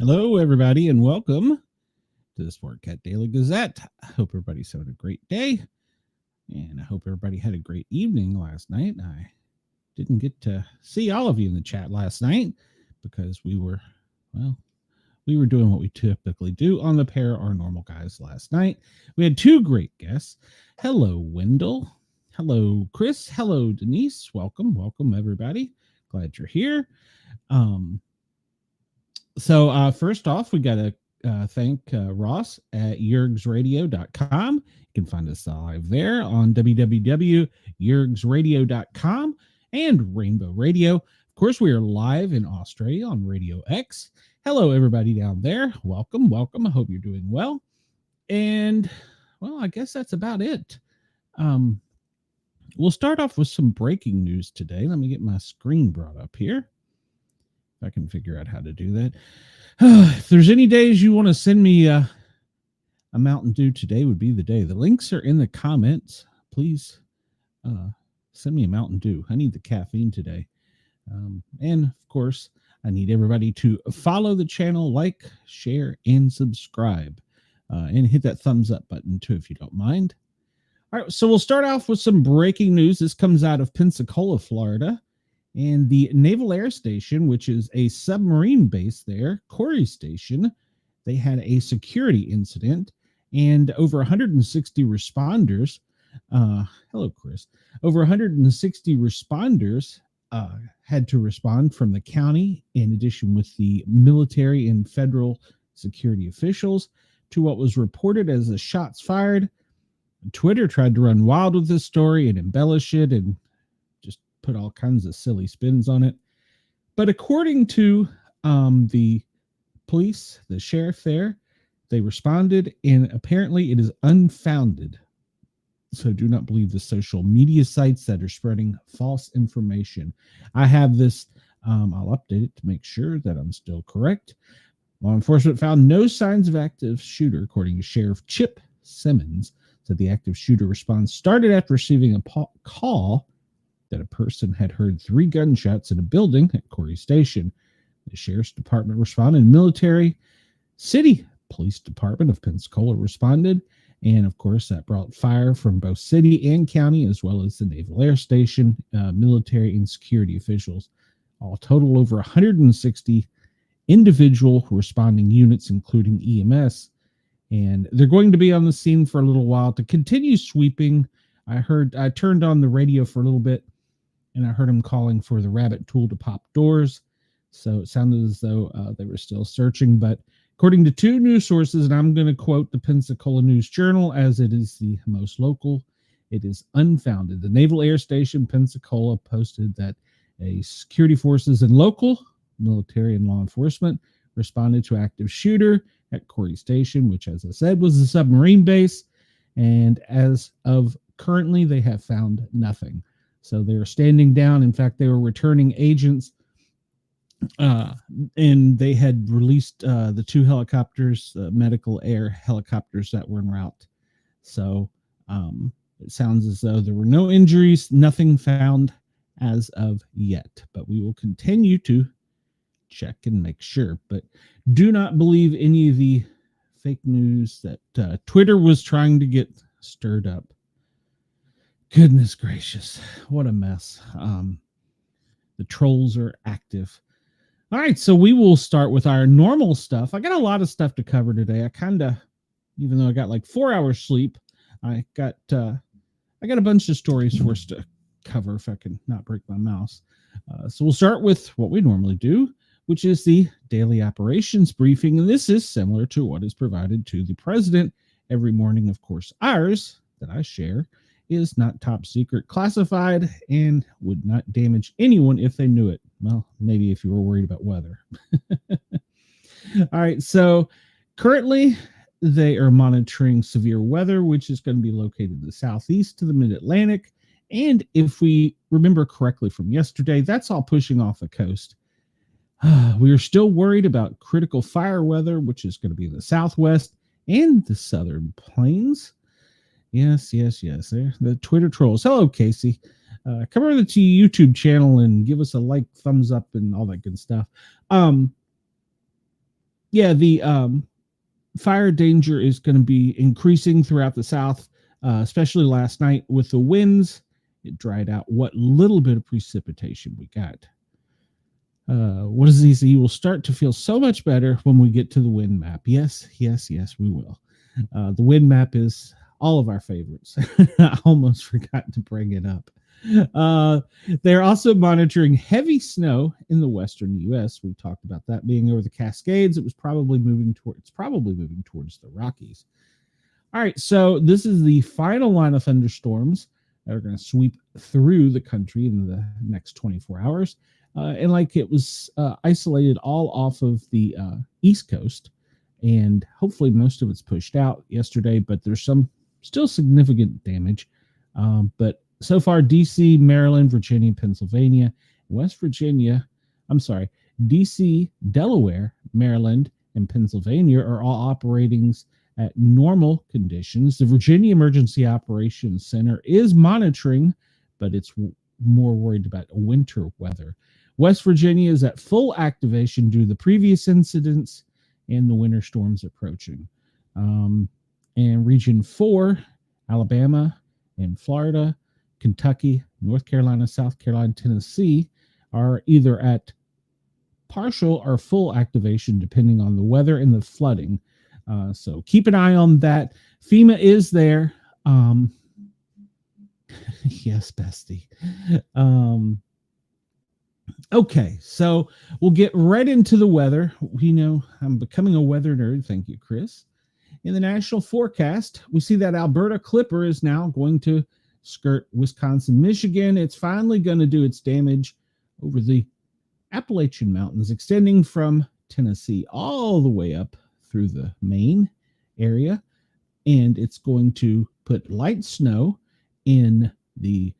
Hello, everybody, and welcome to the Sportcat Daily Gazette. I hope everybody's having a great day, and I hope everybody had a great evening last night. I didn't get to see all of you in the chat last night because we were doing what we typically do on the Paranormal Guys last night. We had two great guests. Hello, Wendell. Hello, Chris. Hello, Denise. Welcome, everybody. Glad you're here. So first off, we got to thank Ross at yergsradio.com. You can find us live there on www.yergsradio.com and Rainbow Radio. Of course, we are live in Australia on Radio X. Hello, everybody down there. Welcome. I hope you're doing well. And, well, I guess that's about it. We'll start off with some breaking news today. Let me get my screen brought up here. I can figure out how to do that. If there's any days you want to send me a Mountain Dew, today would be the day. The links are in the comments. Please send me a Mountain Dew. I need the caffeine today. And of course, I need everybody to follow the channel, like, share, and subscribe. And hit that thumbs up button too, if you don't mind. All right, so we'll start off with some breaking news. This comes out of Pensacola, Florida. And the Naval Air Station, which is a submarine base there, Corey Station, they had a security incident, and over 160 responders, hello, Chris, over 160 responders had to respond from the county, in addition with the military and federal security officials, to what was reported as the shots fired. Twitter tried to run wild with this story and embellish it and put all kinds of silly spins on it. But according to the police, the sheriff there, they responded, and apparently it is unfounded. So do not believe the social media sites that are spreading false information. I have this, I'll update it to make sure that I'm still correct. Law enforcement found no signs of active shooter, according to Sheriff Chip Simmons. So the active shooter response started after receiving a call that a person had heard 3 gunshots in a building at Corey Station. The sheriff's department responded, military, city police department of Pensacola responded, and of course that brought fire from both city and county, as well as the Naval Air Station, military and security officials. All total over 160 individual responding units, including EMS, and they're going to be on the scene for a little while to continue sweeping. I turned on the radio for a little bit, and I heard him calling for the rabbit tool to pop doors. So it sounded as though they were still searching. But according to 2 news sources, and I'm going to quote the Pensacola News Journal as it is the most local, it is unfounded. The Naval Air Station, Pensacola, posted that security forces and local military and law enforcement responded to active shooter at Corey Station, which, as I said, was a submarine base. And as of currently, they have found nothing. So they are standing down. In fact, they were returning agents, and they had released the 2 helicopters, medical air helicopters that were en route. So it sounds as though there were no injuries, nothing found as of yet. But we will continue to check and make sure. But do not believe any of the fake news that Twitter was trying to get stirred up. Goodness gracious, what a mess. The trolls are active. All right, so we will start with our normal stuff. I got a lot of stuff to cover today. Even though I got like 4 hours sleep, I got a bunch of stories for us to cover if I can not break my mouse. So we'll start with what we normally do, which is the daily operations briefing. And this is similar to what is provided to the president every morning. Of course, ours that I share is not top secret, classified, and would not damage anyone if they knew it. Well, maybe if you were worried about weather. All right, so currently they are monitoring severe weather, which is going to be located in the southeast to the mid-Atlantic. And if we remember correctly from yesterday, that's all pushing off the coast. We are still worried about critical fire weather, which is going to be in the southwest and the southern plains. Yes. The Twitter trolls. Hello, Casey. Come over to the YouTube channel and give us a like, thumbs up, and all that good stuff. yeah, the fire danger is going to be increasing throughout the South, especially last night with the winds. It dried out what little bit of precipitation we got. What does he say? You will start to feel so much better when we get to the wind map. Yes, yes, yes, we will. The wind map is all of our favorites. I almost forgot to bring it up. They're also monitoring heavy snow in the western U.S. We talked about that being over the Cascades. It's probably moving towards the Rockies. All right, so this is the final line of thunderstorms that are going to sweep through the country in the next 24 hours. And like it was isolated all off of the East Coast, and hopefully most of it's pushed out yesterday, but there's some still significant damage. But so far, D.C., Maryland, Virginia, Pennsylvania, West Virginia, D.C., Delaware, Maryland, and Pennsylvania are all operating at normal conditions. The Virginia Emergency Operations Center is monitoring, but it's more worried about winter weather. West Virginia is at full activation due to the previous incidents and the winter storms approaching. And Region 4, Alabama and Florida, Kentucky, North Carolina, South Carolina, Tennessee are either at partial or full activation depending on the weather and the flooding. So keep an eye on that. FEMA is there. Yes, bestie. Okay, so we'll get right into the weather. We know I'm becoming a weather nerd. Thank you, Chris. In the national forecast, we see that Alberta Clipper is now going to skirt Wisconsin, Michigan. It's finally going to do its damage over the Appalachian Mountains, extending from Tennessee all the way up through the Maine area. And it's going to put light snow in the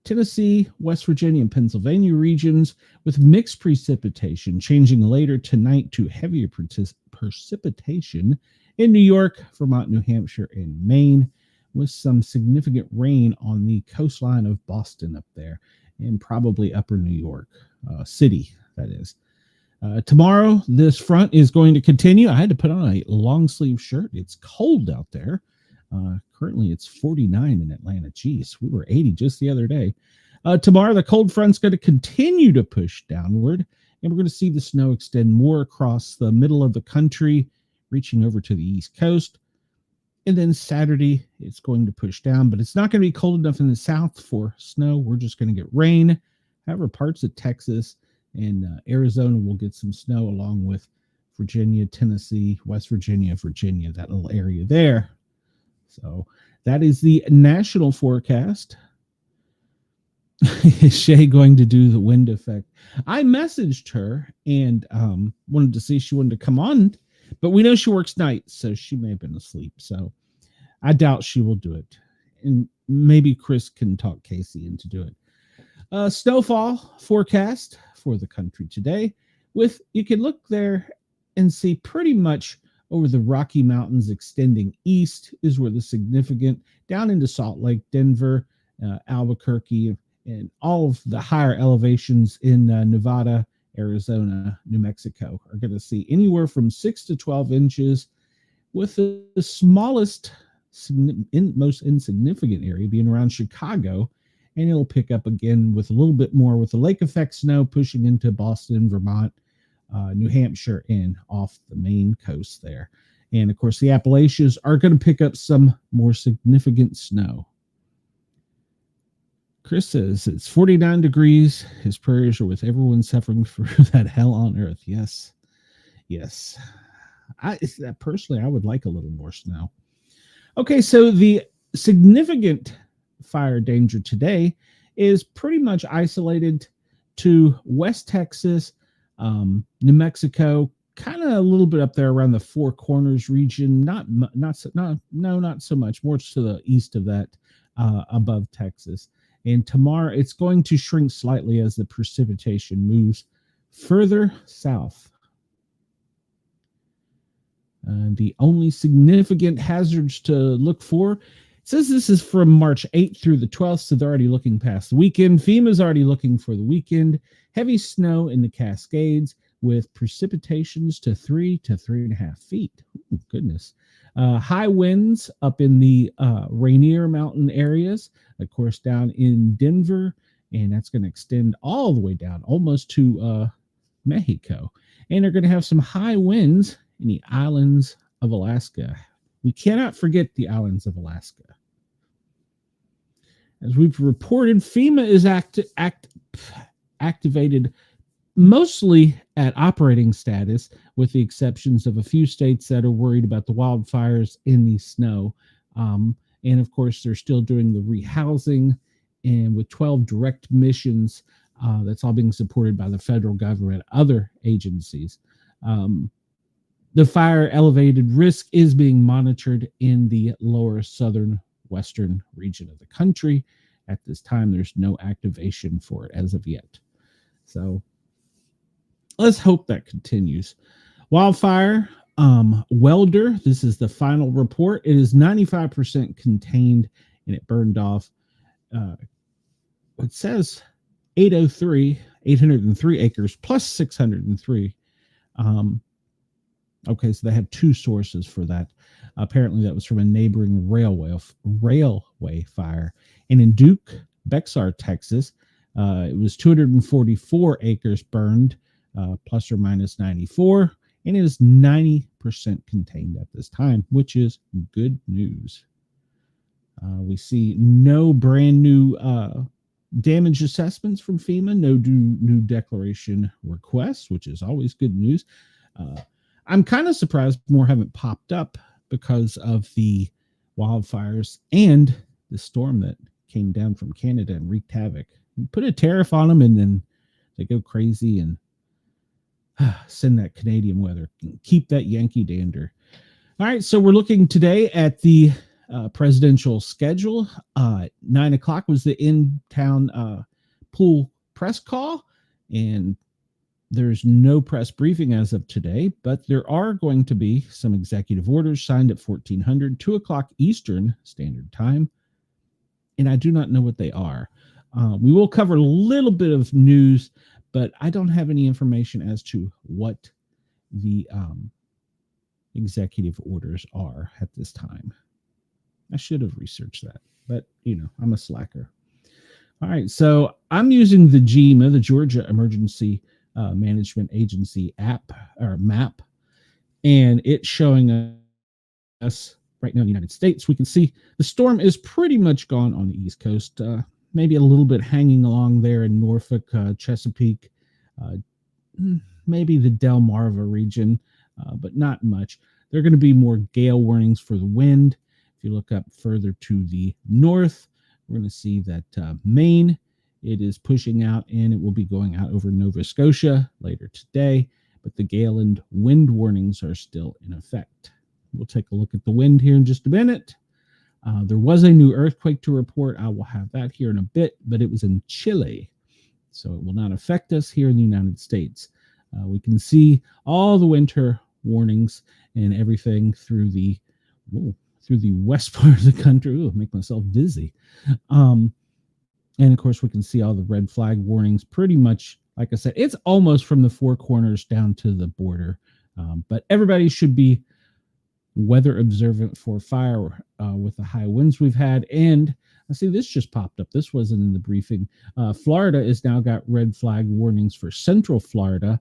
Tennessee, West Virginia, and Pennsylvania regions with mixed precipitation, changing later tonight to heavier precipitation in New York, Vermont, New Hampshire, and Maine, with some significant rain on the coastline of Boston up there, and probably upper New York City, that is. Tomorrow, this front is going to continue. I had to put on a long sleeve shirt. It's cold out there. Currently, it's 49 in Atlanta. Geez, we were 80 just the other day. Tomorrow, the cold front's going to continue to push downward, and we're going to see the snow extend more across the middle of the country, reaching over to the East Coast. And then Saturday, it's going to push down, but it's not going to be cold enough in the south for snow. We're just going to get rain. However, parts of Texas and Arizona will get some snow, along with Virginia, Tennessee, West Virginia, that little area there. So that is the national forecast. Is Shay going to do the wind effect? I messaged her and wanted to see if she wanted to come on, but we know she works nights, so she may have been asleep. So I doubt she will do it. And maybe Chris can talk Casey into do it. Snowfall forecast for the country today. You can look there and see pretty much over the Rocky Mountains extending east is where the significant, down into Salt Lake, Denver, Albuquerque, and all of the higher elevations in Nevada, Arizona, New Mexico are going to see anywhere from 6 to 12 inches, with the smallest, most insignificant area being around Chicago, and it'll pick up again with a little bit more with the lake effect snow pushing into Boston, Vermont, New Hampshire, and off the Maine coast there. And of course, the Appalachians are going to pick up some more significant snow. Chris says it's 49 degrees. His prayers are with everyone suffering through that hell on earth. Yes. Yes. Personally, I would like a little more snow. Okay, so the significant fire danger today is pretty much isolated to West Texas, New Mexico, kind of a little bit up there around the Four Corners region. Not so much. More to the east of that, above Texas. And tomorrow, it's going to shrink slightly as the precipitation moves further south. The only significant hazards to look for, it says this is from March 8th through the 12th, so they're already looking past the weekend. FEMA's already looking for the weekend. Heavy snow in the Cascades, with precipitations to 3 to 3.5 feet. Ooh, goodness. High winds up in the Rainier Mountain areas, of course, down in Denver, and that's going to extend all the way down almost to Mexico. And they're going to have some high winds in the islands of Alaska. We cannot forget the islands of Alaska. As we've reported, FEMA is activated mostly at operating status, with the exceptions of a few states that are worried about the wildfires in the snow. And of course, they're still doing the rehousing, and with 12 direct missions, that's all being supported by the federal government, other agencies. The fire elevated risk is being monitored in the lower southern western region of the country. At this time, there's no activation for it as of yet. So let's hope that continues. Wildfire, Welder, this is the final report. It is 95% contained, and it burned off, it says 803 acres plus 603. Okay, so they had two sources for that. Apparently, that was from a neighboring railway fire. And in Duke, Bexar, Texas, it was 244 acres burned, plus or minus 94, and it is 90% contained at this time, which is good news. We see no brand new damage assessments from FEMA, no new declaration requests, which is always good news. I'm kind of surprised more haven't popped up because of the wildfires and the storm that came down from Canada and wreaked havoc. Put a tariff on them, and then they go crazy and send that Canadian weather. Keep that Yankee dander. All right, so we're looking today at the presidential schedule. 9 o'clock was the in-town pool press call, and there's no press briefing as of today, but there are going to be some executive orders signed at 1400, 2 o'clock Eastern Standard Time, and I do not know what they are. We will cover a little bit of news, but I don't have any information as to what the executive orders are at this time. I should have researched that, but, I'm a slacker. All right, so I'm using the GEMA, the Georgia Emergency Management Agency app or map, and it's showing us right now in the United States. We can see the storm is pretty much gone on the East Coast, maybe a little bit hanging along there in Norfolk, Chesapeake, maybe the Delmarva region, but not much. There are going to be more gale warnings for the wind. If you look up further to the north, we're going to see that Maine, it is pushing out, and it will be going out over Nova Scotia later today, but the gale and wind warnings are still in effect. We'll take a look at the wind here in just a minute. There was a new earthquake to report. I will have that here in a bit, but it was in Chile, so it will not affect us here in the United States. We can see all the winter warnings and everything through the west part of the country. Ooh, make myself dizzy. And of course, we can see all the red flag warnings pretty much, like I said, it's almost from the four corners down to the border. But everybody should be weather observant for fire with the high winds we've had. And I see this just popped up. This wasn't in the briefing. Florida has now got red flag warnings for central Florida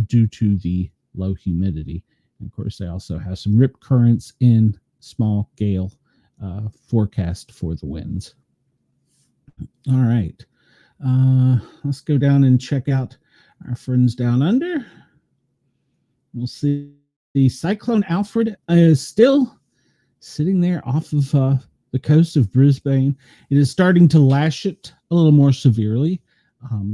due to the low humidity. And of course, they also have some rip currents in small gale forecast for the winds. All right. Let's go down and check out our friends down under. We'll see the Cyclone Alfred is still sitting there off of the coast of Brisbane. It is starting to lash it a little more severely.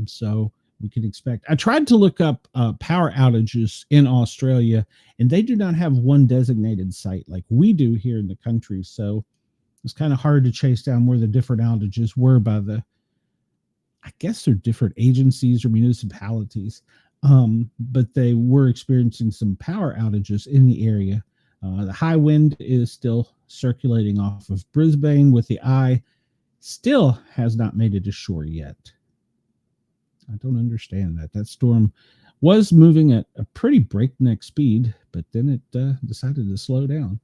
So we can expect. I tried to look up power outages in Australia, and they do not have one designated site like we do here in the country. So it's kind of hard to chase down where the different outages were by I guess they're different agencies or municipalities. But they were experiencing some power outages in the area. The high wind is still circulating off of Brisbane with the eye. Still has not made it to shore yet. I don't understand that. That storm was moving at a pretty breakneck speed, but then it decided to slow down.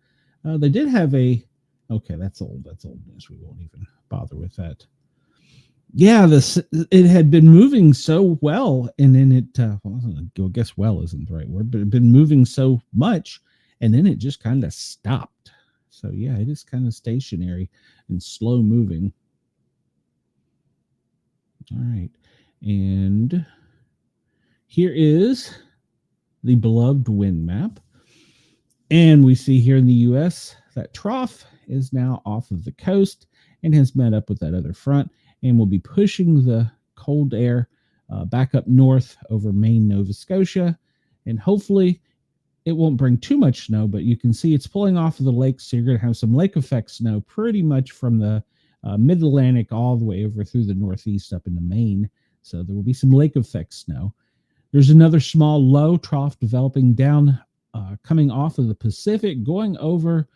They did have okay, that's old news. We won't even bother with that. Yeah, it had been moving so well, and then I guess well isn't the right word, but it had been moving so much, and then it just kind of stopped. So yeah, it is kind of stationary and slow moving. All right, and here is the beloved wind map, and we see here in the U.S. that trough is now off of the coast and has met up with that other front, and will be pushing the cold air back up north over Maine, Nova Scotia. And hopefully it won't bring too much snow, but you can see it's pulling off of the lakes. So you're going to have some lake effect snow pretty much from the mid-Atlantic all the way over through the Northeast up into Maine. So there will be some lake effect snow. There's another small low trough developing down, coming off of the Pacific, going over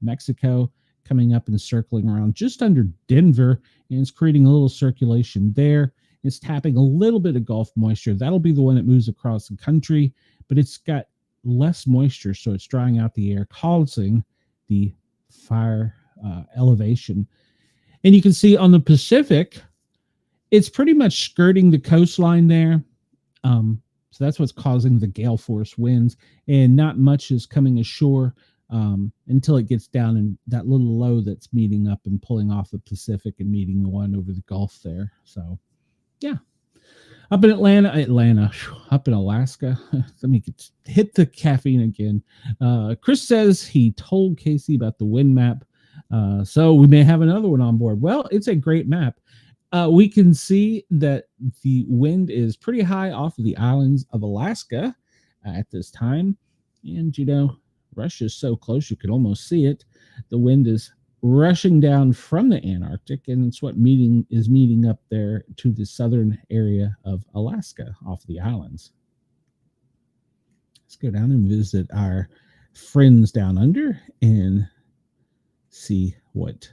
Mexico, coming up and circling around just under Denver, and it's creating a little circulation there. It's tapping a little bit of Gulf moisture. That'll be the one that moves across the country, but it's got less moisture, so it's drying out the air, causing the fire elevation. And you can see on the Pacific, it's pretty much skirting the coastline there. So that's what's causing the gale force winds, and not much is coming ashore until it gets down in that little low that's meeting up and pulling off the Pacific and meeting the one over the Gulf there. So, yeah. Up in up in Alaska. Let me hit the caffeine again. Chris says he told Casey about the wind map. So we may have another one on board. Well, it's a great map. We can see that the wind is pretty high off of the islands of Alaska at this time. And, Russia's so close you could almost see it. The wind is rushing down from the Antarctic, and it's what is meeting up there to the southern area of Alaska off the islands. Let's go down and visit our friends down under and see what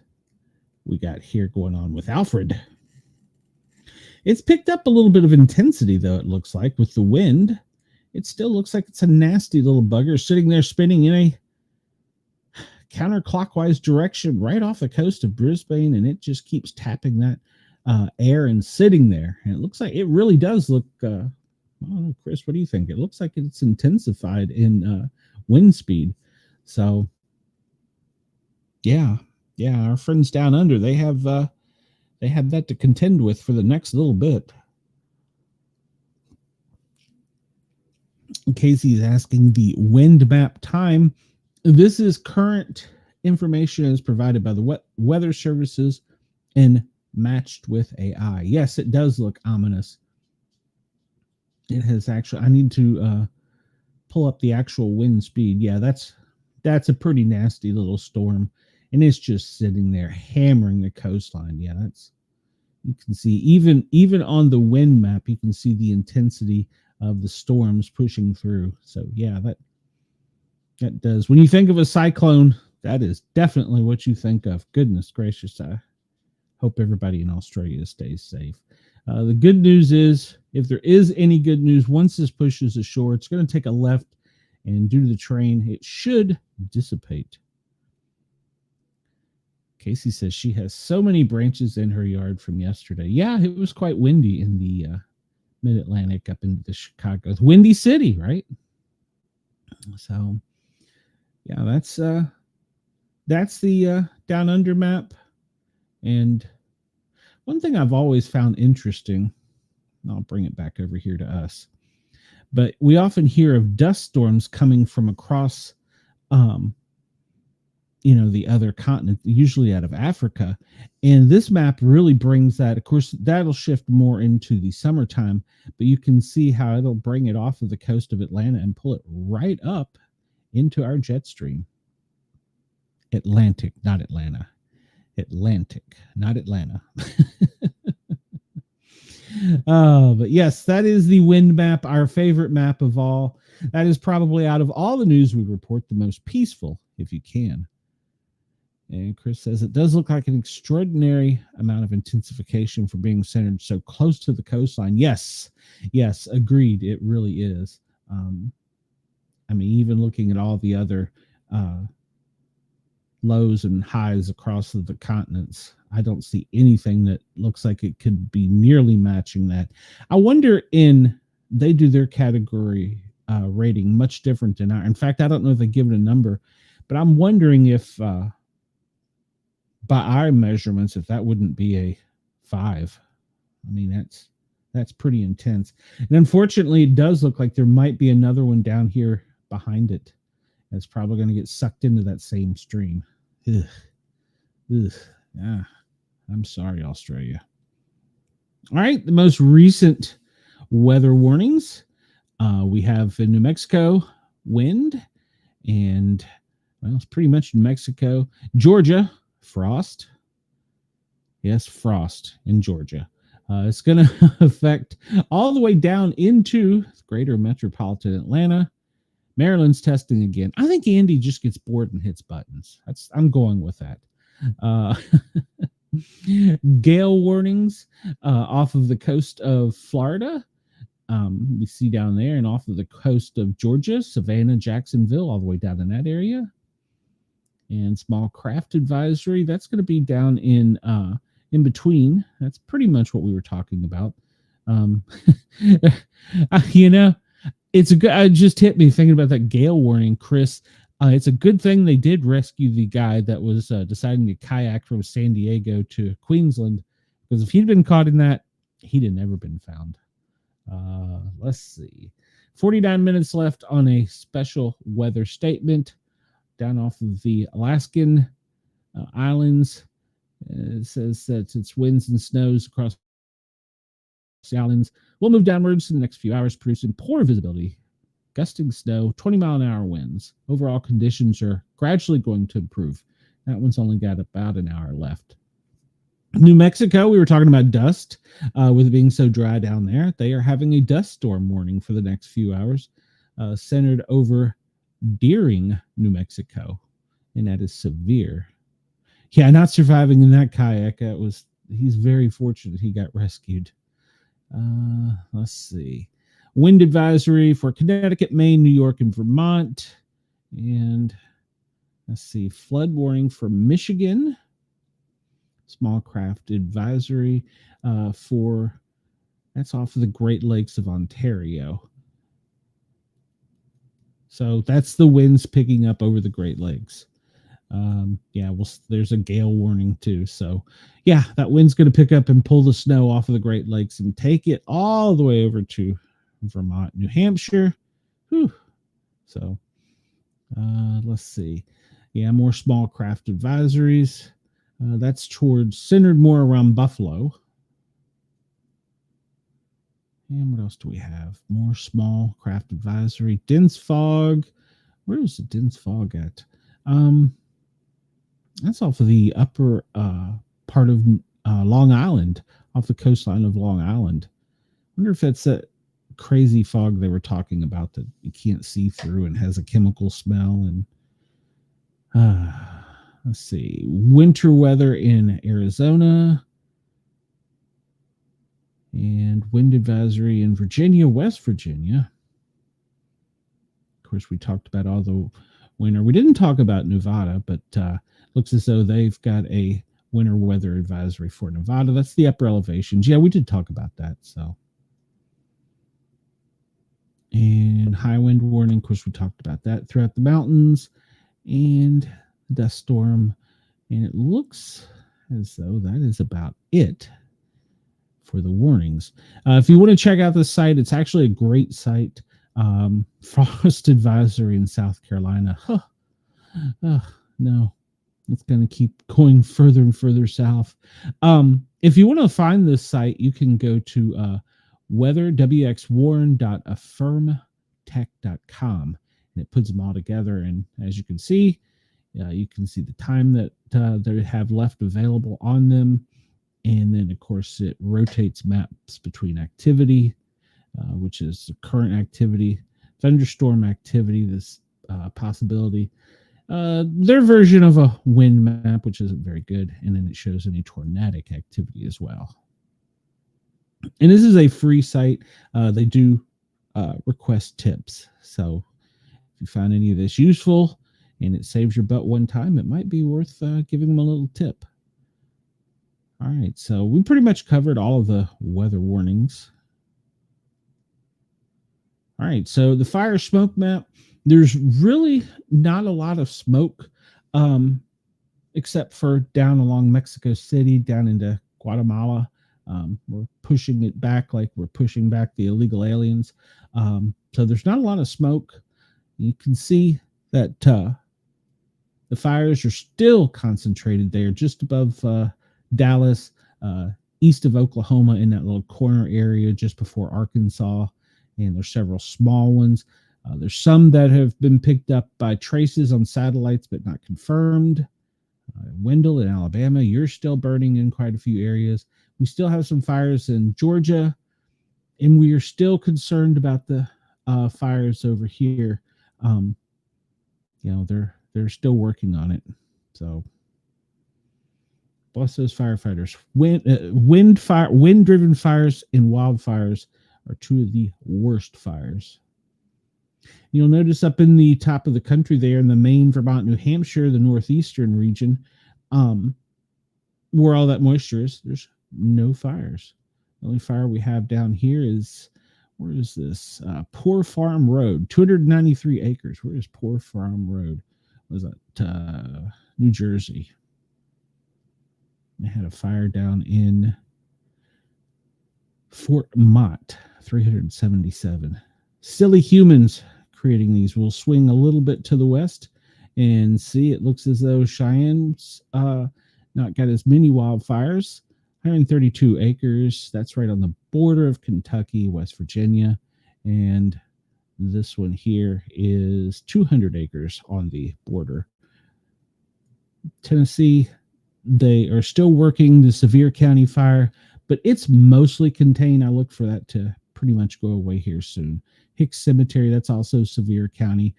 we got here going on with Alfred. It's picked up a little bit of intensity, though, it looks like, with the wind. It still looks like it's a nasty little bugger sitting there spinning in a counterclockwise direction right off the coast of Brisbane, and it just keeps tapping that air and sitting there. And it looks like it really does look, I don't know, Chris, what do you think? It looks like it's intensified in wind speed. So, yeah, our friends down under, they have that to contend with for the next little bit. Casey's asking the wind map time. This is current information as provided by the weather services and matched with AI. Yes, it does look ominous. It has actually, I need to pull up the actual wind speed. Yeah, that's a pretty nasty little storm, and it's just sitting there hammering the coastline. Yeah, you can see even on the wind map, you can see the intensity of the storms pushing through. So yeah, that does. When you think of a cyclone, that is definitely what you think of. Goodness gracious. I hope everybody in Australia stays safe. The good news is, if there is any good news, once this pushes ashore, it's going to take a left, and due to the train, it should dissipate. Casey says she has so many branches in her yard from yesterday. Yeah, it was quite windy in the mid-Atlantic up in the Chicago. Windy City, right? So, yeah, that's the down under map. And one thing I've always found interesting, and I'll bring it back over here to us, but we often hear of dust storms coming from across the other continent, usually out of Africa. And this map really brings that. Of course, that'll shift more into the summertime, but you can see how it'll bring it off of the coast of Atlanta and pull it right up into our jet stream. Atlantic, not Atlanta. Atlantic, not Atlanta. But yes, that is the wind map, our favorite map of all. That is probably, out of all the news we report, the most peaceful, if you can. And Chris says it does look like an extraordinary amount of intensification for being centered so close to the coastline. Yes, agreed. It really is. I mean, even looking at all the other lows and highs across the continents, I don't see anything that looks like it could be nearly matching that. I wonder they do their category rating much different than ours. In fact, I don't know if they give it a number, but I'm wondering if by our measurements, if that wouldn't be a 5. I mean, that's pretty intense. And unfortunately, it does look like there might be another one down here behind it. That's probably going to get sucked into that same stream. Ugh. Yeah. I'm sorry, Australia. All right, the most recent weather warnings. We have in New Mexico, wind, and well, it's pretty much New Mexico. Georgia, frost. Yes, frost in Georgia. It's going to affect all the way down into greater metropolitan Atlanta. Maryland's testing again. I think Andy just gets bored and hits buttons. I'm going with that. Gale warnings off of the coast of Florida. We see down there, and off of the coast of Georgia, Savannah, Jacksonville, all the way down in that area. And small craft advisory, that's going to be down in between. That's pretty much what we were talking about. It's a good. It just hit me thinking about that gale warning, Chris. It's a good thing they did rescue the guy that was deciding to kayak from San Diego to Queensland, because if he'd been caught in that, he'd have never been found. Let's see. 49 minutes left on a special weather statement down off of the Alaskan islands. It says that it's winds and snows across the islands will move downwards in the next few hours, producing poor visibility, gusting snow, 20-mile-an-hour winds. Overall conditions are gradually going to improve. That one's only got about an hour left. New Mexico, we were talking about dust. With it being so dry down there, they are having a dust storm warning for the next few hours, centered over Deering, New Mexico, and that is severe. Yeah, not surviving in that kayak. He's very fortunate he got rescued. Let's see. Wind advisory for Connecticut, Maine, New York, and Vermont. And let's see. Flood warning for Michigan. Small craft advisory that's off of the Great Lakes of Ontario. So that's the winds picking up over the Great Lakes. There's a gale warning too. So yeah, that wind's going to pick up and pull the snow off of the Great Lakes and take it all the way over to Vermont, New Hampshire. Whew. So let's see. Yeah, more small craft advisories. That's centered more around Buffalo. And what else do we have? More small craft advisory. Dense fog. Where is the dense fog at? That's off of the upper part of Long Island, off the coastline of Long Island. I wonder if that's that crazy fog they were talking about that you can't see through and has a chemical smell. And let's see. Winter weather in Arizona. And wind advisory in Virginia, West Virginia. Of course, we talked about all the winter. We didn't talk about Nevada, but looks as though they've got a winter weather advisory for Nevada. That's the upper elevations. Yeah, we did talk about that. So, and high wind warning. Of course, we talked about that throughout the mountains and dust storm. And it looks as though that is about it for the warnings. If you want to check out this site, it's actually a great site. Frost advisory in South Carolina. No, it's going to keep going further and further south. If you want to find this site, you can go to weather.wxwarren.affirmtech.com, and it puts them all together. And as you can see the time that they have left available on them. And then, of course, it rotates maps between activity, which is the current activity, thunderstorm activity, this possibility, their version of a wind map, which isn't very good, and then it shows any tornadic activity as well. And this is a free site. They do request tips, so if you find any of this useful and it saves your butt one time, it might be worth giving them a little tip. All right, so we pretty much covered all of the weather warnings. All right, so the fire smoke map, there's really not a lot of smoke, except for down along Mexico City, down into Guatemala. We're pushing it back like we're pushing back the illegal aliens. So there's not a lot of smoke. You can see that the fires are still concentrated there just above Dallas, east of Oklahoma, in that little corner area just before Arkansas. And there's several small ones. There's some that have been picked up by traces on satellites but not confirmed. Wendell in Alabama, you're still burning in quite a few areas. We still have some fires in Georgia, and we are still concerned about the fires over here. They're still working on it. So bless those firefighters. Wind-driven fires and wildfires are two of the worst fires. You'll notice up in the top of the country there in the Maine, Vermont, New Hampshire, the northeastern region, where all that moisture is, there's no fires. The only fire we have down here is, where is this? Poor Farm Road, 293 acres. Where is Poor Farm Road? Was that New Jersey? They had a fire down in Fort Mott, 377. Silly humans creating these. We'll swing a little bit to the west and see, it looks as though Cheyenne's not got as many wildfires. 132 acres. That's right on the border of Kentucky, West Virginia. And this one here is 200 acres on the border. Tennessee, they are still working the Sevier County fire, but it's mostly contained. I look for that to pretty much go away here soon. Hicks Cemetery, that's also Sevier County.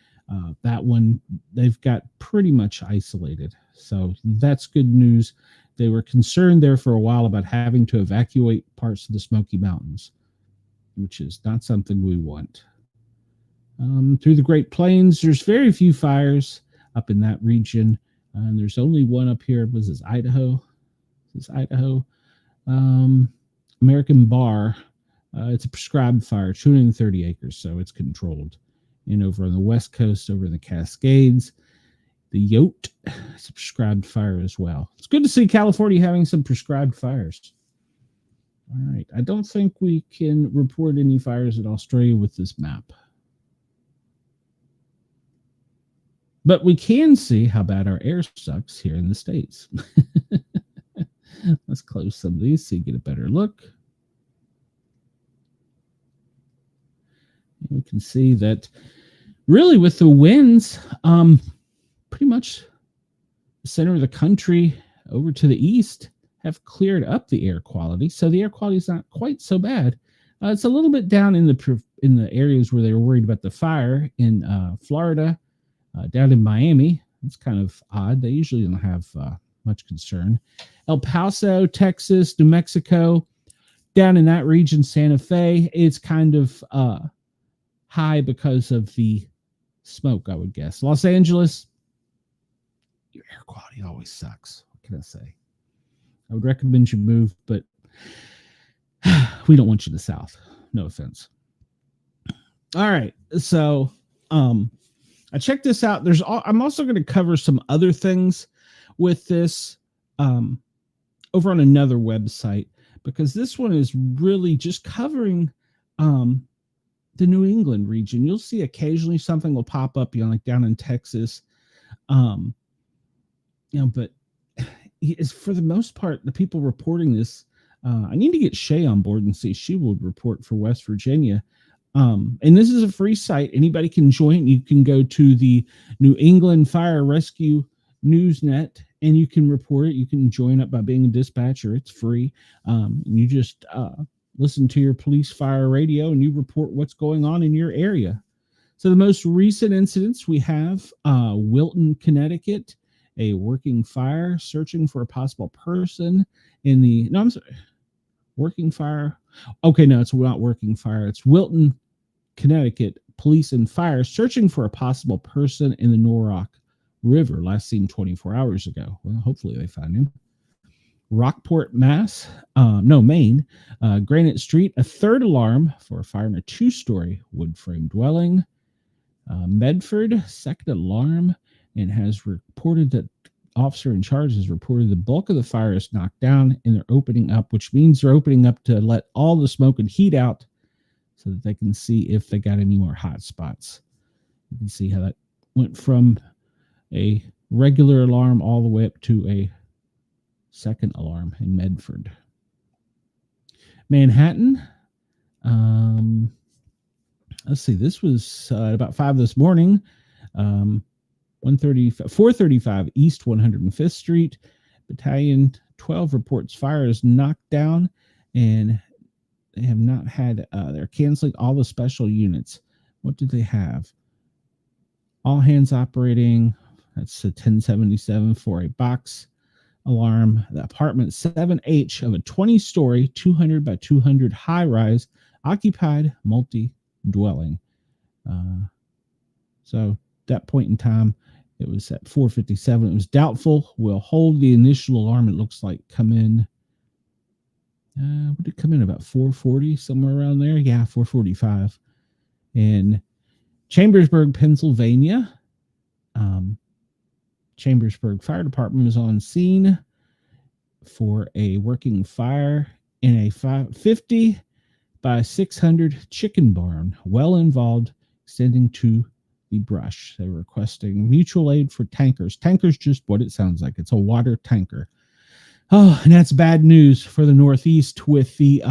That one, they've got pretty much isolated. So that's good news. They were concerned there for a while about having to evacuate parts of the Smoky Mountains, which is not something we want. Through the Great Plains, there's very few fires up in that region. And there's only one up here. Was this Idaho? This is Idaho. American Bar. It's a prescribed fire, 230 acres, so it's controlled. And over on the West Coast, over in the Cascades, the Yote, it's a prescribed fire as well. It's good to see California having some prescribed fires. All right. I don't think we can report any fires in Australia with this map. But we can see how bad our air sucks here in the States. Let's close some of these so you get a better look. And we can see that really with the winds, pretty much the center of the country over to the east have cleared up the air quality. So the air quality is not quite so bad. It's a little bit down in the areas where they were worried about the fire in Florida, down in Miami. It's kind of odd. They usually don't have much concern. El Paso, Texas, New Mexico, down in that region, Santa Fe, it's kind of high because of the smoke, I would guess. Los Angeles, your air quality always sucks. What can I say? I would recommend you move, but we don't want you to the South. No offense. All right. So I checked this out. I'm also going to cover some other things with this over on another website, because this one is really just covering the New England region. You'll see occasionally something will pop up, like down in Texas. But it's, for the most part, the people reporting this, I need to get Shay on board and see if she will report for West Virginia. And this is a free site. Anybody can join. You can go to the New England Fire Rescue Newsnet and you can report it. You can join up by being a dispatcher. It's free. And you just listen to your police fire radio and you report what's going on in your area. So the most recent incidents we have Wilton, Connecticut, a working fire searching for a possible person in the, no, I'm sorry, working fire. Okay, no, it's not working fire. It's Wilton, Connecticut, police and fire searching for a possible person in the Norrock River, last seen 24 hours ago. Well, hopefully they find him. Rockport, Maine, Granite Street, a third alarm for a fire in a two-story wood frame dwelling. Medford, second alarm, and has reported that officer in charge has reported the bulk of the fire is knocked down and they're opening up, which means they're opening up to let all the smoke and heat out so that they can see if they got any more hot spots. You can see how that went from a regular alarm all the way up to a second alarm in Medford. Manhattan, let's see, this was about 5 this morning, 435 East 105th Street. Battalion 12 reports fire is knocked down, and they have not had, they're canceling all the special units. What do they have? All hands operating. That's a 1077 for a box alarm. The apartment 7H of a 20-story, 200 by 200 high-rise occupied multi-dwelling. So that point in time, it was at 4:57. It was doubtful. Will hold the initial alarm. It looks like come in. Would it come in about 4:40, somewhere around there? Yeah, 4:45. In Chambersburg, Pennsylvania, Chambersburg Fire Department was on scene for a working fire in a 50 by 600 chicken barn, well involved, extending to the brush. They were requesting mutual aid for tankers. Tankers, just what it sounds like. It's a water tanker. Oh, and that's bad news for the Northeast with the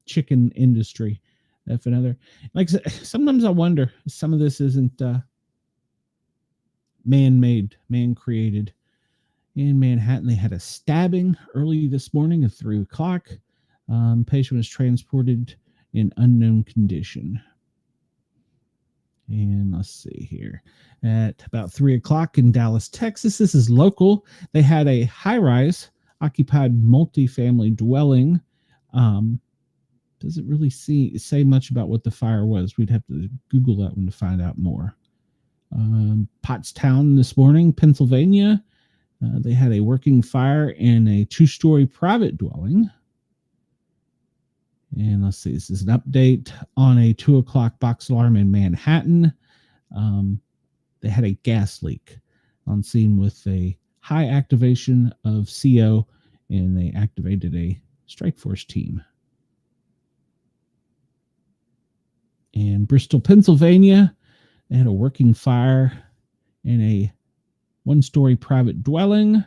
chicken industry. If another, like, sometimes I wonder if some of this isn't man-made, man-created. In Manhattan, they had a stabbing early this morning at 3 o'clock. Patient was transported in unknown condition. And let's see here. At about 3 o'clock in Dallas, Texas, this is local. They had a high-rise occupied multifamily dwelling. Doesn't really say much about what the fire was. We'd have to Google that one to find out more. Pottstown this morning, Pennsylvania. They had a working fire in a 2-story private dwelling. And let's see, this is an update on a 2 o'clock box alarm in Manhattan. They had a gas leak on scene with a high activation of CO, and they activated a strike force team. In Bristol, Pennsylvania, they had a working fire in a 1-story private dwelling.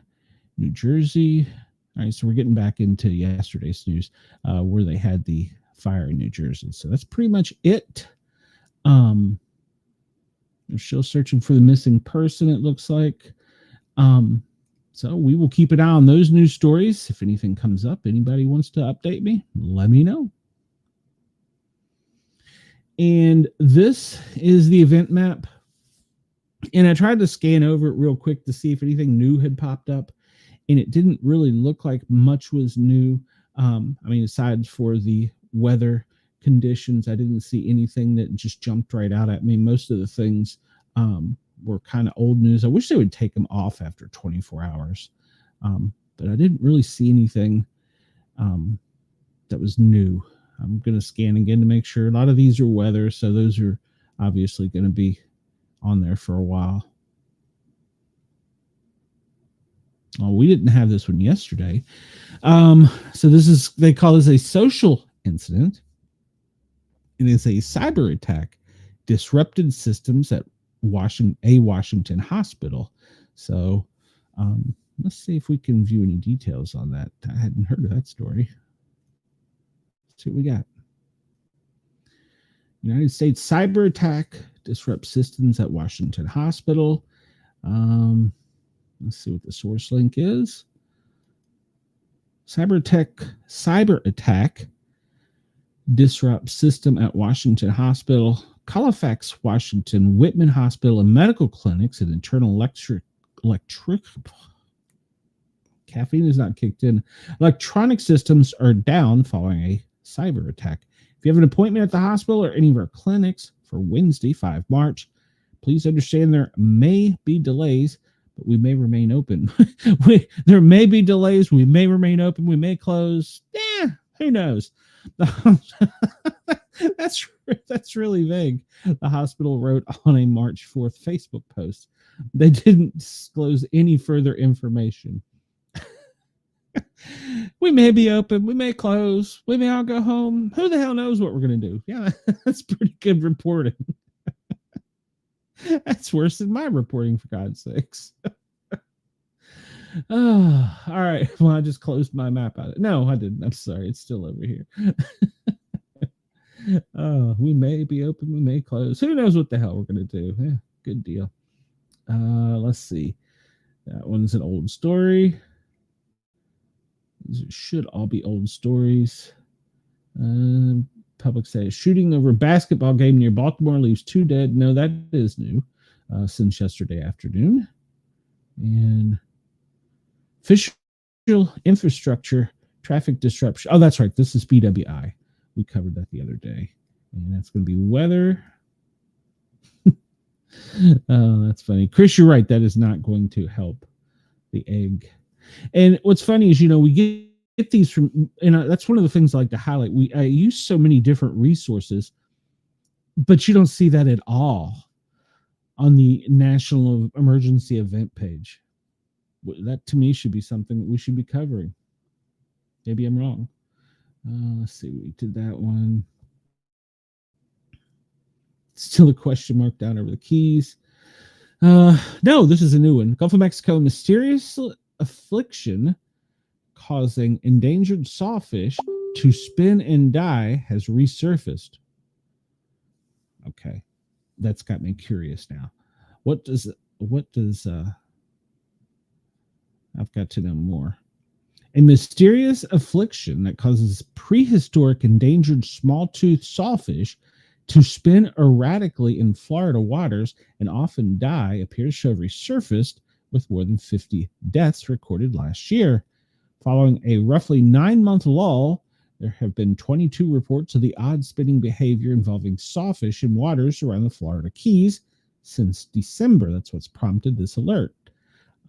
New Jersey. All right, so we're getting back into yesterday's news where they had the fire in New Jersey. So that's pretty much it. They're still searching for the missing person, it looks like. So we will keep an eye on those news stories. If anything comes up, anybody wants to update me, let me know. And this is the event map. And I tried to scan over it real quick to see if anything new had popped up. And it didn't really look like much was new. I mean, aside for the weather conditions, I didn't see anything that just jumped right out at me. Most of the things were kind of old news. I wish they would take them off after 24 hours. But I didn't really see anything that was new. I'm going to scan again to make sure. A lot of these are weather, so those are obviously going to be on there for a while. Oh, we didn't have this one yesterday. So this is, they call this a social incident. It is a cyber attack disrupted systems at Washington hospital. So let's see if we can view any details on that. I hadn't heard of that story. Let's see what we got. United States cyber attack disrupts systems at Washington hospital. Let's see what the source link is. Cyber attack disrupts system at Washington hospital. Colfax, Washington, Whitman Hospital and medical clinics and internal electric caffeine is not kicked in. Electronic systems are down following a cyber attack. If you have an appointment at the hospital or any of our clinics for Wednesday, 5 March, please understand there may be delays, but we may remain open. There may be delays. We may remain open. We may close. Who knows? That's really vague. The hospital wrote on a March 4th Facebook post. They didn't disclose any further information. We may be open. We may close. We may all go home. Who the hell knows what we're going to do? Yeah, that's pretty good reporting. That's worse than my reporting, for God's sakes. Oh, all right. Well, I just closed my map out. No, I didn't. I'm sorry. It's still over here. We may be open. We may close. Who knows what the hell we're going to do? Yeah, good deal. Let's see. That one's an old story. These should all be old stories. Public says shooting over a basketball game near Baltimore leaves 2 dead. No, that is new since yesterday afternoon. And official infrastructure traffic disruption. Oh, that's right. This is BWI. We covered that the other day. And that's going to be weather. Oh, that's funny. Chris, you're right. That is not going to help the egg. And what's funny is, we get these from, that's one of the things I like to highlight. I use so many different resources, but you don't see that at all on the National Emergency Event page. That to me should be something that we should be covering. Maybe I'm wrong. Let's see. We did that one. Still a question mark down over the Keys. No, this is a new one. Gulf of Mexico, mysterious affliction causing endangered sawfish to spin and die has resurfaced. Okay, that's got me curious now. What does I've got to know more. A mysterious affliction that causes prehistoric endangered small-toothed sawfish to spin erratically in Florida waters and often die appears to have resurfaced, with more than 50 deaths recorded last year. Following a roughly 9-month lull, there have been 22 reports of the odd spinning behavior involving sawfish in waters around the Florida Keys since December. That's what's prompted this alert.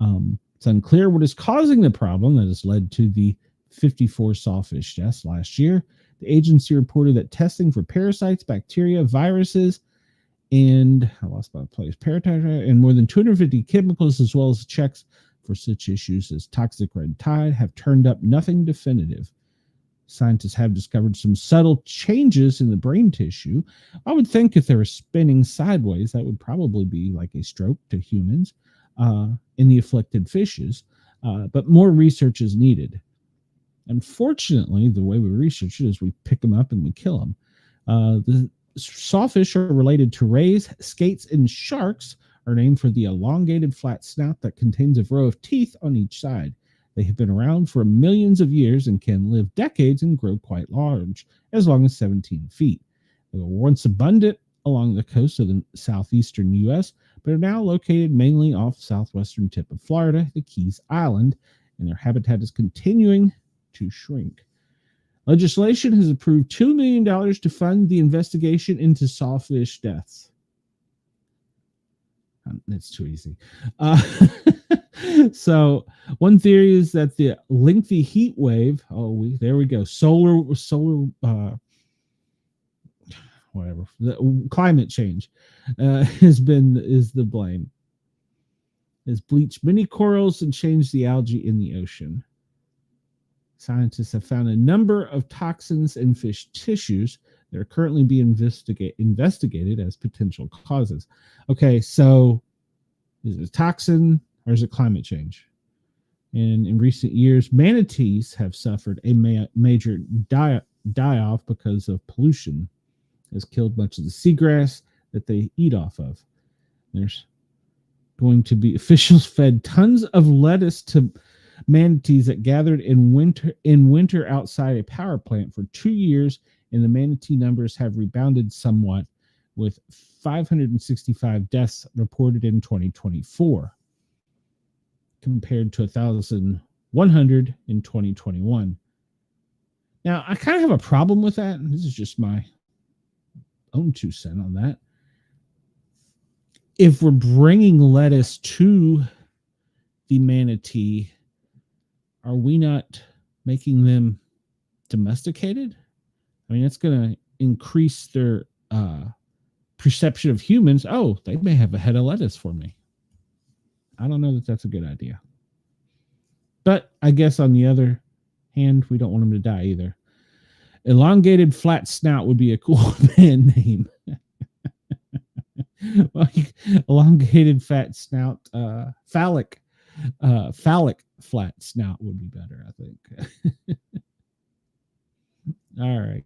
It's unclear what is causing the problem that has led to the 54 sawfish deaths last year. The agency reported that testing for parasites, bacteria, viruses, and I lost my place, parasites, and more than 250 chemicals, as well as checks for such issues as toxic red tide, have turned up nothing definitive. Scientists have discovered some subtle changes in the brain tissue. I would think if they were spinning sideways, that would probably be like a stroke to humans in the afflicted fishes, but more research is needed. Unfortunately, the way we research it is we pick them up and we kill them. The sawfish are related to rays, skates, and sharks are named for the elongated flat snout that contains a row of teeth on each side. They have been around for millions of years and can live decades and grow quite large, as long as 17 feet. They were once abundant along the coast of the southeastern U.S., but are now located mainly off the southwestern tip of Florida, the Keys Island, and their habitat is continuing to shrink. Legislation has approved $2 million to fund the investigation into sawfish deaths. That's too easy. So one theory is that the lengthy heat wave, there we go, solar, whatever, the climate change is the blame. Has bleached many corals and changed the algae in the ocean. Scientists have found a number of toxins in fish tissues that are currently being investigated as potential causes. Okay, so is it a toxin or is it climate change? And in recent years, manatees have suffered a major die-off because of pollution. It has killed much of the seagrass that they eat off of. There's going to be officials fed tons of lettuce to manatees that gathered in winter outside a power plant for 2 years, and the manatee numbers have rebounded somewhat. with 565 deaths reported in 2024, compared to 1,100 in 2021. Now, I kind of have a problem with that. This is just my own 2 cents on that. If we're bringing lettuce to the manatee, are we not making them domesticated? I mean, it's going to increase their perception of humans. Oh, they may have a head of lettuce for me. I don't know that that's a good idea. But I guess on the other hand, we don't want them to die either. Elongated flat snout would be a cool band name. Well, elongated fat snout, phallic flat snout would be better, I think. All right.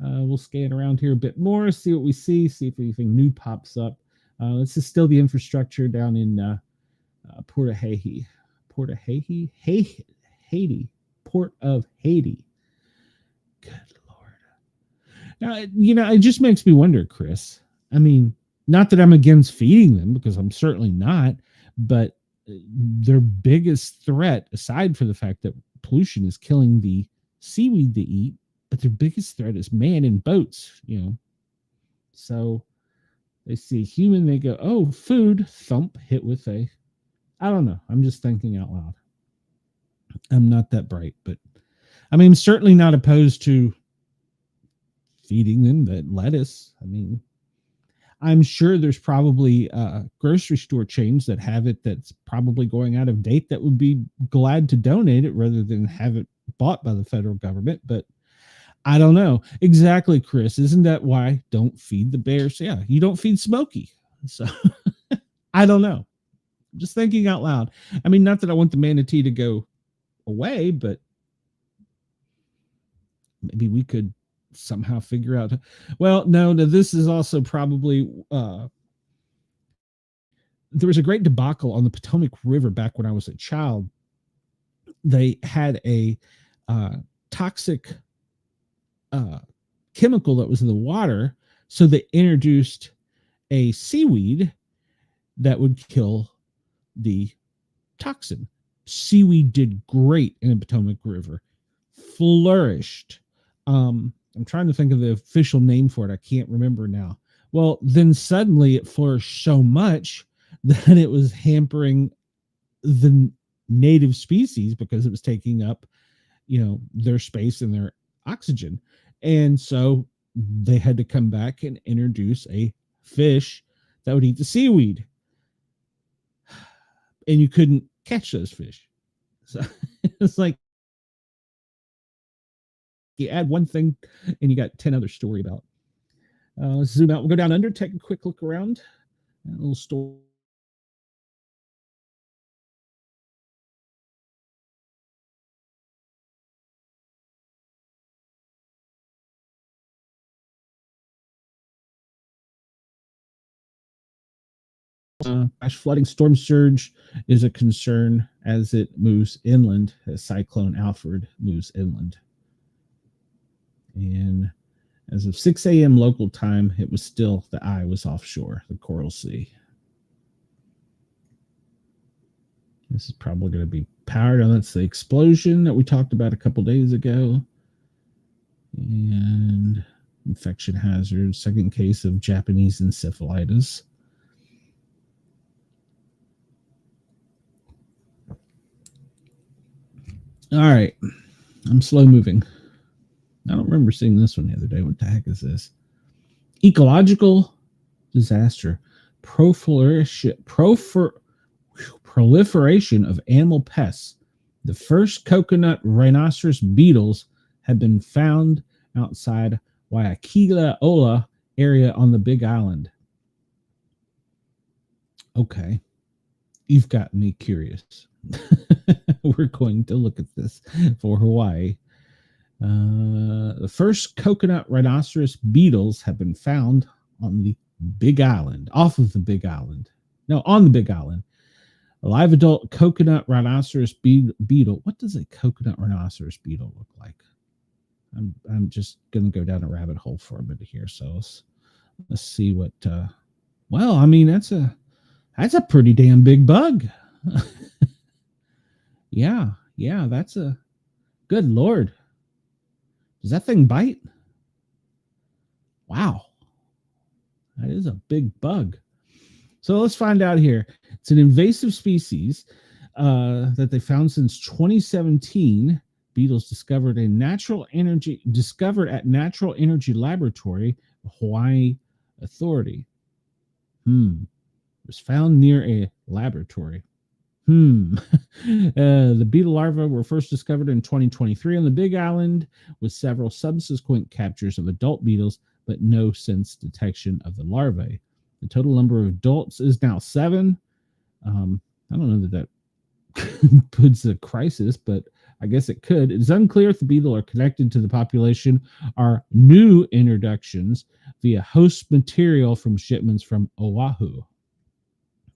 We'll scan around here a bit more, see what we see if anything new pops up. This is still the infrastructure down in Port of Haiti. Port of Haiti? Haiti. Port of Haiti. Good Lord. Now, it just makes me wonder, Chris. I mean, not that I'm against feeding them, because I'm certainly not, but their biggest threat, aside from the fact that pollution is killing the seaweed to eat, but their biggest threat is man in boats, So they see a human, they go, oh, food, thump, hit with I don't know. I'm just thinking out loud. I'm not that bright, but I mean, I'm certainly not opposed to feeding them that lettuce. I mean, I'm sure there's probably grocery store chains that have it that's probably going out of date that would be glad to donate it rather than have it bought by the federal government. But I don't know. Exactly, Chris. Isn't that why don't feed the bears? Yeah, you don't feed Smokey. So I don't know. I'm just thinking out loud. I mean, not that I want the manatee to go away, but maybe we could somehow figure out. Well, no, this is also probably there was a great debacle on the Potomac River back when I was a child. They had a toxic chemical that was in the water, so they introduced a seaweed that would kill the toxin. Seaweed did great in the Potomac River, flourished. I'm trying to think of the official name for it. I can't remember now. Well, then suddenly it flourished so much that it was hampering the native species because it was taking up, their space and their oxygen. And so they had to come back and introduce a fish that would eat the seaweed. And you couldn't catch those fish. So it's like you add one thing and you got 10 other story about. Let's zoom out. We'll go down under, take a quick look around. A little story. Flash flooding, storm surge is a concern as it moves inland, as Cyclone Alfred moves inland. And as of 6 a.m. local time, it was still, the eye was offshore, the Coral Sea. This is probably going to be powered on. That's the explosion that we talked about a couple days ago. And infection hazard, second case of Japanese encephalitis. All right. I'm slow moving. I don't remember seeing this one the other day. What the heck is this? Ecological disaster. Proliferation of animal pests. The first coconut rhinoceros beetles have been found outside Wacky area on the Big Island. Okay. You've got me curious. We're going to look at this for Hawaii. The first coconut rhinoceros beetles have been found on the Big Island, off of the Big Island. No, on the Big Island. A live adult coconut rhinoceros beetle. What does a coconut rhinoceros beetle look like? I'm just going to go down a rabbit hole for a minute here. So let's Let's see what. Well, I mean that's a pretty damn big bug. Yeah, yeah, that's a good lord. Does that thing bite? Wow, that is a big bug. So let's find out here. It's an invasive species that they found since 2017. Beetles discovered at Natural Energy Laboratory, Hawaii Authority. It was found near a laboratory. The beetle larvae were first discovered in 2023 on the Big Island, with several subsequent captures of adult beetles, but no since detection of the larvae. The total number of adults is now 7. I don't know that puts a crisis, but I guess it could. It is unclear if the beetle are connected to the population, are new introductions via host material from shipments from Oahu.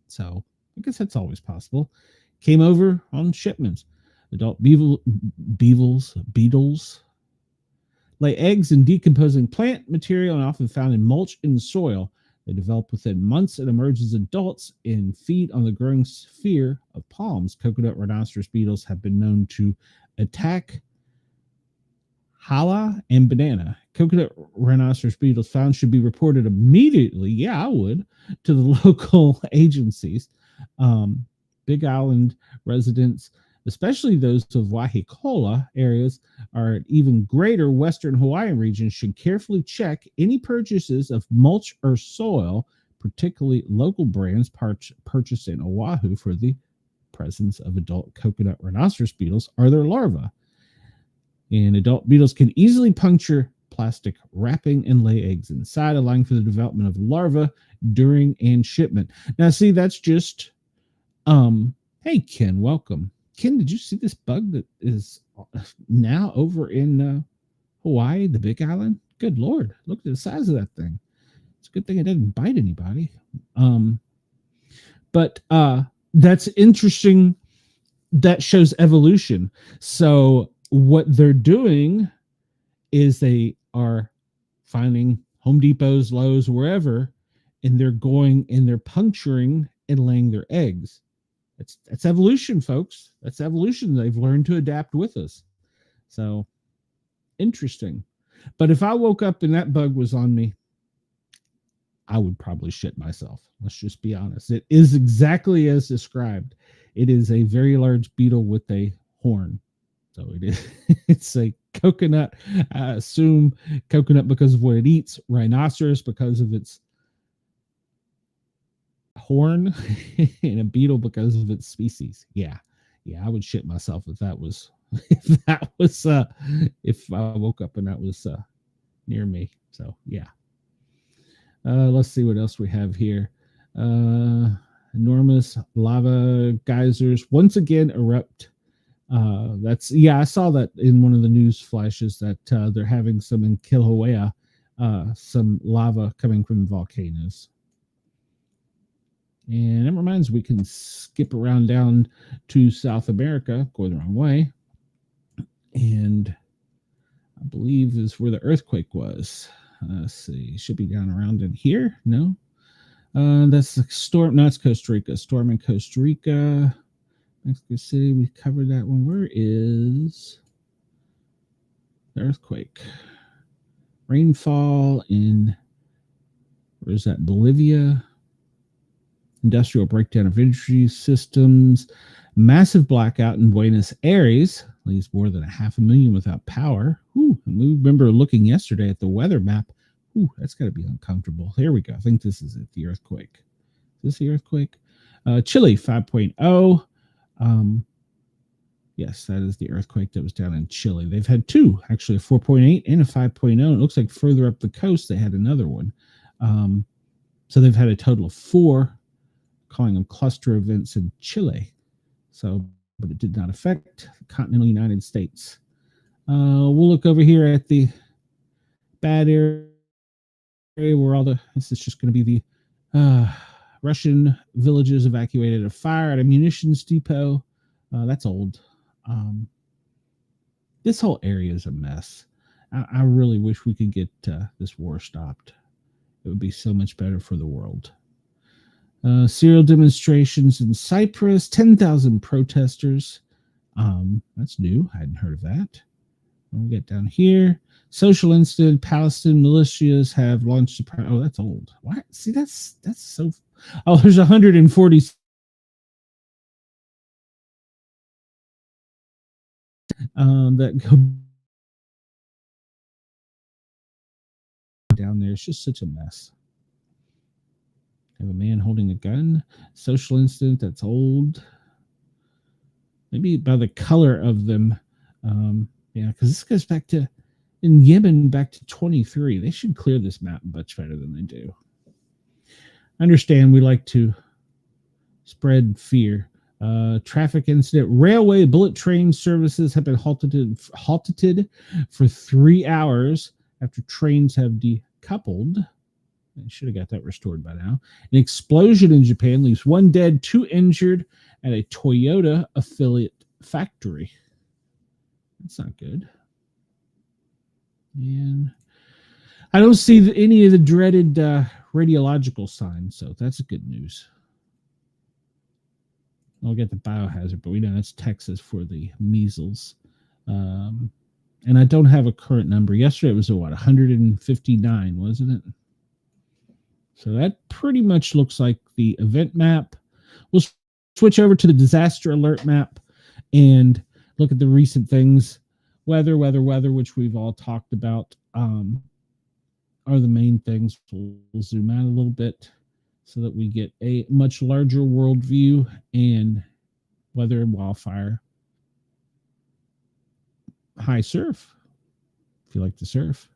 So I guess that's always possible. Came over on shipments. Adult beetles lay eggs in decomposing plant material and often found in mulch in the soil. They develop within months and emerge as adults and feed on the growing sphere of palms. Coconut rhinoceros beetles have been known to attack challah and banana. Coconut rhinoceros beetles found should be reported immediately. Yeah, I would, to the local agencies. Big Island residents, especially those of Waikoloa areas, are even greater western Hawaiian regions, should carefully check any purchases of mulch or soil, particularly local brands purchased in Oahu, for the presence of adult coconut rhinoceros beetles or their larvae. And adult beetles can easily puncture plastic wrapping and lay eggs inside, allowing for the development of larvae during and shipment. Now, see, that's just hey Ken, welcome. Ken, did you see this bug that is now over in Hawaii, the Big Island? Good lord, look at the size of that thing. It's a good thing it didn't bite anybody. But that's interesting. That shows evolution. So what they're doing is they are finding Home Depots, Lowe's, wherever, and they're going and they're puncturing and laying their eggs. That's evolution, folks. That's evolution. They've learned to adapt with us. So interesting. But if I woke up and that bug was on me, I would probably shit myself. Let's just be honest. It is exactly as described. It is a very large beetle with a horn. So it is. It's a coconut. I assume coconut because of what it eats. Rhinoceros because of its horn, and a beetle because of its species. Yeah, I would shit myself if that was if I woke up and that was near me. So yeah. Let's see what else we have here. Enormous lava geysers once again erupt. I saw that in one of the news flashes that they're having some in Kilauea, some lava coming from volcanoes. And it reminds me, we can skip around down to South America, go the wrong way. And I believe is where the earthquake was. Let's see, should be down around in here. No, that's the storm. No, it's Costa Rica. Storm in Costa Rica, Mexico City. We covered that one. Where is the earthquake? Rainfall in, where is that? Bolivia. Industrial breakdown of energy systems. Massive blackout in Buenos Aires leaves more than 500,000 without power. Ooh, and we remember looking yesterday at the weather map. Ooh, that's got to be uncomfortable. Here we go. I think this is it, the earthquake. Is this the earthquake? Chile 5.0. Yes, that is the earthquake that was down in Chile. They've had two, actually, a 4.8 and a 5.0. It looks like further up the coast they had another one. So they've had a total of 4, calling them cluster events in Chile. So, but it did not affect the continental United States. We'll look over here at the bad area where this is just going to be the Russian villages evacuated a fire at a munitions depot. That's old. This whole area is a mess. I really wish we could get this war stopped. it would be so much better for the world. Serial demonstrations in Cyprus, 10,000 protesters. That's new. I hadn't heard of that. We'll get down here. Social incident, Palestinian militias have launched a... Oh, that's old. What? See, that's so... Oh, there's 140 that go down there. It's just such a mess. Have a man holding a gun. Social incident, that's old. Maybe by the color of them. Yeah, because this goes back to, in Yemen, back to 23. They should clear this map much better than they do. I understand we like to spread fear. Traffic incident. Railway bullet train services have been halted for 3 hours after trains have decoupled. I should have got that restored by now. An explosion in Japan leaves 1 dead, 2 injured at a Toyota affiliate factory. That's not good. And I don't see any of the dreaded radiological signs, so that's good news. I'll get the biohazard, but we know that's Texas for the measles. And I don't have a current number. Yesterday it was, 159, wasn't it? So that pretty much looks like the event map. We'll switch over to the disaster alert map and look at the recent things. Weather, which we've all talked about, are the main things. We'll zoom out a little bit so that we get a much larger worldview, and weather and wildfire. High surf, if you like to surf.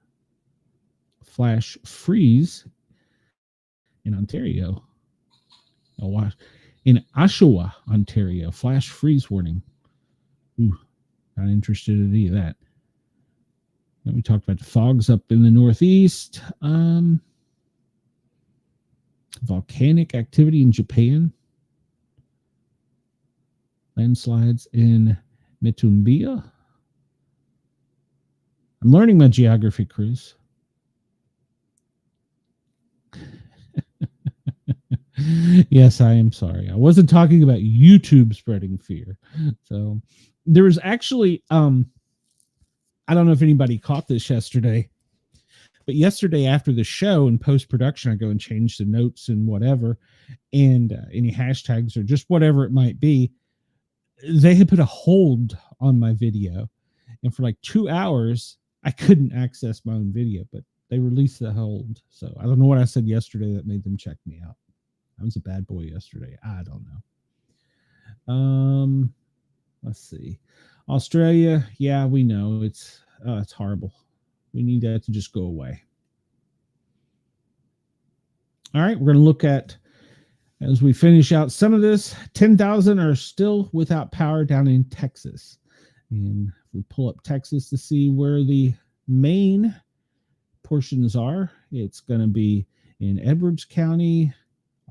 Flash freeze in Ontario. Oh, in Oshawa, Ontario. Flash freeze warning. Ooh, not interested in any of that. Then we talked about the fogs up in the Northeast. Volcanic activity in Japan. Landslides in Mitumbia. I'm learning my geography, Chris. Yes, I am sorry. I wasn't talking about YouTube spreading fear. So there was actually, I don't know if anybody caught this yesterday, but yesterday after the show in post-production, I go and change the notes and whatever, and any hashtags or just whatever it might be. They had put a hold on my video, and for like 2 hours, I couldn't access my own video, but they released the hold. So I don't know what I said yesterday that made them check me out. I was a bad boy yesterday. I don't know. Let's see. Australia, yeah, we know it's horrible. We need that to just go away. All right, we're going to look at, as we finish out some of this, 10,000 are still without power down in Texas. And if we pull up Texas to see where the main portions are, it's going to be in Edwards County,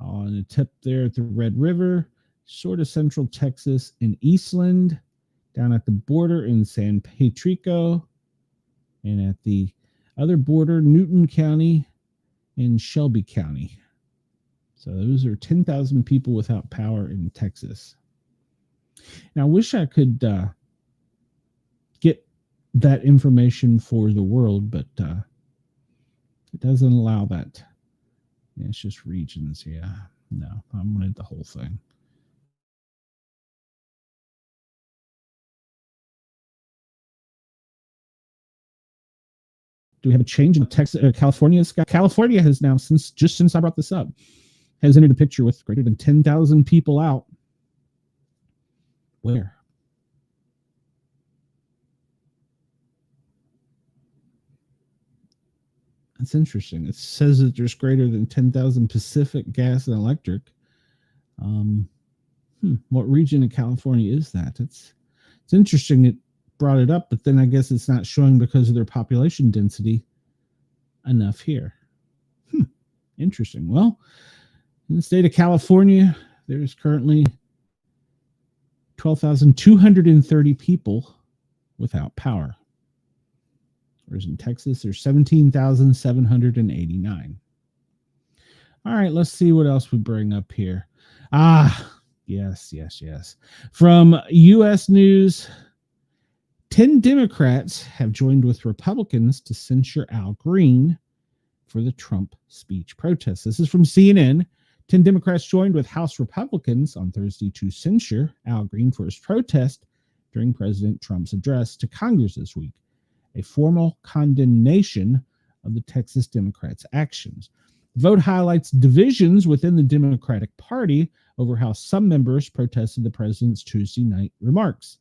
on the tip there at the Red River, sort of central Texas, in Eastland, down at the border in San Patricio, and at the other border, Newton County and Shelby County. So those are 10,000 people without power in Texas. Now, I wish I could get that information for the world, but it doesn't allow that. Yeah, it's just regions. Yeah, no, I wanted the whole thing. Do we have a change in Texas, California? California has now, since I brought this up, has entered a picture with greater than 10,000 people out. Where? That's interesting. It says that there's greater than 10,000 Pacific Gas and Electric. What region of California is that? It's interesting it brought it up, but then I guess it's not showing because of their population density enough here. Interesting. Well, in the state of California, there's currently 12,230 people without power. Whereas in Texas, there's 17,789. All right, let's see what else we bring up here. Yes. From U.S. News, 10 Democrats have joined with Republicans to censure Al Green for the Trump speech protests. This is from CNN. 10 Democrats joined with House Republicans on Thursday to censure Al Green for his protest during President Trump's address to Congress this week, a formal condemnation of the Texas Democrats' actions. The vote highlights divisions within the Democratic Party over how some members protested the president's Tuesday night remarks.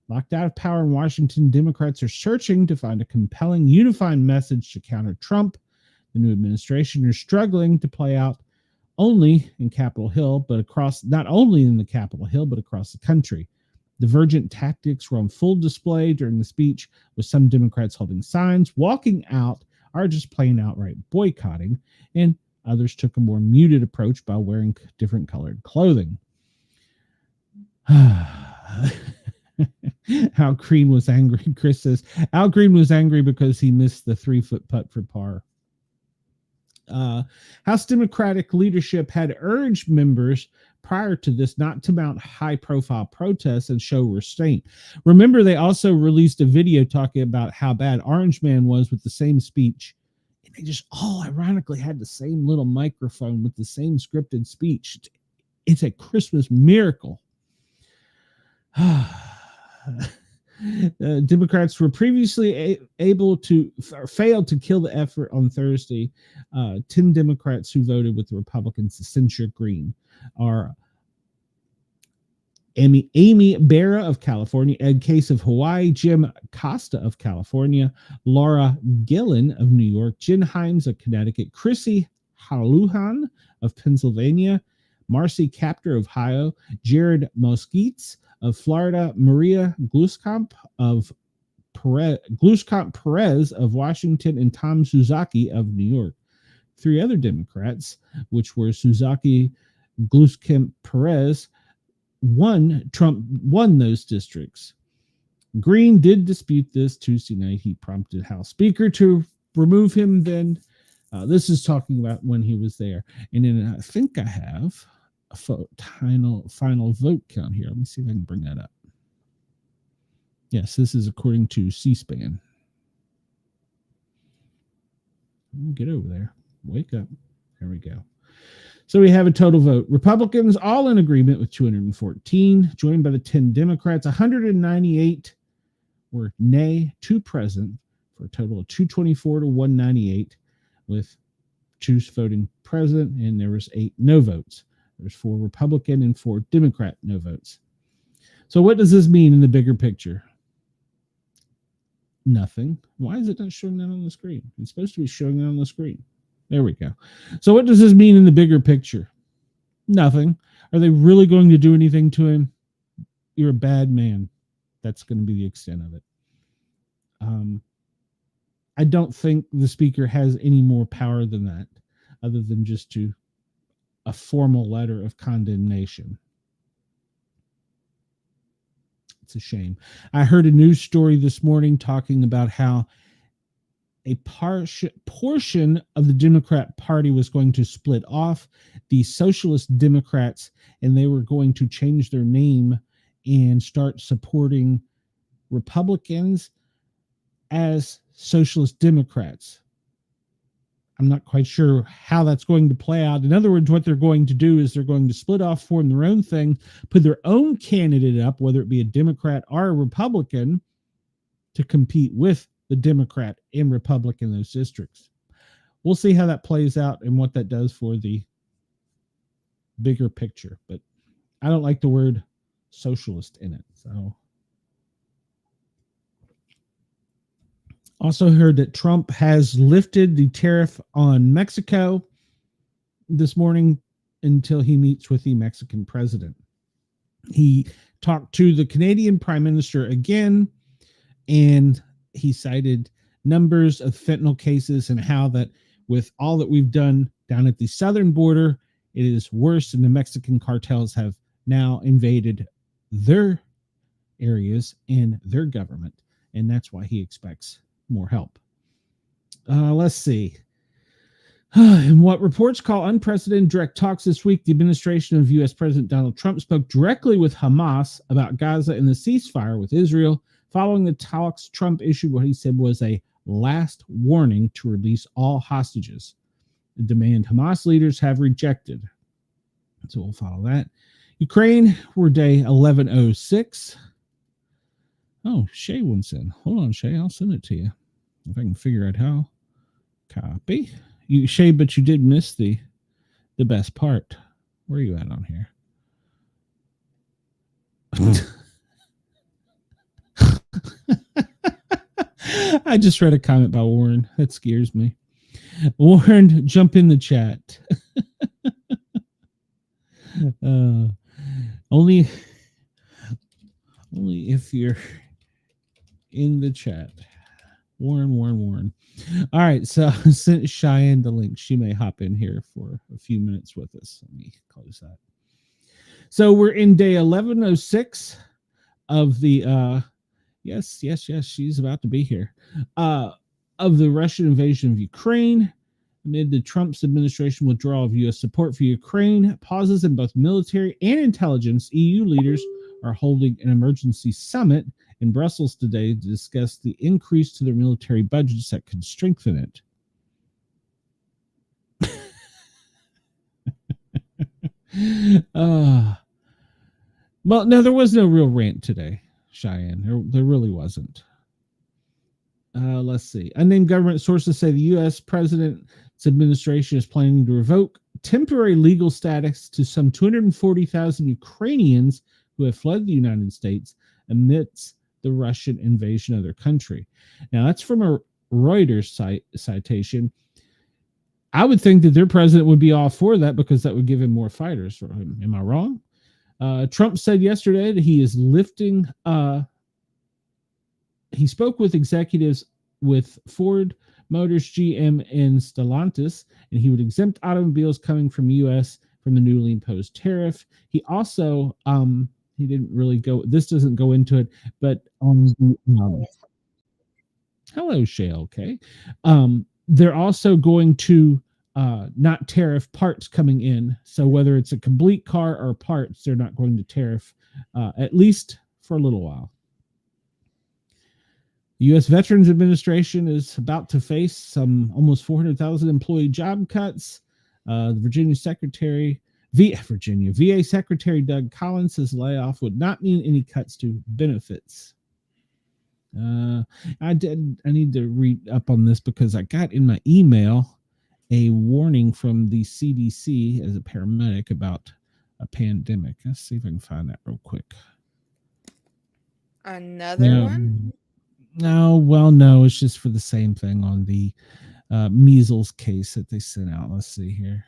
Locked out of power in Washington, Democrats are searching to find a compelling, unifying message to counter Trump. The new administration is struggling to play out only in Capitol Hill, but not only in the Capitol Hill, but across the country. Divergent tactics were on full display during the speech, with some Democrats holding signs, walking out, or just plain outright boycotting, and others took a more muted approach by wearing different colored clothing. Al Green was angry. Chris says, Al Green was angry because he missed the 3-foot putt for par. House Democratic leadership had urged members prior to this not to mount high-profile protests and show restraint. Remember, they also released a video talking about how bad Orange Man was with the same speech. And they just all ironically had the same little microphone with the same scripted speech. It's a Christmas miracle. Democrats were previously failed to kill the effort on Thursday. 10 Democrats who voted with the Republicans to censure Green are Amy Barra of California, Ed Case of Hawaii, Jim Costa of California, Laura Gillen of New York, Jen Himes of Connecticut, Chrissy Haluhan of Pennsylvania, Marcy Kaptur of Ohio, Jared Mosquites of Florida, Maria Gluskamp Perez of Washington, and Tom Suzuki of New York. 3 other Democrats, which were Suzuki, Gluskamp, Perez, Trump won those districts. Green did dispute this Tuesday night. He prompted House Speaker to remove him then. This is talking about when he was there. And then I think I have a final vote count here. Let me see if I can bring that up. Yes, this is according to C-SPAN. Get over there. Wake up. There we go. So we have a total vote. Republicans all in agreement with 214, joined by the 10 Democrats. 198 were nay, 2 present, for a total of 224 to 198, with 2 voting present, and there was 8 no votes. There's 4 Republican and 4 Democrat no votes. So what does this mean in the bigger picture? Nothing. Why is it not showing that on the screen? It's supposed to be showing it on the screen. There we go. So what does this mean in the bigger picture? Nothing. Are they really going to do anything to him? You're a bad man. That's going to be the extent of it. I don't think the speaker has any more power than that, other than just a formal letter of condemnation. It's a shame. I heard a news story this morning talking about how a portion of the Democrat Party was going to split off, the Socialist Democrats, and they were going to change their name and start supporting Republicans as Socialist Democrats. I'm not quite sure how that's going to play out. In other words, what they're going to do is they're going to split off, form their own thing, put their own candidate up, whether it be a Democrat or a Republican, to compete with the Democrat and Republican in those districts. We'll see how that plays out and what that does for the bigger picture. But I don't like the word socialist in it. So also heard that Trump has lifted the tariff on Mexico this morning until he meets with the Mexican president. He talked to the Canadian Prime Minister again, and he cited numbers of fentanyl cases and how that with all that we've done down at the southern border, it is worse, and the Mexican cartels have now invaded their areas and their government, and that's why he expects more help. Let's see. In what reports call unprecedented direct talks this week, the administration of U.S. President Donald Trump spoke directly with Hamas about Gaza and the ceasefire with Israel. Following the talks, Trump issued what he said was a last warning to release all hostages, a demand Hamas leaders have rejected. So we'll follow that. Ukraine, we're day 1106. Oh, Shay wants in. Hold on, Shay. I'll send it to you if I can figure out how. Copy. You, Shay, but you did miss the best part. Where are you at on here? I just read a comment by Warren. That scares me. Warren, jump in the chat. Only if you're in the chat. Warren. All right, so I sent Cheyenne the link. She may hop in here for a few minutes with us. Let me close that. So we're in day 1106 of the yes, she's about to be here. Of the Russian invasion of Ukraine. Amid the Trump's administration withdrawal of U.S. support for Ukraine, pauses in both military and intelligence, EU leaders are holding an emergency summit in Brussels today to discuss the increase to their military budgets that could strengthen it. Well, no, there was no real rant today, Cheyenne. There really wasn't. Let's see. Unnamed government sources say the U.S. President's administration is planning to revoke temporary legal status to some 240,000 Ukrainians who have fled the United States amidst the Russian invasion of their country. Now, that's from a Reuters citation. I would think that their president would be all for that because that would give him more fighters for him. Am I wrong? Trump said yesterday that he is lifting... he spoke with executives with Ford, Motors, GM, and Stellantis, and he would exempt automobiles coming from U.S. from the newly imposed tariff. He also, he didn't really go, this doesn't go into it, but hello, Shay, okay. They're also going to not tariff parts coming in. So whether it's a complete car or parts, they're not going to tariff, at least for a little while. The U.S. Veterans Administration is about to face some almost 400,000 employee job cuts. The VA Secretary Doug Collins says layoff would not mean any cuts to benefits. I need to read up on this because I got in my email a warning from the CDC as a paramedic about a pandemic. Let's see if I can find that real quick. Another one? No, it's just for the same thing on the measles case that they sent out. Let's see here.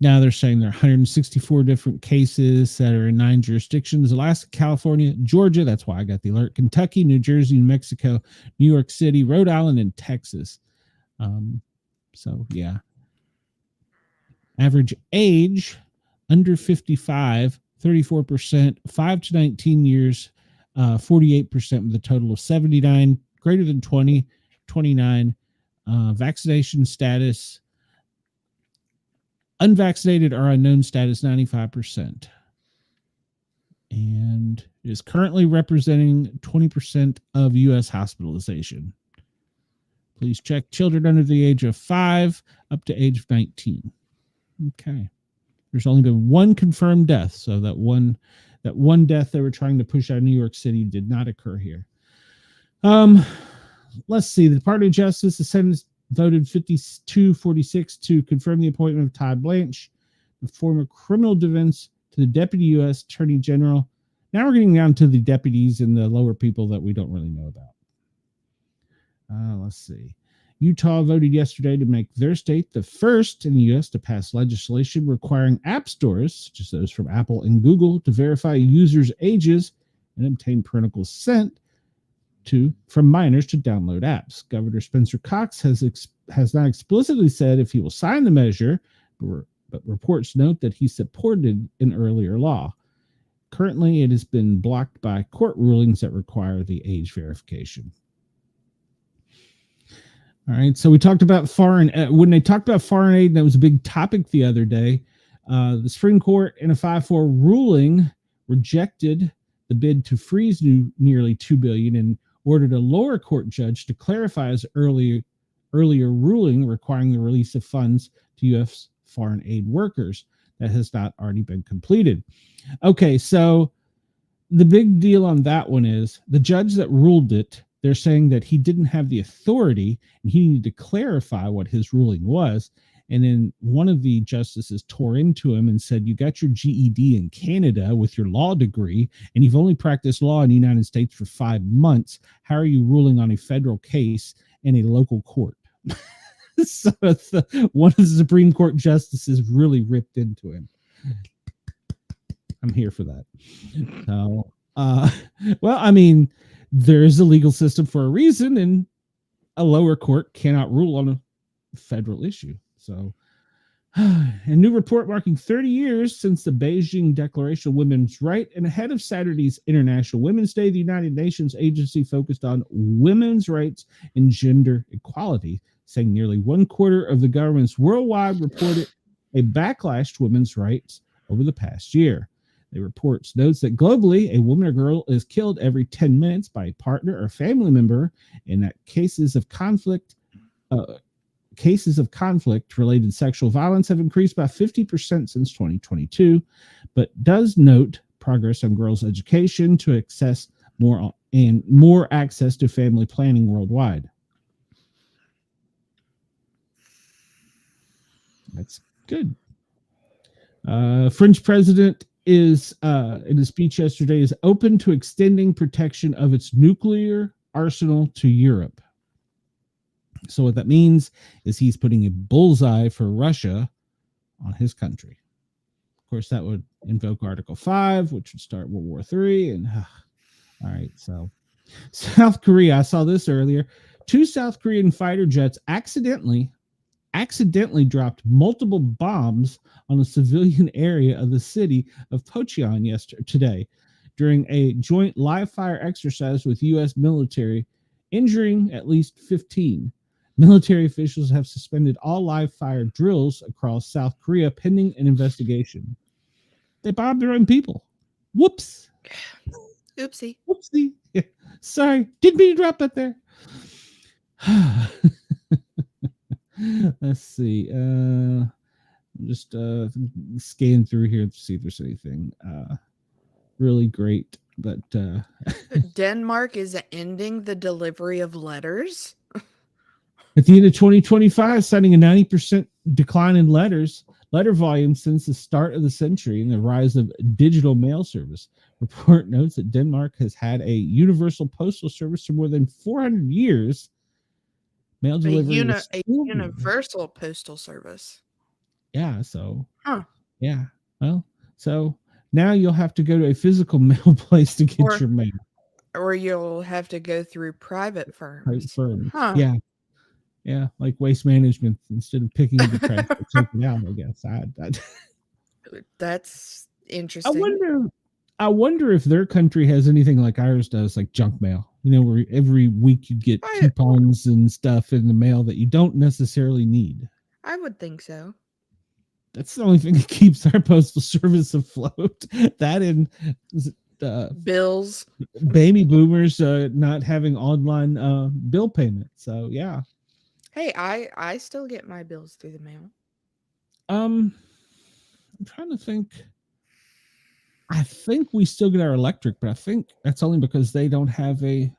Now they're saying there are 164 different cases that are in 9 jurisdictions: Alaska, California, Georgia. That's why I got the alert. Kentucky, New Jersey, New Mexico, New York City, Rhode Island, and Texas. So yeah. Average age under 55. 34%, 5 to 19 years, 48% with a total of 79, greater than 20, 29, vaccination status, unvaccinated or unknown status, 95%. And is currently representing 20% of U.S. hospitalization. Please check children under the age of 5 up to age of 19. Okay. There's only been one confirmed death, so that one death they were trying to push out of New York City did not occur here. Let's see. The Department of Justice, the Senate voted 52-46 to confirm the appointment of Todd Blanche, the former criminal defense, to the Deputy U.S. Attorney General. Now we're getting down to the deputies and the lower people that we don't really know about. Let's see. Utah voted yesterday to make their state the first in the U.S. to pass legislation requiring app stores, such as those from Apple and Google, to verify users' ages and obtain parental consent from minors to download apps. Governor Spencer Cox has not explicitly said if he will sign the measure, but reports note that he supported an earlier law. Currently, it has been blocked by court rulings that require the age verification. All right. So we talked about foreign when they talked about foreign aid. That was a big topic the other day. The Supreme Court, in a 5-4 ruling, rejected the bid to freeze nearly $2 billion and ordered a lower court judge to clarify his earlier ruling requiring the release of funds to U.S. foreign aid workers that has not already been completed. Okay, so the big deal on that one is the judge that ruled it, they're saying that he didn't have the authority and he needed to clarify what his ruling was. And then one of the justices tore into him and said, you got your GED in Canada with your law degree, and you've only practiced law in the United States for 5 months. How are you ruling on a federal case in a local court? So one of the Supreme Court justices really ripped into him. I'm here for that. So, well, I mean, there's a legal system for a reason, and a lower court cannot rule on a federal issue. So, a new report marking 30 years since the Beijing Declaration of Women's Rights and ahead of Saturday's International Women's Day, the United Nations agency focused on women's rights and gender equality, saying nearly 1/4 of the governments worldwide reported a backlash to women's rights over the past year. The report notes that globally, a woman or girl is killed every 10 minutes by a partner or family member, and that cases of conflict related sexual violence have increased by 50% since 2022, but does note progress on girls' education to access more access to family planning worldwide. That's good. French president is in a speech yesterday is open to extending protection of its nuclear arsenal to Europe. So what that means is he's putting a bullseye for Russia on his country. Of course, that would invoke Article 5, which would start World War III. And all right, so South Korea, I saw this earlier. 2 South Korean fighter jets accidentally dropped multiple bombs on a civilian area of the city of Pocheon today during a joint live fire exercise with U.S. military, injuring at least 15. Military officials have suspended all live fire drills across South Korea pending an investigation. They bombed their own people. Whoops. Oopsie. Whoopsie. Yeah. Sorry. Didn't mean to drop that there. Let's see. Just scan through here to see if there's anything really great. But Denmark is ending the delivery of letters. At the end of 2025, citing a 90% decline in letter volume since the start of the century and the rise of digital mail service. Report notes that Denmark has had a universal postal service for more than 400 years. Mail delivery a universal postal service. Yeah, so yeah. Well, so now you'll have to go to a physical mail place to get your mail. Or you'll have to go through private firms. Huh. Yeah. Yeah, like Waste Management, instead of picking up the trash, take it out, I guess. That's interesting. I wonder if their country has anything like ours does, like junk mail. You know, where every week you get coupons and stuff in the mail that you don't necessarily need. I would think so. That's the only thing that keeps our postal service afloat. That and bills. Baby boomers not having online bill payment. So, yeah. Hey, I still get my bills through the mail. I'm trying to think. I think we still get our electric, but I think that's only because they don't have service.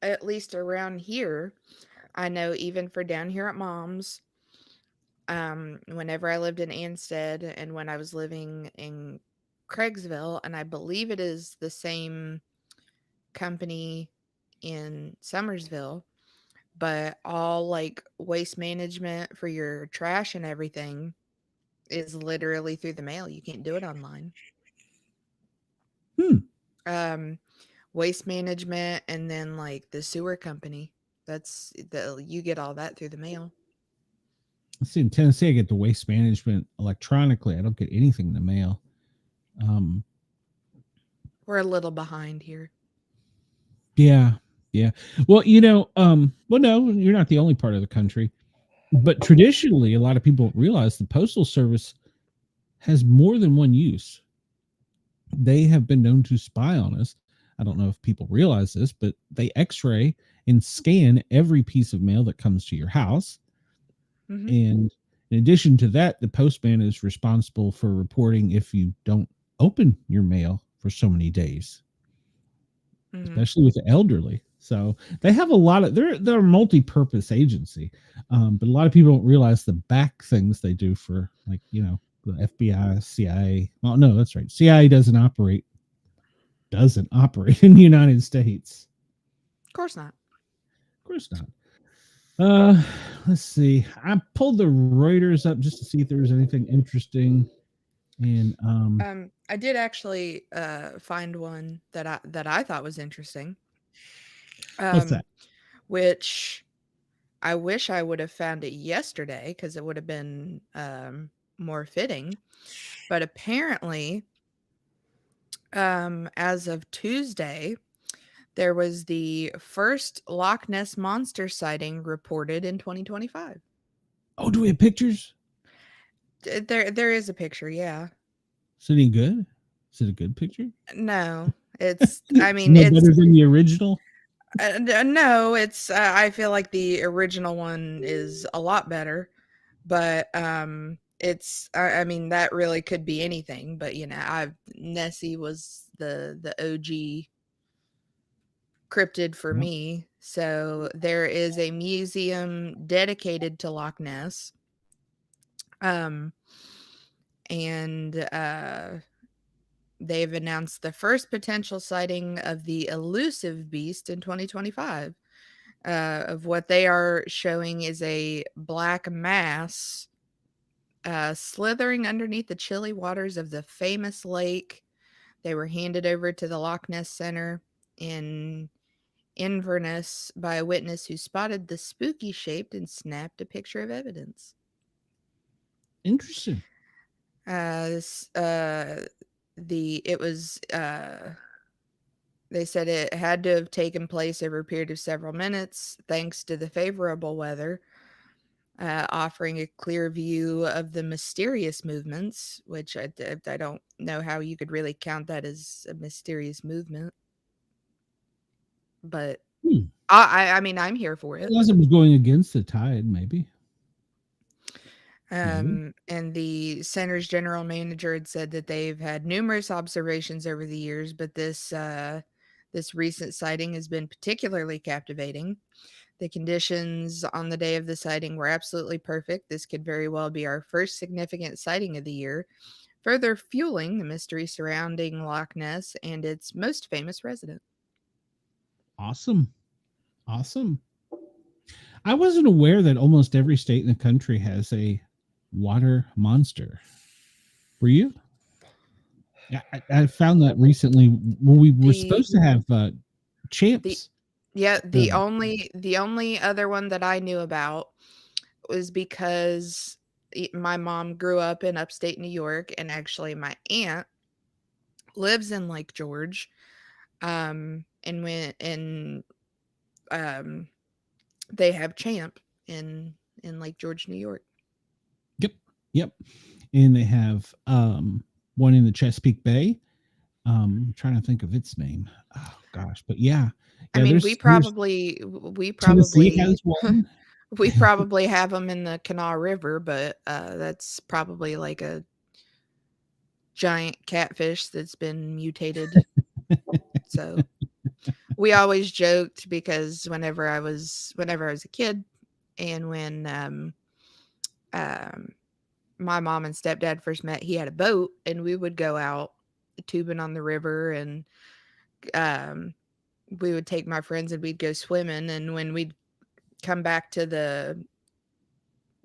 At least around here, I know even for down here at Mom's, whenever I lived in Anstead and when I was living in Craigsville, and I believe it is the same company in Summersville, but all like waste management for your trash and everything is literally through the mail. You can't do it online. Waste management and then like the sewer company, you get all that through the mail. Let's see, in Tennessee, I get the waste management electronically. I don't get anything in the mail. We're a little behind here. Yeah. Yeah. Well, well, no, you're not the only part of the country, but traditionally, a lot of people realize the postal service has more than one use. They have been known to spy on us. I don't know if people realize this, but they x-ray and scan every piece of mail that comes to your house. Mm-hmm. And in addition to that, the postman is responsible for reporting if you don't open your mail for so many days, Mm-hmm. especially with the elderly. So they have a lot of they're a multi-purpose agency, but a lot of people don't realize the back things they do for, like, the FBI, CIA. Well, no, that's right. CIA doesn't operate in the United States. Of course not. Of course not. Uh, let's see. I pulled the Reuters up just to see if there was anything interesting. And I did actually find one that I thought was interesting. what's that? Um, which I wish I would have found it yesterday because it would have been more fitting. But apparently, as of Tuesday, there was the first Loch Ness monster sighting reported in 2025. Oh, do we have pictures? There is a picture, yeah. Is it any good? Is it a good picture? No, it's I mean No it's better than the original. no, it's I feel like the original one is a lot better, but it's I mean that really could be anything, but I Nessie was the OG cryptid for Yep. me. So there is a museum dedicated to Loch Ness. Um and they've announced the first potential sighting of the elusive beast in 2025. Of what they are showing is a black mass slithering underneath the chilly waters of the famous lake. They were handed over to the Loch Ness Center in Inverness by a witness who spotted the spooky shape and snapped a picture of evidence. Interesting. This the it was They said it had to have taken place over a period of several minutes, thanks to the favorable weather, offering a clear view of the mysterious movements, which I don't know how you could really count that as a mysterious movement, but Hmm. I mean I'm here for it. Unless it was going against the tide, maybe. Maybe. And the center's general manager had said that they've had numerous observations over the years, but this recent sighting has been particularly captivating. The conditions on the day of the sighting were absolutely perfect. This could very well be our first significant sighting of the year, further fueling the mystery surrounding Loch Ness and its most famous resident. Awesome. Awesome. I wasn't aware that almost every state in the country has a water monster. Were you? Yeah, I found that recently when we were The supposed to have the champs. yeah, Uh, the only other one that I knew about was because my mom grew up in upstate New York, and actually my aunt lives in Lake George. And um they have Champ in Lake George, New York. yep, yep. And they have one in the Chesapeake Bay. I'm trying to think of its name. Oh gosh, but yeah, I yeah. mean, There's we Tennessee probably has one. we probably have them in the Kanawha River, but that's probably like a giant catfish that's been mutated. So we always joked because whenever I was a kid, and when um my mom and stepdad first met, he had a boat, and we would go out tubing on the river, and um we would take my friends and we'd go swimming, and when we'd come back to the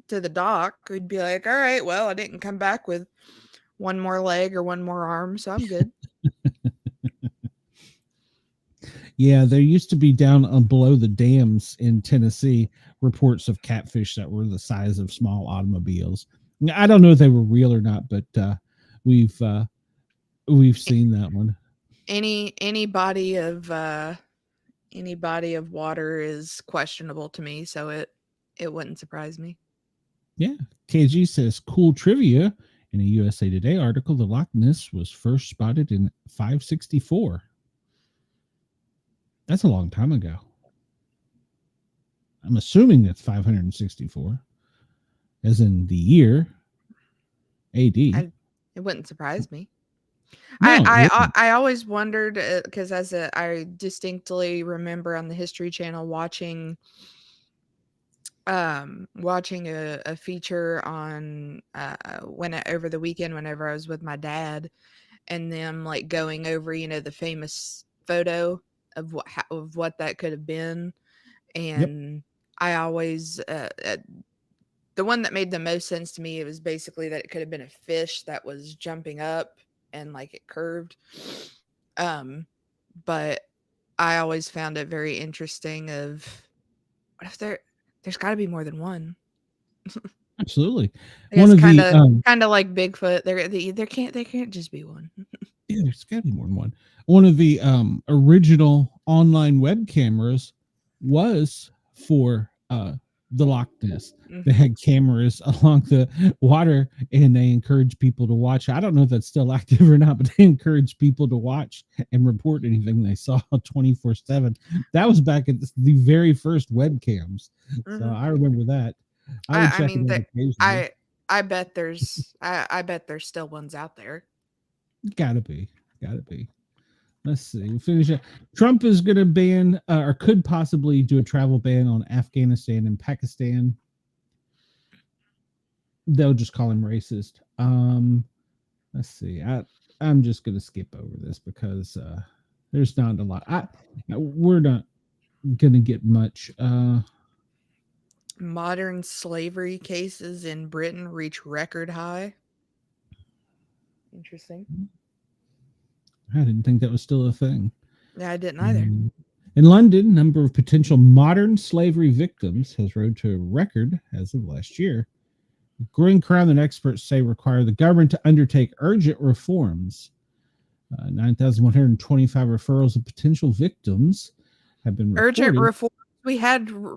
dock, we'd be like, all right, well, I didn't come back with one more leg or one more arm, so I'm good. Yeah, there used to be down below the dams in Tennessee reports of catfish that were the size of small automobiles. I don't know if they were real or not, but we've uh, we've seen that one. Any body of any body of water is questionable to me, so it wouldn't surprise me. Yeah. KG says cool trivia. In a USA Today article, the Loch Ness was first spotted in 564. That's a long time ago. I'm assuming that's 564, as in the year AD. I, it wouldn't surprise me. I No, it wouldn't. I always wondered because I distinctly remember on the History Channel watching a feature on over the weekend whenever I was with my dad, and them like going over the famous photo of what that could have been. Yep. And I always the one that made the most sense to me, it was basically that it could have been a fish that was jumping up and like it curved. Um, but I always found it very interesting of what if there's got to be more than one. Absolutely. I One guess of the kind of like Bigfoot. There can't just be one. yeah, there's got to be more than one. One of the original online web cameras was for the Loch Ness. They Mhm. had cameras along the water, and they encouraged people to watch. I don't know if that's still active or not, but they encouraged people to watch and report anything they saw 24/7. That was back at the very first webcams, so Mhm. I remember that. I would I check it mean out that occasionally. I bet there's still ones out there. Gotta be, gotta be. Let's see. We'll finish it. Trump is going to ban or could possibly do a travel ban on Afghanistan and Pakistan. They'll just call him racist. Let's see. I'm just going to skip over this because there's not a lot. We're not going to get much. Modern slavery cases in Britain reach record high. Interesting. I didn't think that was still a thing. Yeah, I didn't either. Um, in London, number of potential modern slavery victims has rose to a record as of last year. Growing crime that experts say require the government to undertake urgent reforms. 9,125 referrals of potential victims have been Urgent reported. reform.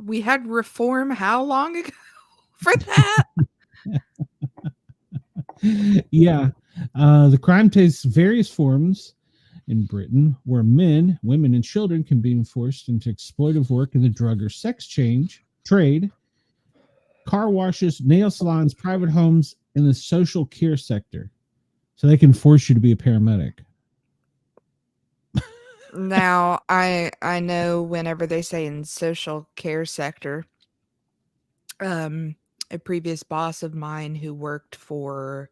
We had reform how long ago for that? Yeah. The crime takes various forms in Britain where men, women, and children can be forced into exploitive work in the drug or sex trade, car washes, nail salons, private homes, and the social care sector. So they can force you to be a paramedic. Now, I know whenever they say in social care sector, um, a previous boss of mine who worked for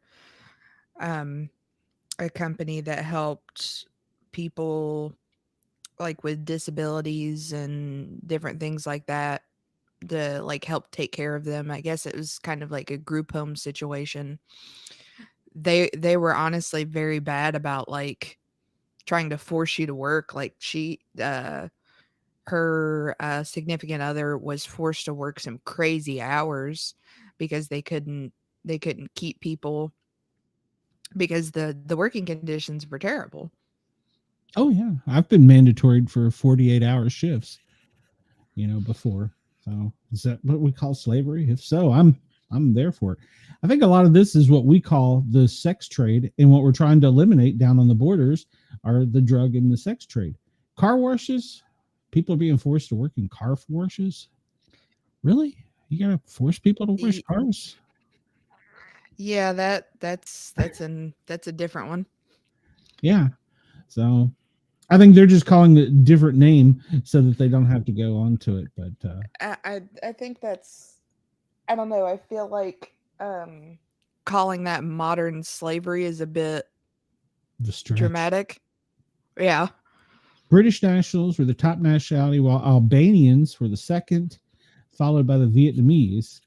um a company that helped people like with disabilities and different things like that to like help take care of them. I guess it was kind of like a group home situation. They were honestly very bad about like trying to force you to work. Like her significant other was forced to work some crazy hours because they couldn't keep people because the working conditions were terrible. Oh yeah, I've been mandatoried for 48-hour shifts, before. So is that what we call slavery? If so, I'm there for it. I think a lot of this is what we call the sex trade, and what we're trying to eliminate down on the borders are the drug and the sex trade. Car washes, people are being forced to work in car washes. Really? You gotta force people to wash Y- cars? yeah, that's a different one. Yeah. So I think they're just calling it a different name so that they don't have to go on to it. But I think that's I don't know. I feel like calling that modern slavery is a bit the stretch. dramatic. Yeah. British nationals were the top nationality, while Albanians were the second, followed by the Vietnamese.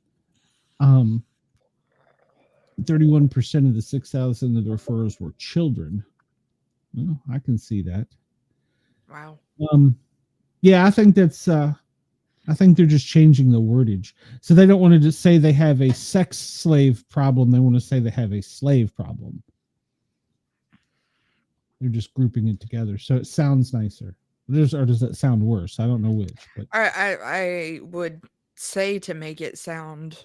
Um, 31% of the 6,000 of the referrals were children. Well, I can see that. Wow. Um, yeah, I think that's. I think they're just changing the wordage, so they don't want to just say they have a sex slave problem. They want to say they have a slave problem. They're just grouping it together, so it sounds nicer. Or does that sound worse? I don't know which, but I would say to make it sound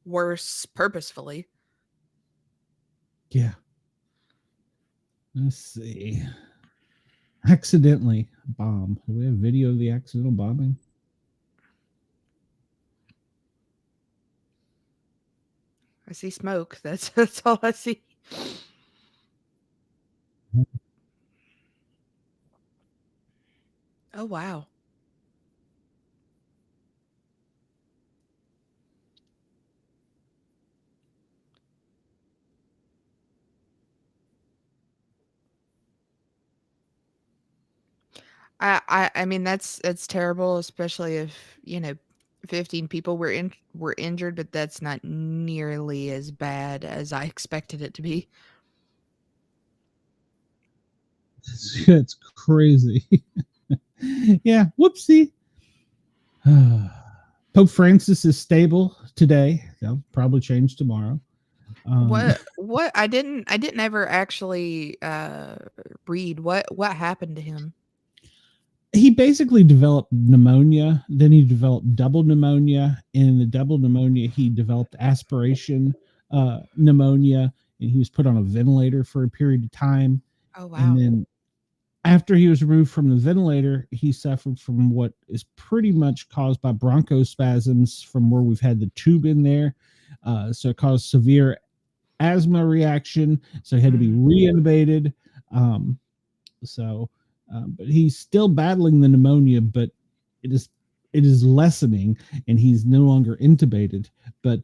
worse purposefully. yeah. Let's see. Accidentally bomb. Do we have video of the accidental bombing? I see smoke. That's all I see. Oh wow. I mean that's terrible, especially if 15 people were injured, but that's not nearly as bad as I expected it to be. It's crazy. Yeah. Whoopsie. Pope Francis is stable today. They'll probably change tomorrow. What I didn't ever actually read what happened to him. He basically developed pneumonia. Then he developed double pneumonia. And in the double pneumonia, he developed aspiration pneumonia, and he was put on a ventilator for a period of time. Oh And wow. then after he was removed from the ventilator, he suffered from what is pretty much caused by bronchospasms from where we've had the tube in there. So it caused severe asthma reaction. So he had to be Mm. reintubated. Um, but he's still battling the pneumonia, but it is it is lessening, and he's no longer intubated. But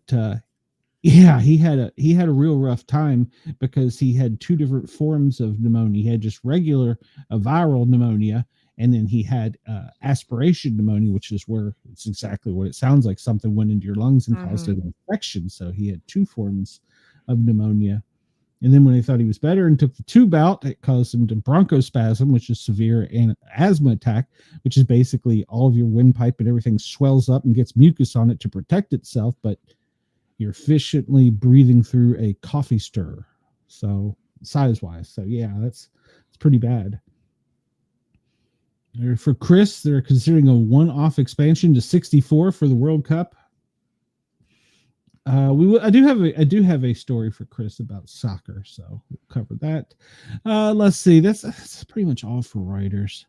yeah, he had a real rough time because he had two different forms of pneumonia. He had just regular viral pneumonia, and then he had aspiration pneumonia, which is where it's exactly what it sounds like. Something went into your lungs and caused Mhm. an infection. So he had two forms of pneumonia. And then when they thought he was better and took the tube out, it caused him to bronchospasm, which is severe an asthma attack, which is basically all of your windpipe and everything swells up and gets mucus on it to protect itself, but you're efficiently breathing through a coffee stir. So size wise. So yeah, it's pretty bad. For Chris, they're considering a one-off expansion to 64 for the World Cup. I do have a story for Chris about soccer, so we'll cover that. Let's see. That's pretty much all for writers.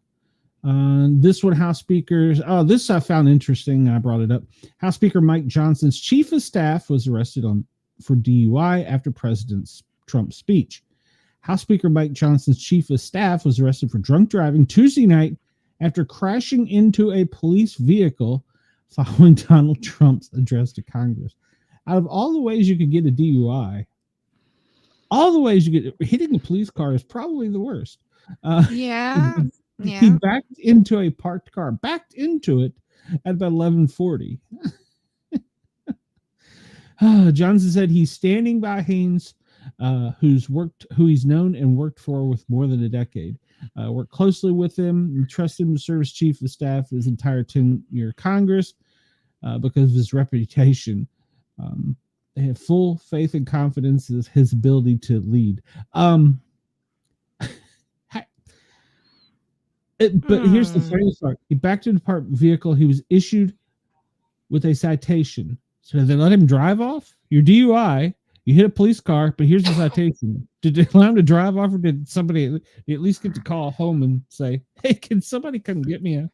This one, House Speaker's. Oh, this I found interesting. I brought it up. House Speaker Mike Johnson's chief of staff was arrested for DUI after President Trump's speech. House Speaker Mike Johnson's chief of staff was arrested for drunk driving Tuesday night after crashing into a police vehicle following Donald Trump's address to Congress. Out of all the ways you could get a DUI, all the ways you get hitting a police car is probably the worst. Uh, Yeah. he Yeah. backed into a parked car, backed into it at about 11:40. Johnson said he's standing by Haynes, who he's known and worked for with more than a decade. Worked closely with him and trusted him to serve as chief of staff his entire tenure Congress because of his reputation. They have full faith and confidence in his ability to lead. But here's the Hmm. funny part. He backed into the parked vehicle. He was issued with a citation. So they let him drive off? Your DUI, you hit a police car, but here's the citation. Did they allow him to drive off, or did somebody at least get to call home and say, hey, can somebody come get me a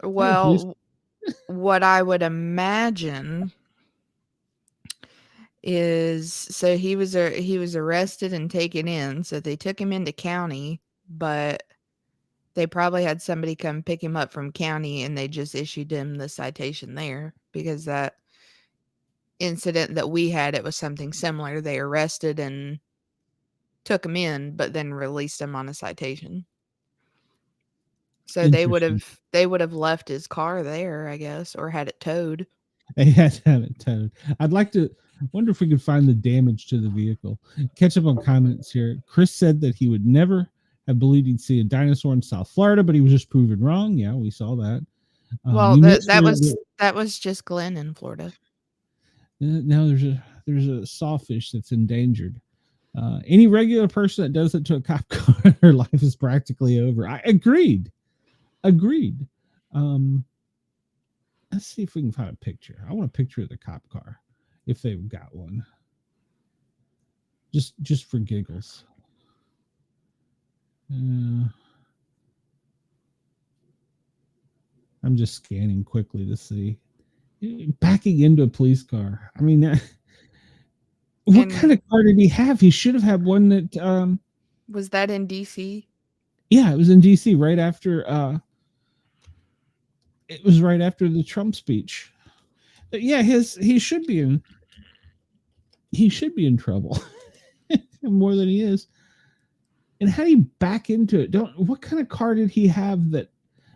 police? Well, what I would imagine is so he was arrested and taken in, so they took him into county, but they probably had somebody come pick him up from county and they just issued him the citation there because that incident that we had, it was something similar. They arrested and took him in, but then released him on a citation. So Interesting. they would have left his car there, I guess, or had it towed. They had to have it towed. I'd like to wonder if we could find the damage to the vehicle. Catch up on comments here. Chris said that he would never have believed he'd see a dinosaur in South Florida, but he was just proven wrong. Yeah, we saw that. Well, You missed that was just Glenn in Florida. now there's a sawfish that's endangered. Any regular person that does it to a cop car, their life is practically over. I agreed. Agreed. Um, let's see if we can find a picture. I want a picture of the cop car, if they've got one. Just for giggles. I'm just scanning quickly to see. Backing into a police car. I mean, what kind of car did he have? He should have had one that. Was that in DC? Yeah, it was in DC right after. It was right after the Trump speech. But yeah, he should be in. He should be in trouble more than he is. And how do you back into it? What kind of car did he have that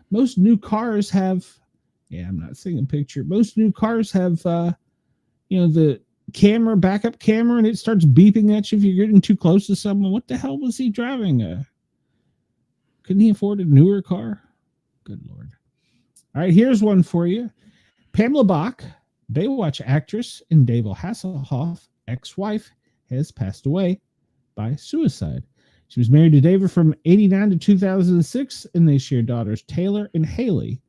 most new cars have? Yeah, I'm not seeing a picture. Most new cars have, the backup camera, and it starts beeping at you if you're getting too close to someone. What the hell was he driving? Couldn't he afford a newer car? Good Lord. All right, here's one for you. Pamela Bach, Baywatch actress and David Hasselhoff, ex-wife, has passed away by suicide. She was married to David from 1989 to 2006, and they shared daughters Taylor and Haley.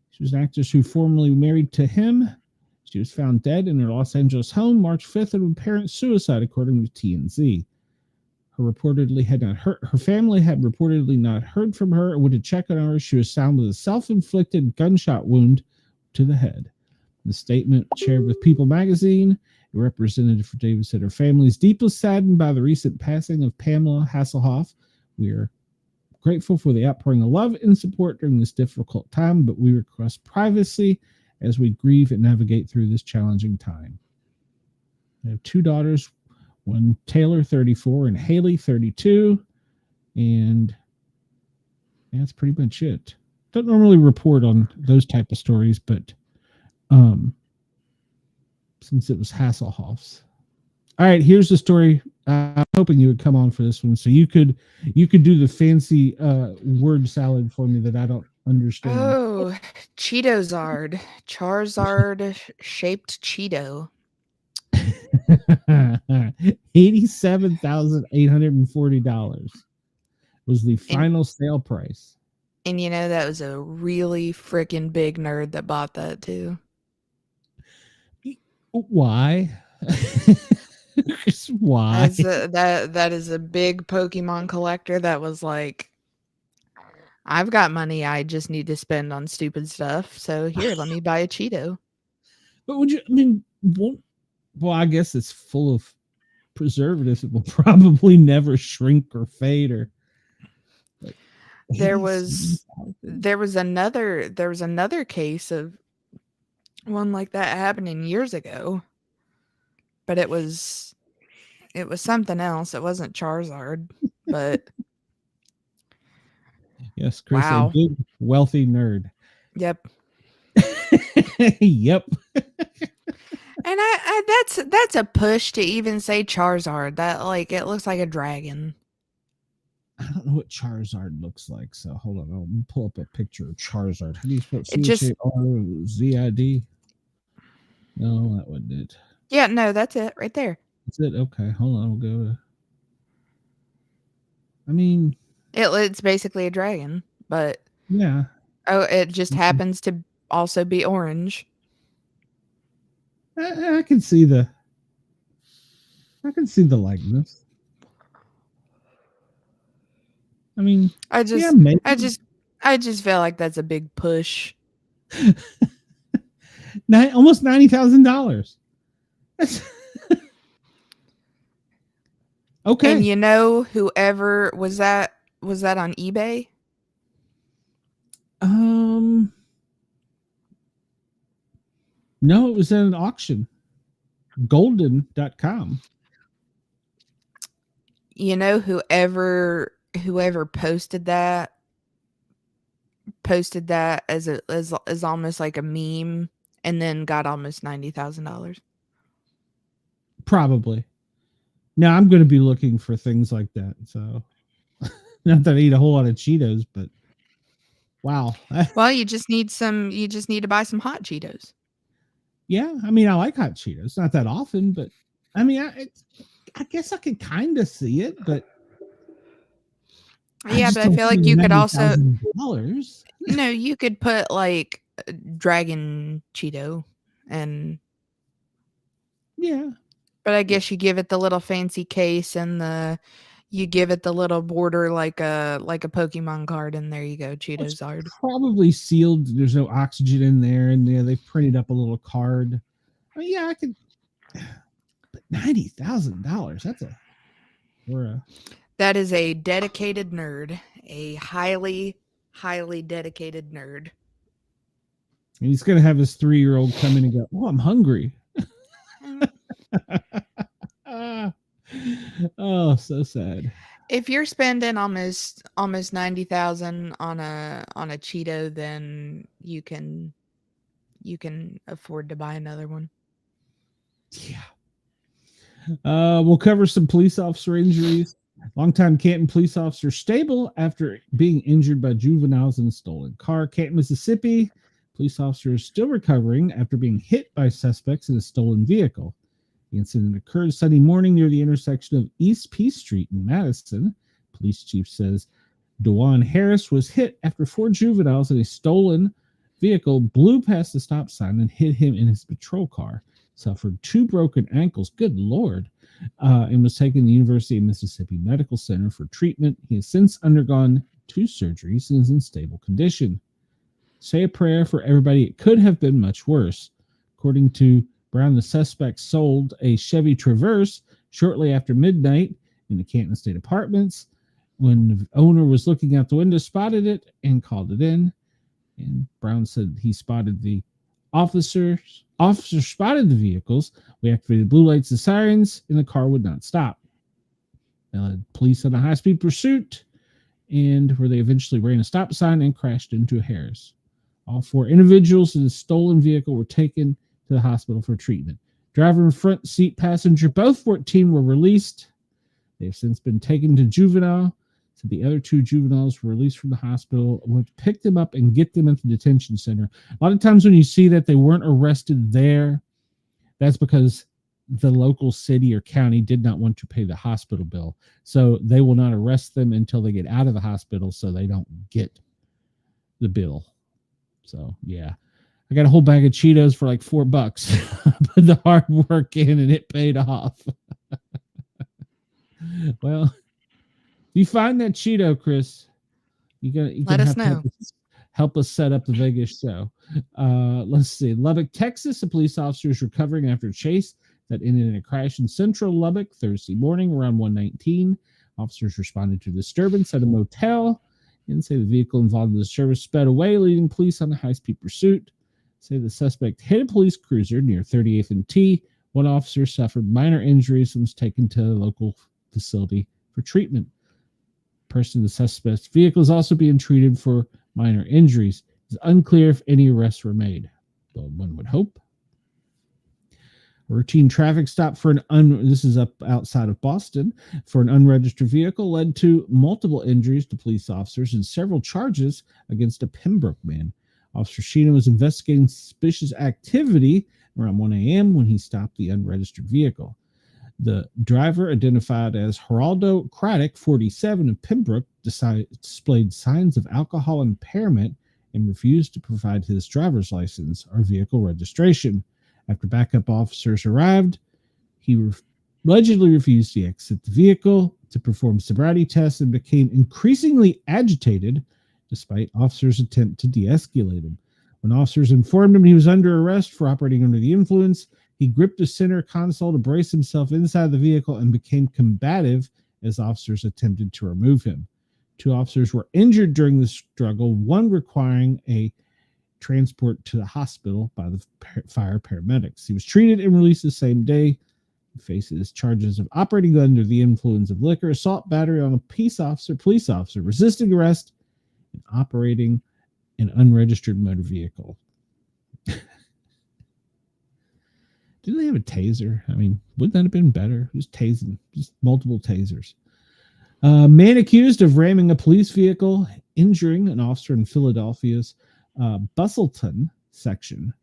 She was an actress who formerly married to him. She was found dead in her Los Angeles home March 5th of apparent suicide, according to TMZ. Her family had reportedly not heard from her and went to check on her. She was found with a self-inflicted gunshot wound to the head. The statement shared with People magazine, a representative for David said her family is deeply saddened by the recent passing of Pamela Hasselhoff. We are grateful for the outpouring of love and support during this difficult time, but we request privacy as we grieve and navigate through this challenging time. They have two daughters, one Taylor, 34, and Haley, 32. And that's pretty much it. Don't normally report on those type of stories, but since it was Hasselhoff's. All right, here's the story. I'm hoping you would come on for this one, so you could do the fancy word salad for me that I don't understand. Oh, Cheetozard, Charizard shaped Cheeto. $87,840 was the final sale price. And that was a really freaking big nerd that bought that too. Why? Why? That is a big Pokemon collector that was like, I've got money I just need to spend on stupid stuff. So here, let me buy a Cheeto. But well, I guess it's full of preservatives. It will probably never shrink or fade or. There was another case of one like that happening years ago, but it was something else. It wasn't Charizard, but yes, Chris, wow. A big wealthy nerd. Yep. Yep. And that's a push to even say Charizard. That it looks like a dragon. I don't know what Charizard looks like, so hold on. I'll pull up a picture of Charizard. How do you spell CHARZID? No, that wasn't it. Yeah, no, that's it right there. That's it. Okay, hold on. We'll go to. I mean, it's basically a dragon, but yeah. Oh, it just happens to also be orange. I can see the likeness. I mean, I just feel like that's a big push. Almost $90,000. Okay. And whoever was that on eBay? No, it was at an auction. Golden.com. Whoever posted that as almost like a meme and then got almost $90,000. Probably. Now I'm going to be looking for things like that. So not that I eat a whole lot of Cheetos, but wow. Well, you just need to buy some hot Cheetos. Yeah, I mean, I like hot Cheetos. Not that often, but I mean, I guess I could kind of see it, but I Yeah, just but I don't feel see like the you could also $90,000. no, you could put like dragon Cheeto and Yeah. but I guess you give it the little fancy case and you give it the little border like a Pokemon card, and there you go, It's Cheetozard. probably sealed. There's no oxygen in there, and yeah, they printed up a little card. I mean, yeah, I could. But $90,000. That's a for a. That is a dedicated nerd, a highly dedicated nerd. And he's gonna have his 3-year-old come in and go, "Oh, I'm hungry." Mm. Ah. Oh, so sad. If you're spending almost 90,000 on a Cheeto, then you can afford to buy another one. Yeah. We'll cover some police officer injuries. Longtime Canton police officer stable after being injured by juveniles in a stolen car. Canton, Mississippi. Police officer is still recovering after being hit by suspects in a stolen vehicle. The incident occurred Sunday morning near the intersection of East P Street in Madison. Police chief says Dewan Harris was hit after 4 juveniles in a stolen vehicle blew past the stop sign and hit him in his patrol car. Suffered 2 broken ankles, good Lord, and was taken to the University of Mississippi Medical Center for treatment. He has since undergone 2 surgeries and is in stable condition. Say a prayer for everybody. It could have been much worse. According to Brown, the suspect sold a Chevy Traverse shortly after midnight in the Canton State Apartments. When the owner was looking out the window, spotted it and called it in. And Brown said he spotted the officers. Officers spotted the vehicles. We activated blue lights and sirens, and the car would not stop. Police on a high-speed pursuit, and where they eventually ran a stop sign and crashed into a Harris. All 4 individuals in the stolen vehicle were taken to the hospital for treatment. Driver and front seat passenger, both 14, were released. They have since been taken to juvenile. So the other 2 juveniles were released from the hospital, went to pick them up and get them into the detention center. A lot of times when you see that they weren't arrested there, that's because the local city or county did not want to pay the hospital bill. So they will not arrest them until they get out of the hospital so they don't get the bill. So, yeah. I got a whole bag of Cheetos for like $4. Put the hard work in and it paid off. Well, you find that Cheeto, Chris, you Let can us know. help us set up the Vegas show. Let's see. Lubbock, Texas, a police officer is recovering after a chase that ended in a crash in central Lubbock Thursday morning around 1:19. Officers responded to disturbance at a motel and say the vehicle involved in the disturbance sped away, leading police on a high-speed pursuit. Say the suspect hit a police cruiser near 38th and T. One officer suffered minor injuries and was taken to a local facility for treatment. Person in the suspect's vehicle is also being treated for minor injuries. It's unclear if any arrests were made, but one would hope. A routine traffic stop for this is up outside of Boston, for an unregistered vehicle led to multiple injuries to police officers and several charges against a Pembroke man. Officer Sheena was investigating suspicious activity around 1 a.m. when he stopped the unregistered vehicle. The driver, identified as Geraldo Craddock, 47, of Pembroke, displayed signs of alcohol impairment and refused to provide his driver's license or vehicle registration. After backup officers arrived, he allegedly refused to exit the vehicle to perform sobriety tests and became increasingly agitated despite officers' attempt to de-escalate him. When officers informed him he was under arrest for operating under the influence, he gripped the center console to brace himself inside the vehicle and became combative as officers attempted to remove him. 2 officers were injured during the struggle, one requiring a transport to the hospital by the fire paramedics. He was treated and released the same day. He faces charges of operating under the influence of liquor, assault, battery on a police officer, resisting arrest, and operating an unregistered motor vehicle. Didn't they have a taser? I mean, wouldn't that have been better? Just tasing, just multiple tasers. Man accused of ramming a police vehicle, injuring an officer in Philadelphia's Bustleton section.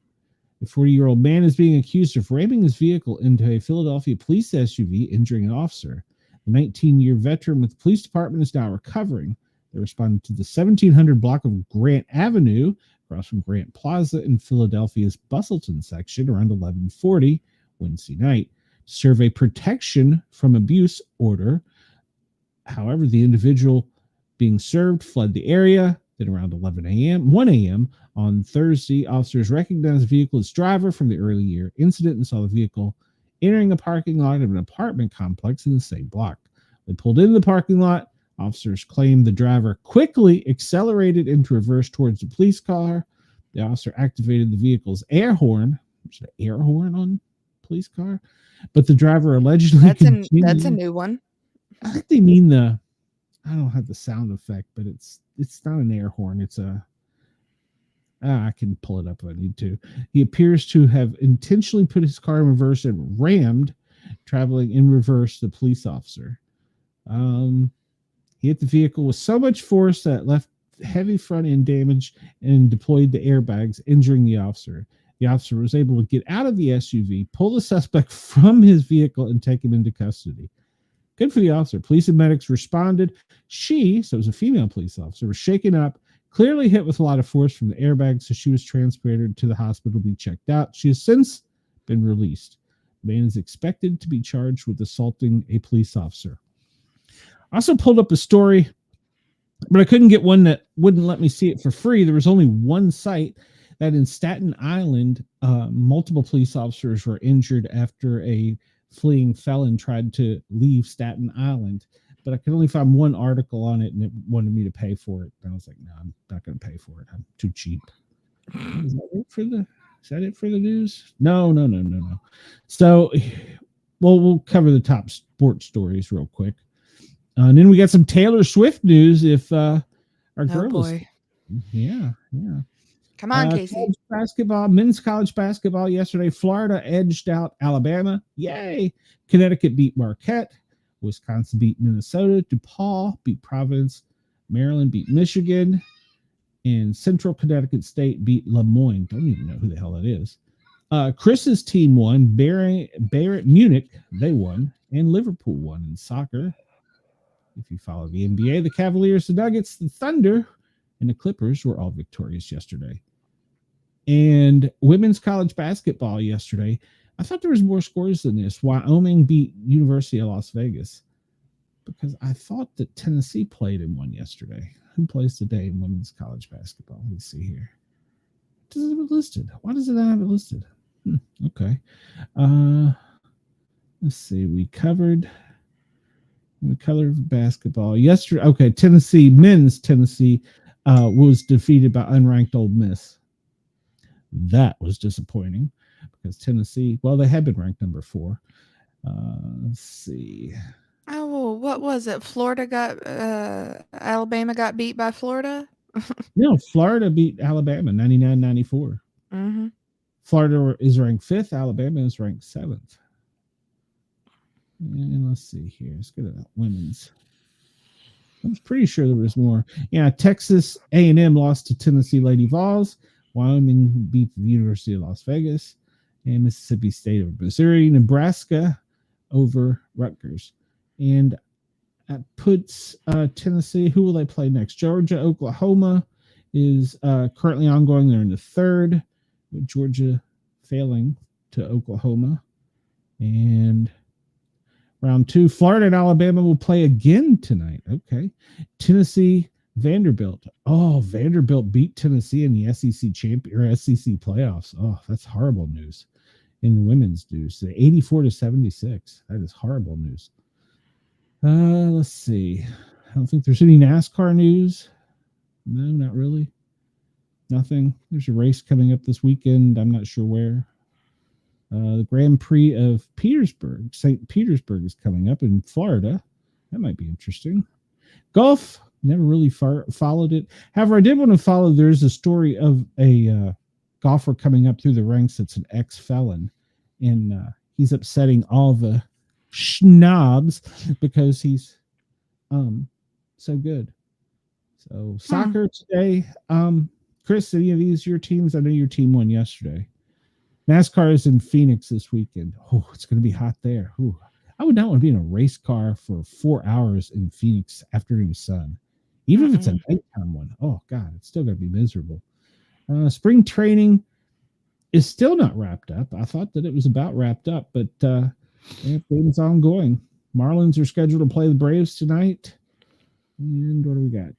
A 40-year-old man is being accused of ramming his vehicle into a Philadelphia police SUV, injuring an officer. The 19-year veteran with the police department is now recovering. They responded to the 1700 block of Grant Avenue across from Grant Plaza in Philadelphia's Bustleton section around 11:40 Wednesday night to serve a protection from abuse order. However, the individual being served fled the area. Then around 1 a.m. on Thursday, officers recognized the vehicle's driver from the early year incident and saw the vehicle entering a parking lot of an apartment complex in the same block. They pulled into the parking lot. Officers claimed the driver quickly accelerated into reverse towards the police car. The officer activated the vehicle's air horn. There's an air horn on police car, but the driver allegedly continued. That's a new one. I think they mean the. I don't have the sound effect, but it's not an air horn. It's a. I can pull it up if I need to. He appears to have intentionally put his car in reverse and rammed, traveling in reverse, the police officer. He hit the vehicle with so much force that it left heavy front end damage and deployed the airbags, injuring the officer. The officer was able to get out of the SUV, pull the suspect from his vehicle, and take him into custody. Good for the officer. Police and medics responded. She, so it was a female police officer, was shaken up, clearly hit with a lot of force from the airbag, so she was transported to the hospital to be checked out. She has since been released. The man is expected to be charged with assaulting a police officer. I also pulled up a story, but I couldn't get one that wouldn't let me see it for free. There was only one site that in Staten Island, multiple police officers were injured after a fleeing felon tried to leave Staten Island. But I could only find one article on it, and it wanted me to pay for it. And I was like, no, I'm not going to pay for it. I'm too cheap. Is that it for the news? No. So, well, we'll cover the top sports stories real quick. And then we got some Taylor Swift news. If our girl is, yeah. Come on, Casey. College basketball, men's college basketball yesterday. Florida edged out Alabama. Yay! Connecticut beat Marquette. Wisconsin beat Minnesota. DePaul beat Providence. Maryland beat Michigan. And Central Connecticut State beat Lemoyne. Don't even know who the hell that is. Chris's team won. Bayern Munich, they won. And Liverpool won in soccer. If you follow the NBA, the Cavaliers, the Nuggets, the Thunder, and the Clippers were all victorious yesterday. And women's college basketball yesterday, I thought there was more scores than this. Wyoming beat University of Las Vegas because I thought that Tennessee played in one yesterday. Who plays today in women's college basketball? Let's see here. Does it have it listed? Why does it not have it listed? Okay. Let's see. We covered basketball yesterday. Okay, men's Tennessee was defeated by unranked Ole Miss. That was disappointing because Tennessee, well, they had been ranked number 4. Let's see. Oh, what was it? Alabama got beat by Florida? No, Florida beat Alabama 99-94. Mm-hmm. Florida is ranked 5th. Alabama is ranked 7th. And let's see here. Let's go to that women's. I was pretty sure there was more. Yeah, Texas A&M lost to Tennessee Lady Vols. Wyoming beat the University of Las Vegas. And Mississippi State over Missouri. Nebraska over Rutgers. And that puts Tennessee. Who will they play next? Georgia, Oklahoma is currently ongoing. They're in the 3rd, with Georgia failing to Oklahoma. And round 2, Florida and Alabama will play again tonight. Okay. Tennessee, Vanderbilt. Oh, Vanderbilt beat Tennessee in the SEC SEC playoffs. Oh, that's horrible news. In the women's news, 84-76. That is horrible news. Let's see. I don't think there's any NASCAR news. No, not really. Nothing. There's a race coming up this weekend. I'm not sure where. The Grand Prix of Petersburg, St. Petersburg, is coming up in Florida. That might be interesting. Golf, never really followed it. However, I did want to follow. There's a story of a golfer coming up through the ranks that's an ex-felon, and he's upsetting all the schnobs because he's so good. So soccer today. Chris, any of these your teams? I know your team won yesterday. NASCAR is in Phoenix this weekend. Oh, it's going to be hot there. Ooh, I would not want to be in a race car for 4 hours in Phoenix afternoon sun. Even if it's a Mm-mm. nighttime one. Oh God, it's still gonna be miserable. Spring training is still not wrapped up. I thought that it was about wrapped up, but game's ongoing. Marlins are scheduled to play the Braves tonight. And what do we got?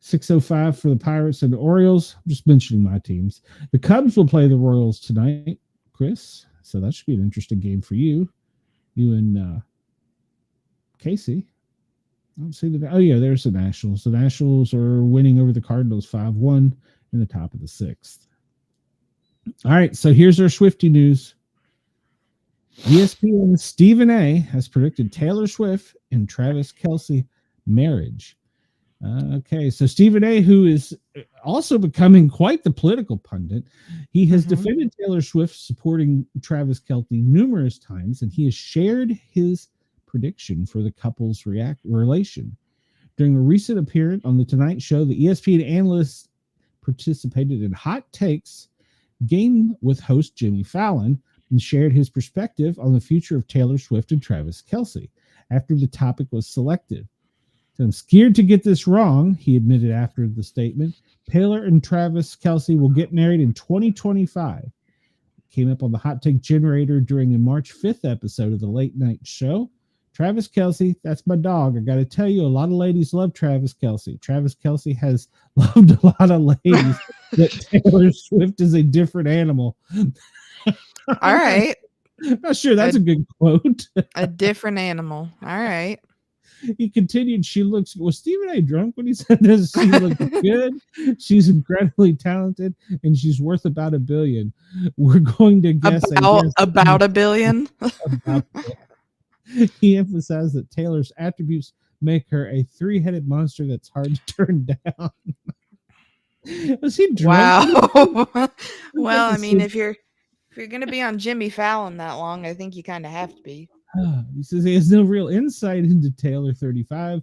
6:05 for the Pirates and the Orioles. I'm just mentioning my teams. The Cubs will play the Royals tonight, Chris. So that should be an interesting game for you. You and Casey. I don't see the. Oh yeah, there's the Nationals. The Nationals are winning over the Cardinals 5-1 in the top of the sixth. All right, so here's our Swifty news. ESPN Stephen A. has predicted Taylor Swift and Travis Kelce marriage. Okay, so Stephen A., who is also becoming quite the political pundit, he has defended Taylor Swift supporting Travis Kelce numerous times, and he has shared his prediction for the couple's relation. During a recent appearance on The Tonight Show, the ESPN analyst participated in Hot Takes game with host Jimmy Fallon and shared his perspective on the future of Taylor Swift and Travis Kelce after the topic was selected. So I'm scared to get this wrong, he admitted after the statement. Taylor and Travis Kelce will get married in 2025. It came up on the Hot Take Generator during the March 5th episode of the Late Night Show. Travis Kelce, that's my dog. I got to tell you, a lot of ladies love Travis Kelce. Travis Kelce has loved a lot of ladies, but Taylor Swift is a different animal. All right. Not sure that's a good quote. A different animal. All right. He continued, was Stephen A. drunk when he said this? She looks good. She's incredibly talented, and she's worth about $1 billion. We're going to guess about $1 billion. About he emphasized that Taylor's attributes make her a three-headed monster that's hard to turn down. Was he drunk? Wow. Well, I mean, if you're gonna be on Jimmy Fallon that long, I think you kind of have to be. He says he has no real insight into Taylor 35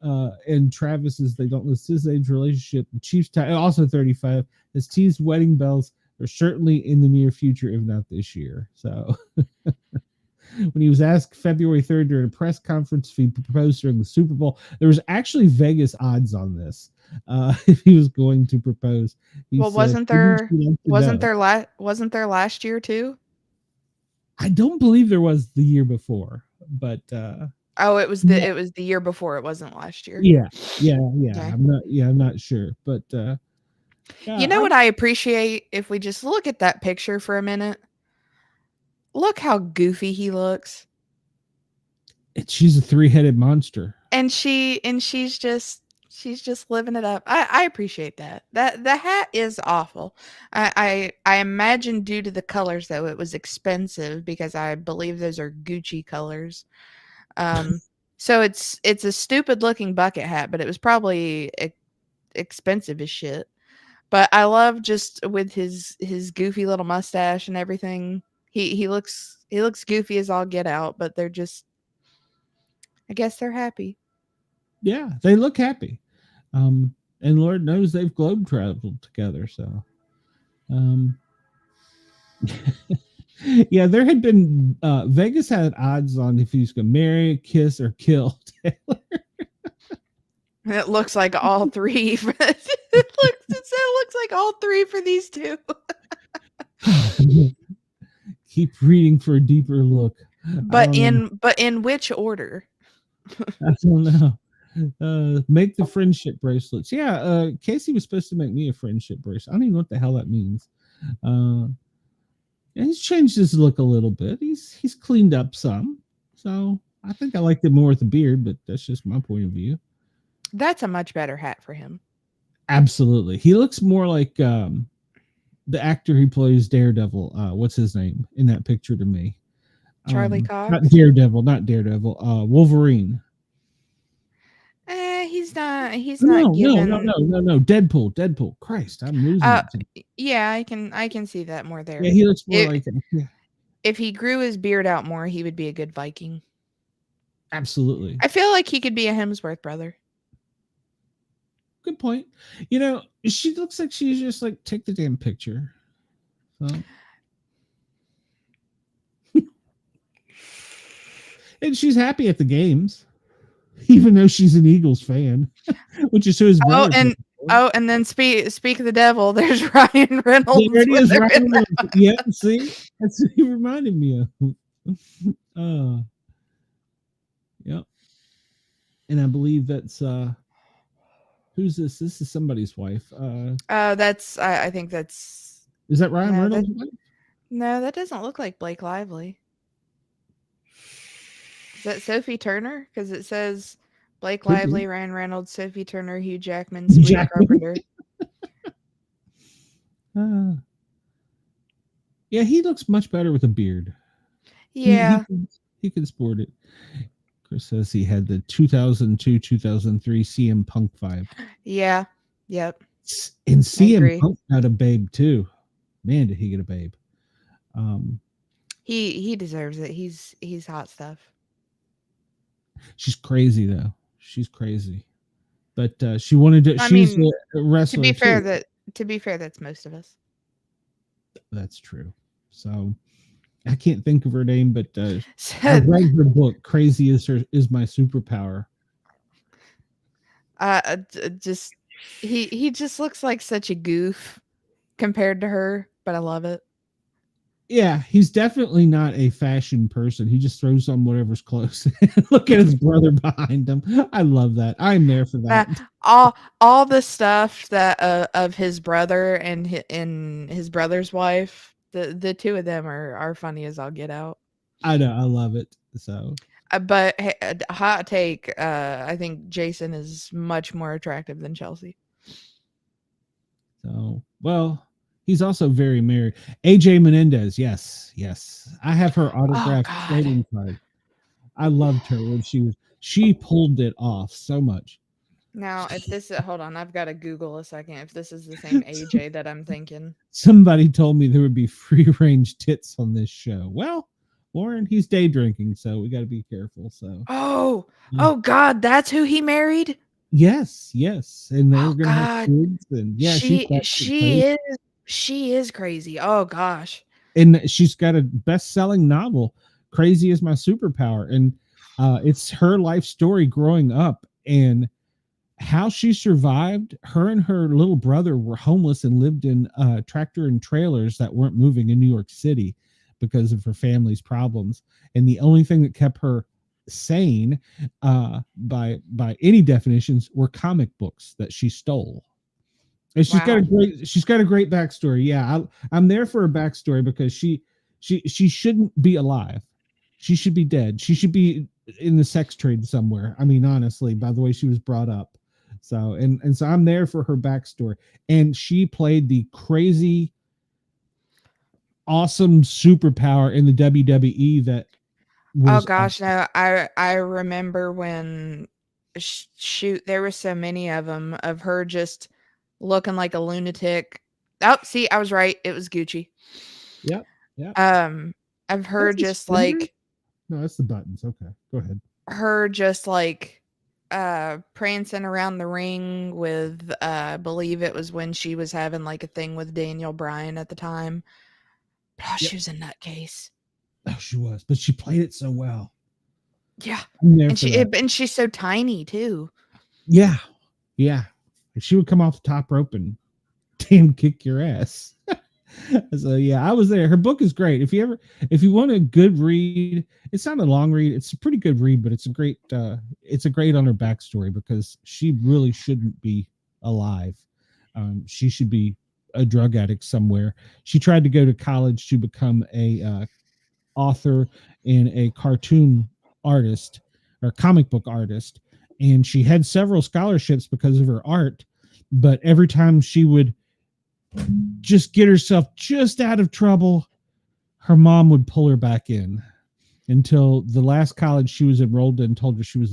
and Travis's, they don't list his age, relationship. The Chiefs also 35 has teased wedding bells are certainly in the near future, if not this year. So when he was asked February 3rd during a press conference if he proposed during the Super Bowl, there was actually Vegas odds on this. If he was going to propose. Well, wasn't there last year too? I don't believe there was the year before, but it was the year before. It wasn't last year. Yeah. Okay. I'm not sure, but you know what I appreciate? If we just look at that picture for a minute, look how goofy he looks. She's a three-headed monster, and she's just living it up. I appreciate that. The hat is awful. I imagine due to the colors though it was expensive because I believe those are Gucci colors. So it's a stupid looking bucket hat, but it was probably expensive as shit. But I love just with his goofy little mustache and everything. He looks goofy as all get out, but they're just, I guess they're happy. Yeah, they look happy. And Lord knows they've globe traveled together. So, yeah, there had been Vegas had odds on if he was going to marry, kiss, or kill Taylor. It looks like all three. It looks like all three for these two. Keep reading for a deeper look. But in which order? I don't know. Make the friendship bracelets. Yeah, Casey was supposed to make me a friendship bracelet. I don't even know what the hell that means. And he's changed his look a little bit. He's cleaned up some. So I think I liked it more with the beard, but that's just my point of view. That's a much better hat for him. Absolutely. He looks more like the actor who plays Daredevil. What's his name in that picture to me? Charlie Cox? Not Daredevil. Wolverine. He's not No. Deadpool. Christ, I'm losing it. Yeah, I can see that more there. Yeah, he looks more like him. Yeah. If he grew his beard out more, he would be a good Viking. Absolutely. I feel like he could be a Hemsworth brother. Good point. You know, she looks like she's just like, take the damn picture. So. And she's happy at the games. even though she's an Eagles fan, which is who his Oh, brother and plays for. and then speak of the devil. There's Ryan There Reynolds it when is, they're in Ryan that. Reynolds. Yeah, see, that's what he reminded me of. Uh, yep. And I believe that's who's this? This is somebody's wife. That's I think that's Is that Ryan no Reynolds' wife? that doesn't look like Blake Lively. Is that Sophie Turner? Because it says Blake Could be. Lively, Ryan Reynolds, Sophie Turner, Hugh Jackman, Sabrina Jackman. Carpenter. Uh, yeah, he looks much better with a beard. Yeah, He can sport it. Chris says he had the 2002-2003 CM Punk vibe. yeah, yep. And I CM agree. Punk got a babe too. Man, did he get a babe. He deserves it. He's hot stuff. She's crazy though. She's crazy. But she wanted to. I She's mean, a to wrestler be fair, too. that's most of us. That's true. So I can't think of her name, but I So, read her book. Crazy is my superpower. just he just looks like such a goof compared to her, but I love it. Yeah, he's definitely not a fashion person. He just throws on whatever's close. Look at his brother behind him. I love that. I'm there for Uh, that. all the stuff that of his brother and his brother's wife, the two of them are funny as I'll get out. I know. I love it. So But hot take, I think Jason is much more attractive than Chelsea. well, he's also very married. AJ Menendez. Yes. I have her Oh autographed God. trading card. I loved her when she pulled it off so much. Now, if this hold on, I've got to Google a second. If this is the same AJ that I'm thinking. Somebody told me there would be free range tits on this show. Well, Lauren, he's day drinking, so we got to be careful. So, Oh God, that's who he married. yes, and they were Oh gonna have God, kids, and yeah, she's got she is crazy. Oh gosh. and she's got a best-selling novel, "Crazy is My Superpower," and it's her life story growing up and how she survived. Her and her little brother were homeless and lived in tractor and trailers that weren't moving in New York City because of her family's problems. And the only thing that kept her sane, by any definitions, were comic books that she stole. And Wow. she's got a great backstory. Yeah, I'm there for her backstory because she shouldn't be alive. She should be dead. She should be in the sex trade somewhere. I mean, honestly, by the way she was brought up. So and so I'm there for her backstory. And she played the crazy, awesome superpower in the WWE that Oh was gosh, no. I remember when shoot, there were so many of them of her just looking like a lunatic. Oh, see, I was right. It was Gucci. yep, yep. Um, of her That's a just spinner? like No, that's the buttons. Okay, go ahead. her just like prancing around the ring with I believe it was when she was having like a thing with Daniel Bryan at the time. Oh, Yep. she was a nutcase. Oh, she was, but she played it so well. Yeah. I'm there And for that. she's so tiny too. Yeah, yeah. She would come off the top rope and damn kick your ass. So yeah, I was there. Her book is great. If you want a good read, it's not a long read. It's a pretty good read, but it's a great on her backstory because she really shouldn't be alive. She should be a drug addict somewhere. She tried to go to college to become a author and a cartoon artist or comic book artist, and she had several scholarships because of her art. But every time she would just get herself just out of trouble, her mom would pull her back in until the last college she was enrolled in told her she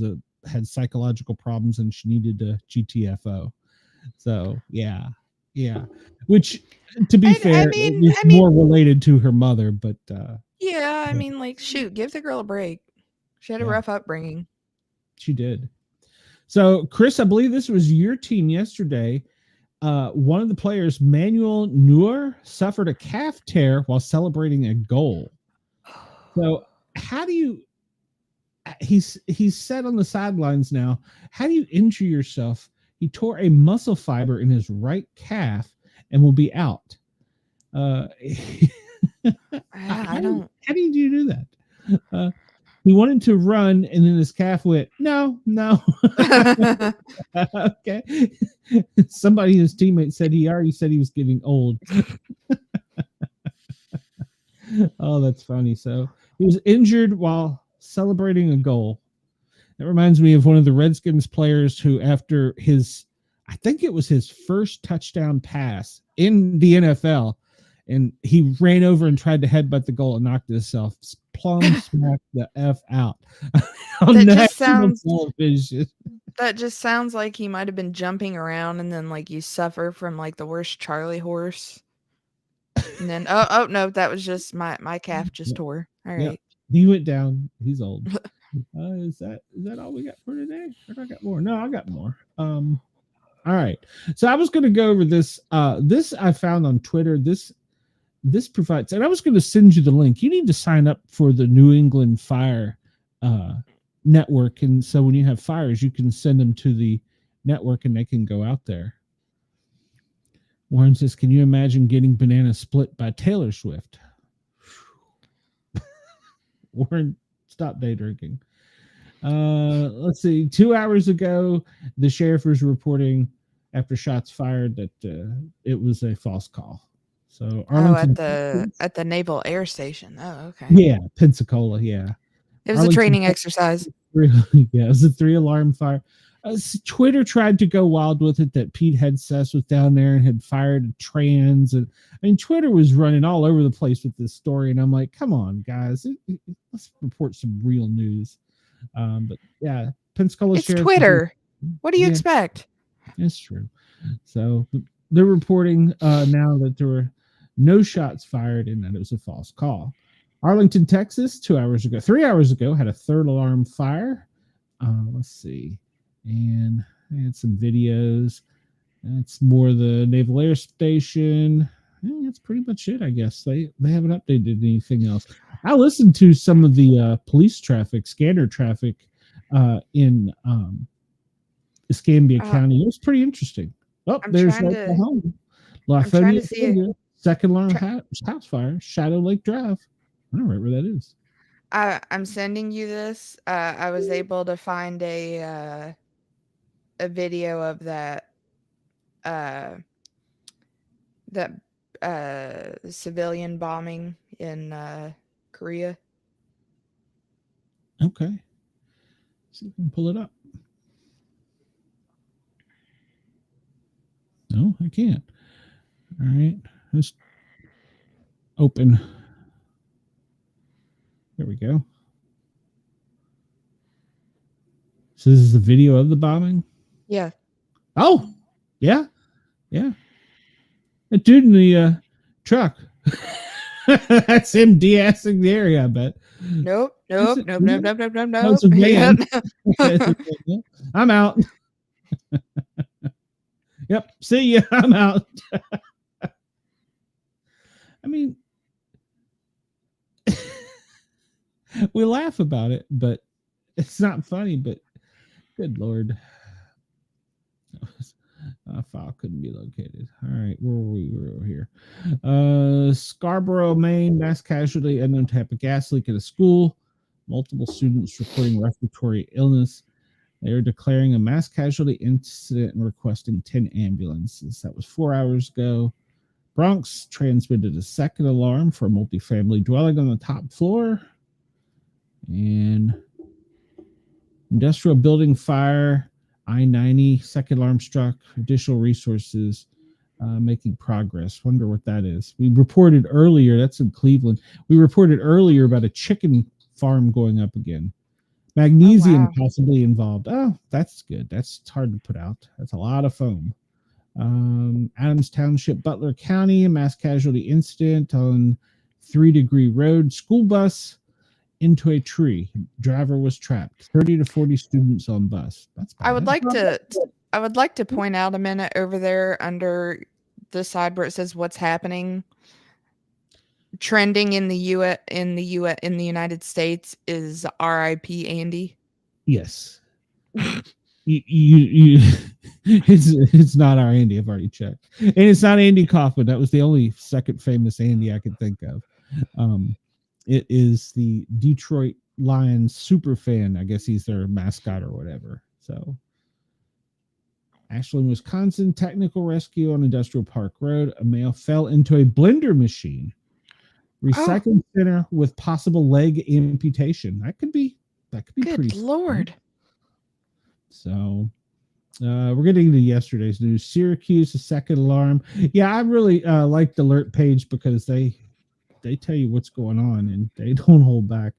had psychological problems and she needed a GTFO. So yeah. Which, to be fair, it was I mean, more related to her mother, but yeah, I mean, like, shoot, give the girl a break. She had a yeah, rough upbringing. she did. So, Chris, I believe this was your team yesterday. One of the players, Manuel Neuer, suffered a calf tear while celebrating a goal. So, how do you? he's set on the sidelines now. How do you injure yourself? He tore a muscle fiber in his right calf and will be out. I don't. How do you do that? He wanted to run, and then his calf went, no, no. Okay. Somebody, his teammate, said he already said he was getting old. Oh, that's funny. So he was injured while celebrating a goal. That reminds me of one of the Redskins players who, after his, I think it was his first touchdown pass in the NFL, and he ran over and tried to headbutt the goal and knocked himself plumb smack the F out on That just national sounds. television. That just sounds like he might have been jumping around, and then like you suffer from like the worst Charlie horse. And then oh no, that was just my calf just Yep. tore. All Yep. right. He went down. He's old. Is that all we got for today? Or I got more? No, I got more. All right. So I was going to go over this. This I found on Twitter. This provides, and I was going to send you the link. You need to sign up for the New England Fire network, and so when you have fires, you can send them to the network, and they can go out there. Warren says, "Can you imagine getting banana split by Taylor Swift?" Warren, stop day drinking. Let's see. 2 hours ago, the sheriff was reporting after shots fired that it was a false call. So Arlington, at the Naval Air Station. Oh, okay. yeah, Pensacola, yeah. It was Arlington, a training exercise. yeah, it was a 3-alarm fire. Twitter tried to go wild with it that Pete Hegseth was down there and had fired a trans, and I mean Twitter was running all over the place with this story, and I'm like, come on, guys, let's report some real news. But yeah, Pensacola It's Sheriff. Twitter. What do you expect? It's true. So they're reporting now that there were no shots fired and that it was a false call. Arlington, Texas, 3 hours ago, had a 3rd alarm fire. Let's see. And I had some videos. It's more the Naval Air Station. That's pretty much it, I guess. They haven't updated anything else. I listened to some of the police traffic, scanner traffic in Escambia County. It was pretty interesting. Oh, there's Oklahoma. Lafayette, Georgia, 2nd alarm house fire, Shadow Lake Drive. I don't know where that is. I'm sending you this. I was able to find a video of that civilian bombing in Korea. Okay. See if we can pull it up. No, I can't. All right. Let's open. There we go. So this is the video of the bombing? Yeah. Oh, yeah. Yeah. A dude in the truck. That's him de-assing the area, I bet. Nope. That was a van. Nope. I'm out. Yep. See ya. I'm out. I mean, we laugh about it, but it's not funny. But good Lord. File couldn't be located. All right, where were we? We were over here. Scarborough, Maine, mass casualty, unknown type of gas leak at a school. Multiple students reporting respiratory illness. They are declaring a mass casualty incident and requesting 10 ambulances. That was 4 hours ago. Bronx transmitted a 2nd alarm for a multifamily dwelling on the top floor. And industrial building fire. I-90, 2nd alarm struck, additional resources making progress. Wonder what that is. We reported earlier, that's in Cleveland. We reported earlier about a chicken farm going up again. Magnesium possibly involved. Oh, that's good. That's hard to put out. That's a lot of foam. Adams Township, Butler County, a mass casualty incident on 3 Degree Road. School bus into a tree. Driver was trapped. 30 to 40 students on bus. That's bad. I would like to point out a minute over there under the side where it says what's happening. trending in the United States is R.I.P. Andy. Yes. You it's not our Andy. I've already checked, and it's not Andy Kaufman. That was the only second famous Andy I could think of. It is the Detroit Lions super fan. I guess he's their mascot or whatever. So, Ashland, Wisconsin, technical rescue on Industrial Park Road. A male fell into a blender machine. Recycling center with possible leg amputation. That could be good pretty. Lord. Fun. So we're getting into yesterday's news. Syracuse, a second alarm. Yeah, I really like the alert page because they tell you what's going on and they don't hold back.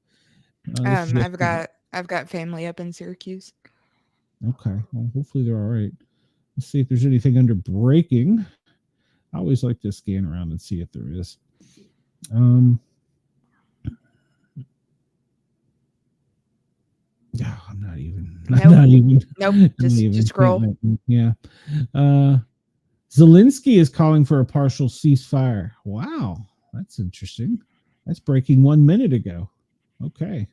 I've got family up in Syracuse. Okay, well, hopefully they're all right. Let's see if there's anything under breaking. I always like to scan around and see if there is. No, I'm not even. Nope. Just scroll. Yeah. Zelensky is calling for a partial ceasefire. Wow, that's interesting. That's breaking 1 minute ago. Okay.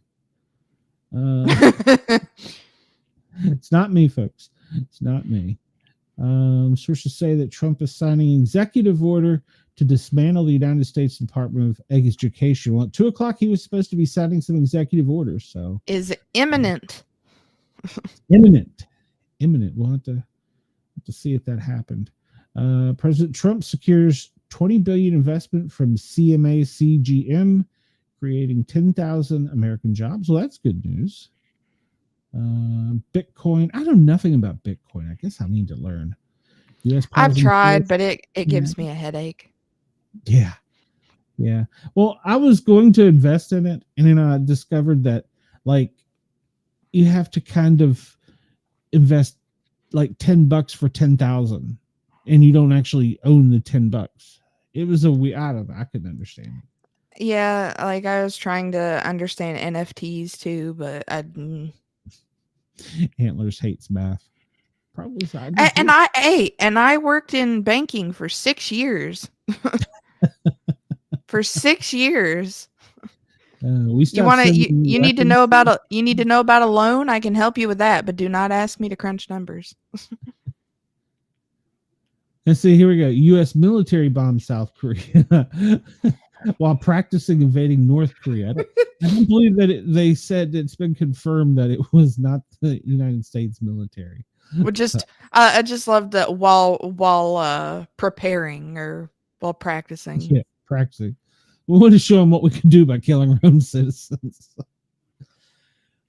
It's not me, folks. It's not me. Sources say that Trump is signing an executive order to dismantle the United States Department of Education. Well, at 2:00, he was supposed to be signing some executive orders. So is imminent. Imminent. We'll have to see if that happened. President Trump secures $20 billion investment from CMA CGM, creating 10,000 American jobs. Well, that's good news. Bitcoin. I know nothing about Bitcoin. I guess I need to learn. I've tried, but it gives me a headache. Yeah. Well, I was going to invest in it, and then I discovered that like you have to kind of invest like $10 for 10,000, and you don't actually own the $10. It was I don't know. I couldn't understand it. Yeah, like I was trying to understand NFTs too, but Antlers hates math. Probably so. And I worked in banking for 6 years. For 6 years. You need to know about a loan. I can help you with that, but do not ask me to crunch numbers. Let's see. Here we go. U.S. military bombs South Korea while practicing invading North Korea. I don't believe that they said it's been confirmed that it was not the United States military. Well, I just love that while preparing or while practicing. Yeah, practicing. We want to show them what we can do by killing our own citizens.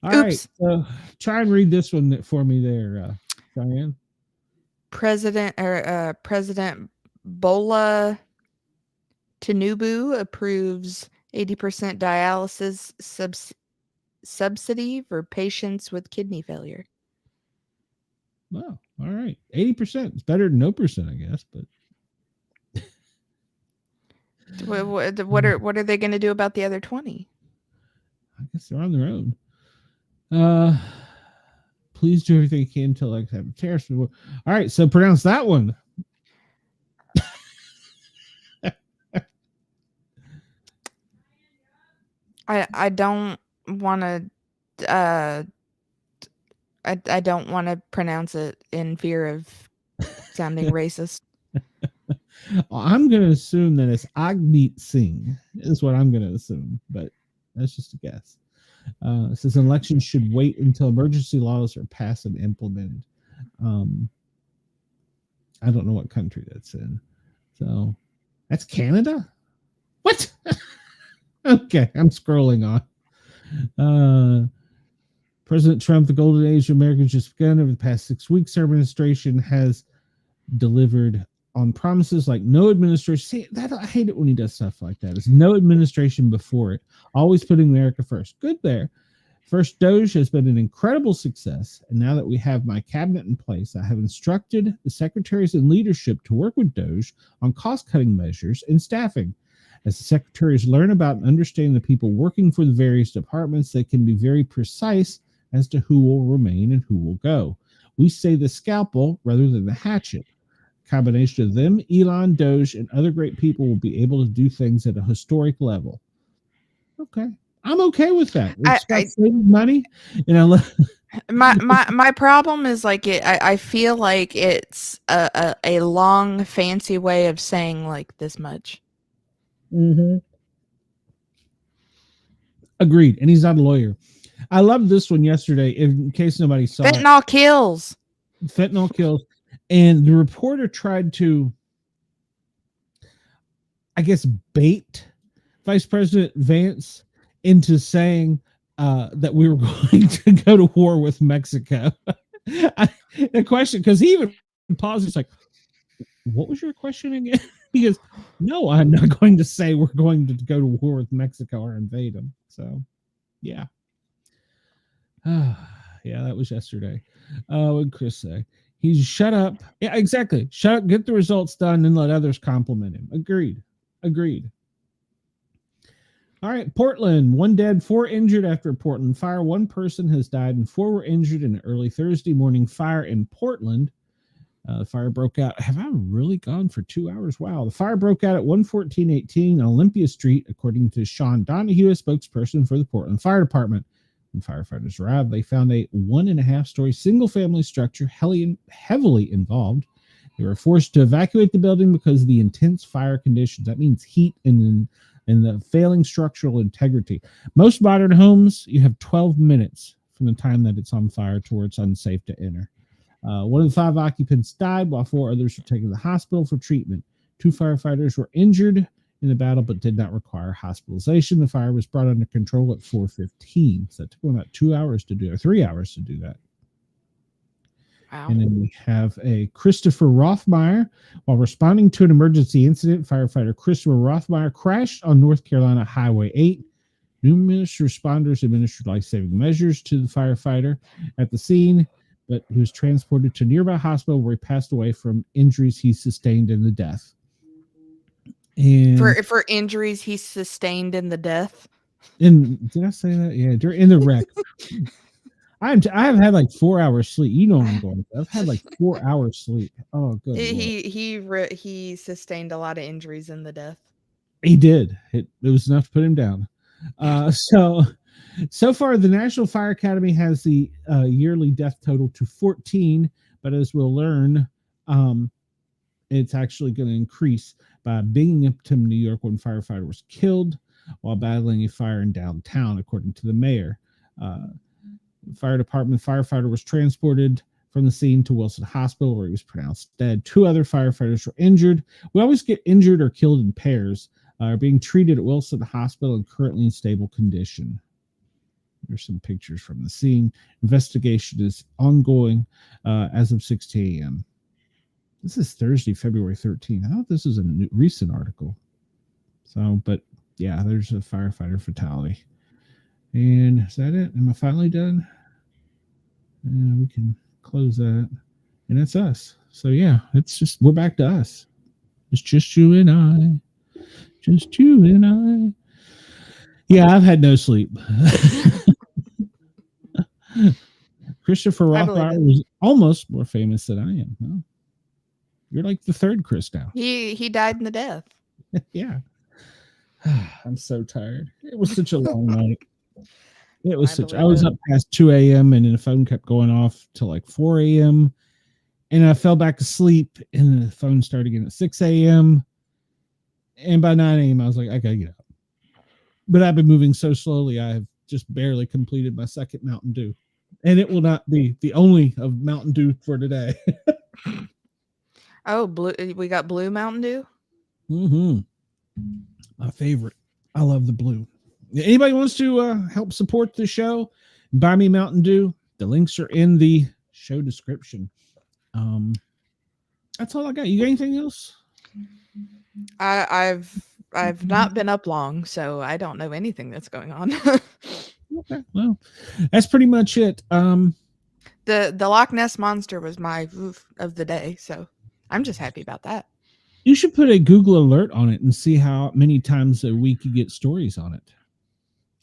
All right, so try and read this one for me there, Diane. President Bola Tinubu approves 80% dialysis subsidy for patients with kidney failure. Wow. All right. 80%. It's better than no percent, I guess, but what are they going to do about the other 20? I guess they're on their own. Please do everything you can to like have terrorists. All right, so pronounce that one. I don't want to. I don't want to pronounce it in fear of sounding racist. I'm going to assume that it's Agmeet Singh is what I'm going to assume, but that's just a guess. It says elections should wait until emergency laws are passed and implemented. I don't know what country that's in. So that's Canada? What? Okay, I'm scrolling on. President Trump, the golden age of America just begun. Over the past 6 weeks, our administration has delivered on promises like no administration. See, that I hate it when he does stuff like that. There's no administration before it, always putting America first. Good there. First, Doge has been an incredible success, and now that we have my cabinet in place, I have instructed the secretaries and leadership to work with Doge on cost-cutting measures and staffing. As the secretaries learn about and understand the people working for the various departments, they can be very precise as to who will remain and who will go. We say the scalpel rather than the hatchet. Combination of them, Elon, Doge, and other great people will be able to do things at a historic level. Okay. I'm okay with that. It's about I saving money. And I love my problem is like I feel like it's a long fancy way of saying like this much. Agreed. And he's not a lawyer. I loved this one yesterday, in case nobody saw it. Fentanyl kills. Fentanyl kills. And the reporter tried to, I guess, bait Vice President Vance into saying that we were going to go to war with Mexico. The question, because he even paused, he's like, what was your question again? He goes, no, I'm not going to say we're going to go to war with Mexico or invade them. So, yeah. Yeah, that was yesterday. What did Chris say? He's shut up. Yeah, exactly. Shut up, get the results done, and let others compliment him. Agreed. All right, Portland. 1 dead, 4 injured after a Portland fire. 1 person has died and 4 were injured in an early Thursday morning fire in Portland. The fire broke out. Have I really gone for 2 hours? Wow. The fire broke out at 11418 on Olympia Street, according to Sean Donahue, a spokesperson for the Portland Fire Department. When firefighters arrived, they found a 1.5-story single-family structure heavily involved. They were forced to evacuate the building because of the intense fire conditions. That means heat and the failing structural integrity. Most modern homes, you have 12 minutes from the time that it's on fire to where it's unsafe to enter. 1 of the 5 occupants died, while 4 others were taken to the hospital for treatment. 2 firefighters were injured in the battle, but did not require hospitalization. The fire was brought under control at 4:15. So that took about 2 hours to do, or 3 hours to do that. Wow. And then we have a Christopher Rothmeyer. While responding to an emergency incident, firefighter Christopher Rothmeyer crashed on North Carolina Highway 8. Numerous responders administered life-saving measures to the firefighter at the scene, but he was transported to a nearby hospital where he passed away from injuries he sustained in the death. And for injuries he sustained in the death. Did I say that? Yeah, in the wreck. I have had like 4 hours sleep. You know what I'm going for. I've had like 4 hours sleep. Oh, good. He sustained a lot of injuries in the death. He did. It was enough to put him down. So far, the National Fire Academy has the yearly death total to 14, but as we'll learn, it's actually going to increase. By Binghamton, New York, one firefighter was killed while battling a fire in downtown, according to the mayor. Fire department firefighter was transported from the scene to Wilson Hospital, where he was pronounced dead. 2 other firefighters were injured. We always get injured or killed in pairs. Are being treated at Wilson Hospital and currently in stable condition. There's some pictures from the scene. Investigation is ongoing as of 6 a.m. This is Thursday, February 13th. I thought this was a recent article. So, but yeah, there's a firefighter fatality. And is that it? Am I finally done? Yeah, we can close that. And that's us. So yeah, we're back to us. It's just you and I. Just you and I. Yeah, I've had no sleep. Christopher Rothmeyer was almost more famous than I am. Huh? You're like the 3rd Chris now. He died in the death. Yeah. I'm so tired. It was such a long night. I was up past 2 a.m. and then the phone kept going off till like 4 a.m. And I fell back asleep and the phone started again at 6 a.m. And by 9 a.m. I was like, I gotta get up. But I've been moving so slowly, I have just barely completed my 2nd Mountain Dew. And it will not be the only of Mountain Dew for today. Oh, blue! We got blue Mountain Dew. Mm-hmm. My favorite. I love the blue. Anybody wants to help support the show? Buy me Mountain Dew. The links are in the show description. That's all I got. You got anything else? I've not been up long, so I don't know anything that's going on. Okay, well, that's pretty much it. The Loch Ness Monster was my oof of the day, so I'm just happy about that. You should put a Google alert on it and see how many times a week you get stories on it.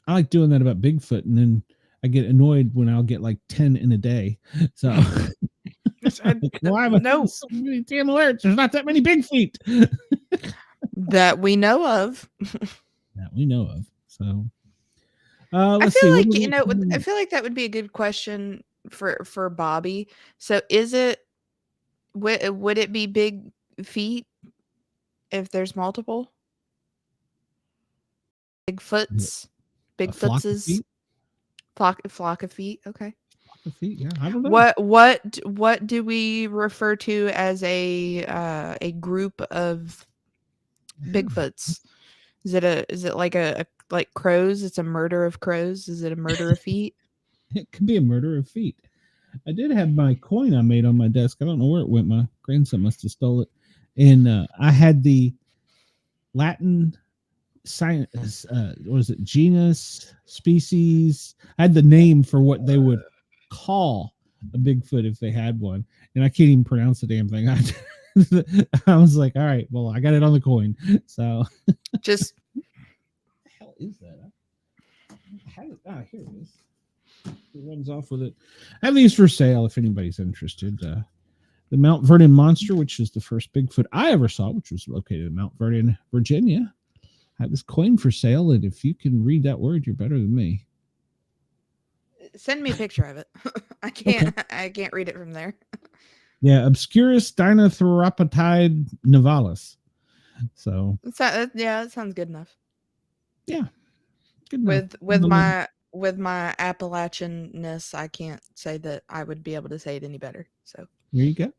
I like doing that about Bigfoot, and then I get annoyed when I'll get like 10 in a day. So Like, why am I getting No, so many damn alerts? There's not that many big feet that we know of. that we know of. So I let's feel see. What like, do we I feel like that would be a good question for Bobby. So is it, would it be big feet if there's multiple Bigfoots, a flock of Bigfootses, feet? flock of feet? Okay. Flock of feet? Yeah, I don't know. What do we refer to as a group of Yeah. Bigfoots? Is it like a like crows? It's a murder of crows. Is it a murder of feet? It could be a murder of feet. I did have my coin I made on my desk. I don't know where it went. My grandson must have stole it. And I had the Latin science, what was it, genus, species. I had the name for what they would call a Bigfoot if they had one. And I can't even pronounce the damn thing. I was like, all right, well, I got it on the coin. So, Just what the hell is that? Here it is. It runs off with it. I have these for sale if anybody's interested. The Mount Vernon Monster, which is the first Bigfoot I ever saw, which was located in Mount Vernon, Virginia. I have this coin for sale, and if you can read that word, you're better than me. send me a picture of it. Okay. I can't read it from there. Yeah, Obscurus Dinotherapatide nivalis. So, Yeah, that sounds good enough. yeah, good enough. With my Appalachianness, I can't say that I would be able to say it any better. So There you go.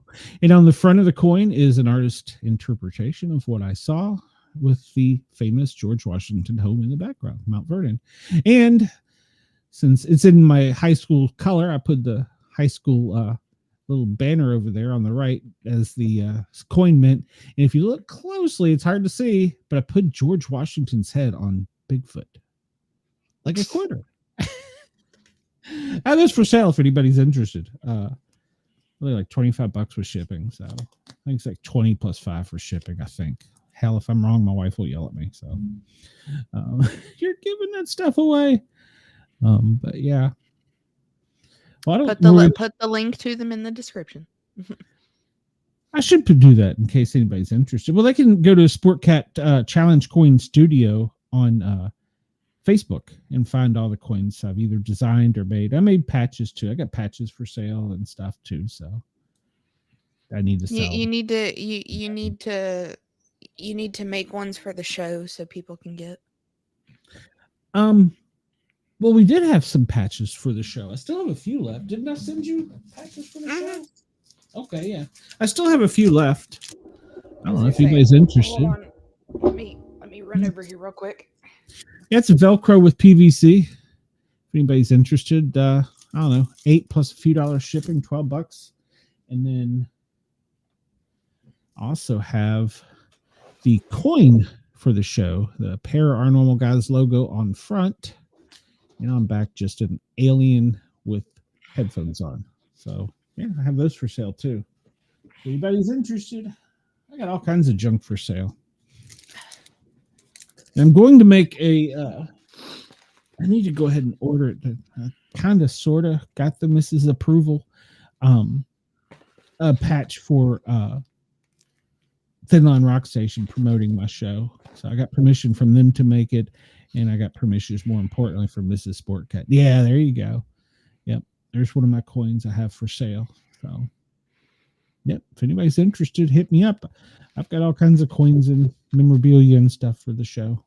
And on the front of the coin is an artist interpretation of what I saw with the famous George Washington home in the background, Mount Vernon. And since it's in my high school color, I put the high school little banner over there on the right as the coin mint. And if you look closely, it's hard to see, but I put George Washington's head on Bigfoot, like a quarter. I have this for sale if anybody's interested. Really like $25 with shipping. So I think it's like 20 plus 5 for shipping, I think. Hell, if I'm wrong, my wife will yell at me. So you're giving that stuff away. But yeah. Well, I don't really, put the link to them in the description. I should do that in case anybody's interested. Well, they can go to Sportcat Challenge Coin Studio on Facebook and find all the coins I've either designed or made. I made patches too. I got patches for sale and stuff too. So I need to sell. You need to make ones for the show so people can get. Um, well, we did have some patches for the show. I still have a few left. Didn't I send you patches for the show? Okay, yeah. I still have a few left. I don't know if anybody's interested. Hold on. Let me run over here real quick. Yeah, it's a Velcro with PVC. If anybody's interested, I don't know, 8 plus a few dollars shipping, $12. And then also have the coin for the show, the Pair Our Normal Guys logo on front. And on back, just an alien with headphones on. So yeah, I have those for sale too. If anybody's interested, I got all kinds of junk for sale. And I'm going to make a I need to go ahead and order it. Kind of, sort of got the missus' approval. A patch for Thin Line Rock Station promoting my show. So I got permission from them to make it, and I got permissions, more importantly, from Mrs. Sportcat. Yeah, there you go. Yep, there's one of my coins I have for sale. So, yep, if anybody's interested, hit me up. I've got all kinds of coins and memorabilia and stuff for the show.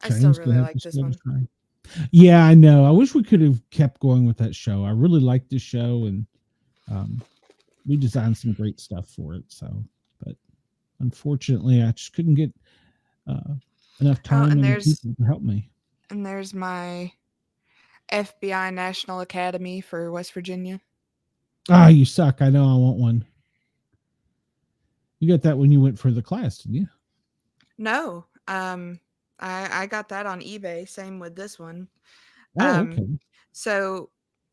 I still really like this one. Yeah, I know. I wish we could have kept going with that show. I really liked this show, and we designed some great stuff for it. So, but unfortunately, I just couldn't get enough time and people to help me. And there's my FBI National Academy for West Virginia. Ah, you suck. I know. I want one. You got that when you went for the class, didn't you? No. I got that on eBay. Same with this one. Oh, okay. So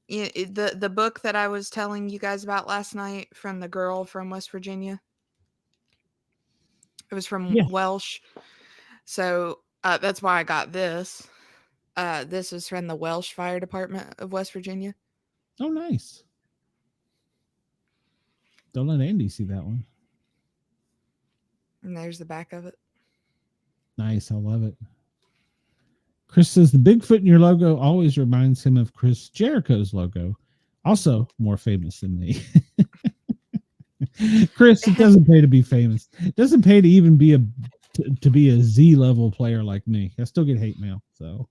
the book that I was telling you guys about last night from the girl from West Virginia. It was from Welsh. So that's why I got this. This is from the Welsh Fire Department of West Virginia. Oh, nice. Don't let Andy see that one. And there's the back of it. Nice. I love it. Chris says the Bigfoot in your logo always reminds him of Chris Jericho's logo, also more famous than me. Chris, it doesn't pay to be famous. It doesn't pay to even be to be a Z level player like me. I still get hate mail. So.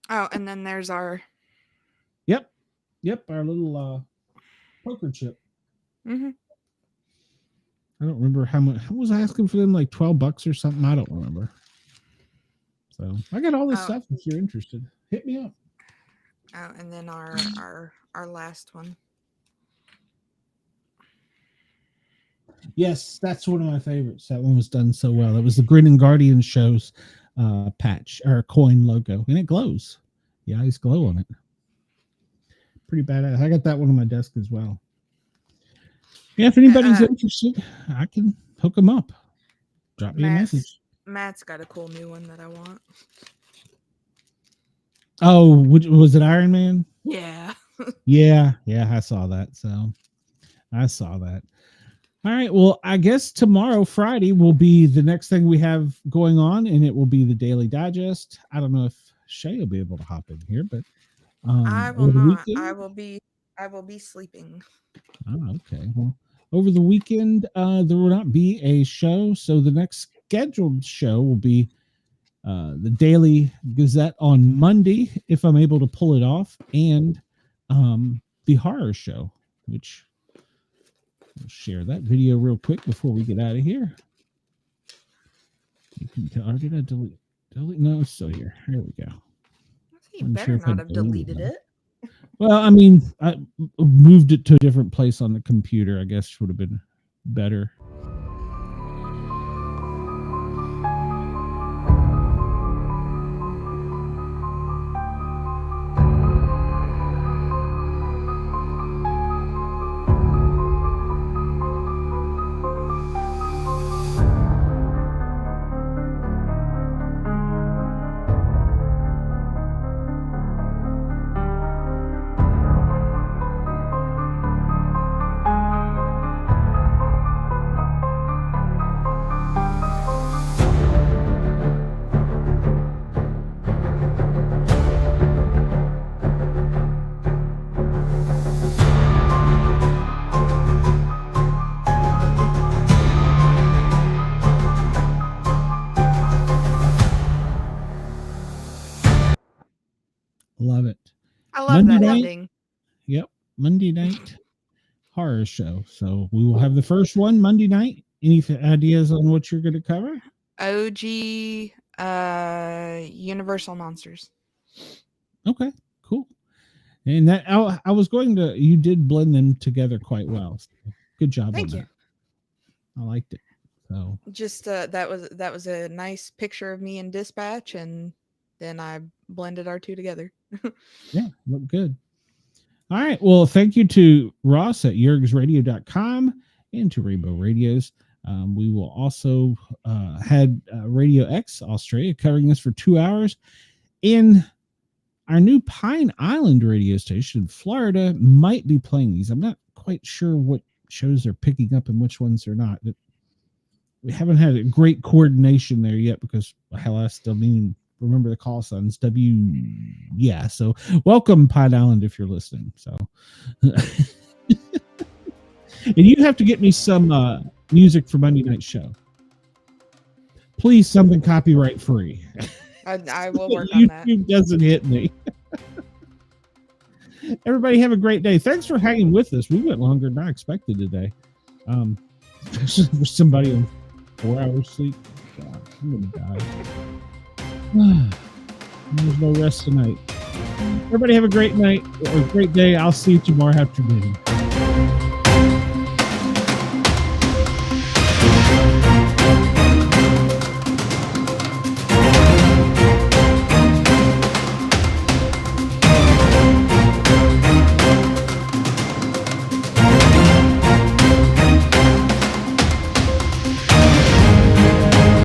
Oh, and then there's our. Yep, our little poker chip. Mm-hmm. I don't remember how much. I was asking for them like $12 or something. I don't remember. So I got all this stuff. If you're interested, hit me up. Oh, and then our last one. Yes, that's one of my favorites. That one was done so well. It was the Grin and Guardian show's patch or coin logo, and it glows. The eyes glow on it. Pretty badass. I got that one on my desk as well. Yeah, if anybody's interested, I can hook them up. Drop me a message. Matt's got a cool new one that I want. Oh, was it Iron Man? Yeah. yeah, I saw that. So I saw that. All right. Well, I guess tomorrow, Friday, will be the next thing we have going on, and it will be the Daily Digest. I don't know if Shay will be able to hop in here, but I will not. I will be sleeping. Oh, okay. Well, over the weekend, there will not be a show, so the next scheduled show will be the Daily Gazette on Monday, if I'm able to pull it off, and the horror show, which I'll share that video real quick before we get out of here. You can tell, or did I delete? No, it's still here. Here we go. You better not have deleted it. Well, I mean, I moved it to a different place on the computer. I guess would have been better. Love it. I love Monday that ending. Yep. Monday night horror show. So we will have the first one Monday night. Any ideas on what you're going to cover? OG Universal Monsters. Okay, cool. And that I was going to, you did blend them together quite well. So good job. Thank you. I liked it. So just that was a nice picture of me in Dispatch, and then I blended our two together. Yeah, look good. All right. Well, thank you to Ross at yergsradio.com and to Rainbow Radios. We will also had Radio X Australia covering this for 2 hours. In our new Pine Island radio station in Florida might be playing these. I'm not quite sure what shows they're picking up and which ones they're not. We haven't had a great coordination there yet because hell, I still mean remember the call signs yeah. So welcome Pine Island if you're listening. So and you have to get me some music for Monday night show. Please, something copyright free. I will work on that. YouTube doesn't hit me. Everybody have a great day. Thanks for hanging with us. We went longer than I expected today. Especially for somebody on 4 hours sleep. God, I'm gonna die. There's no rest tonight. Everybody have a great night or a great day. I'll see you tomorrow afternoon.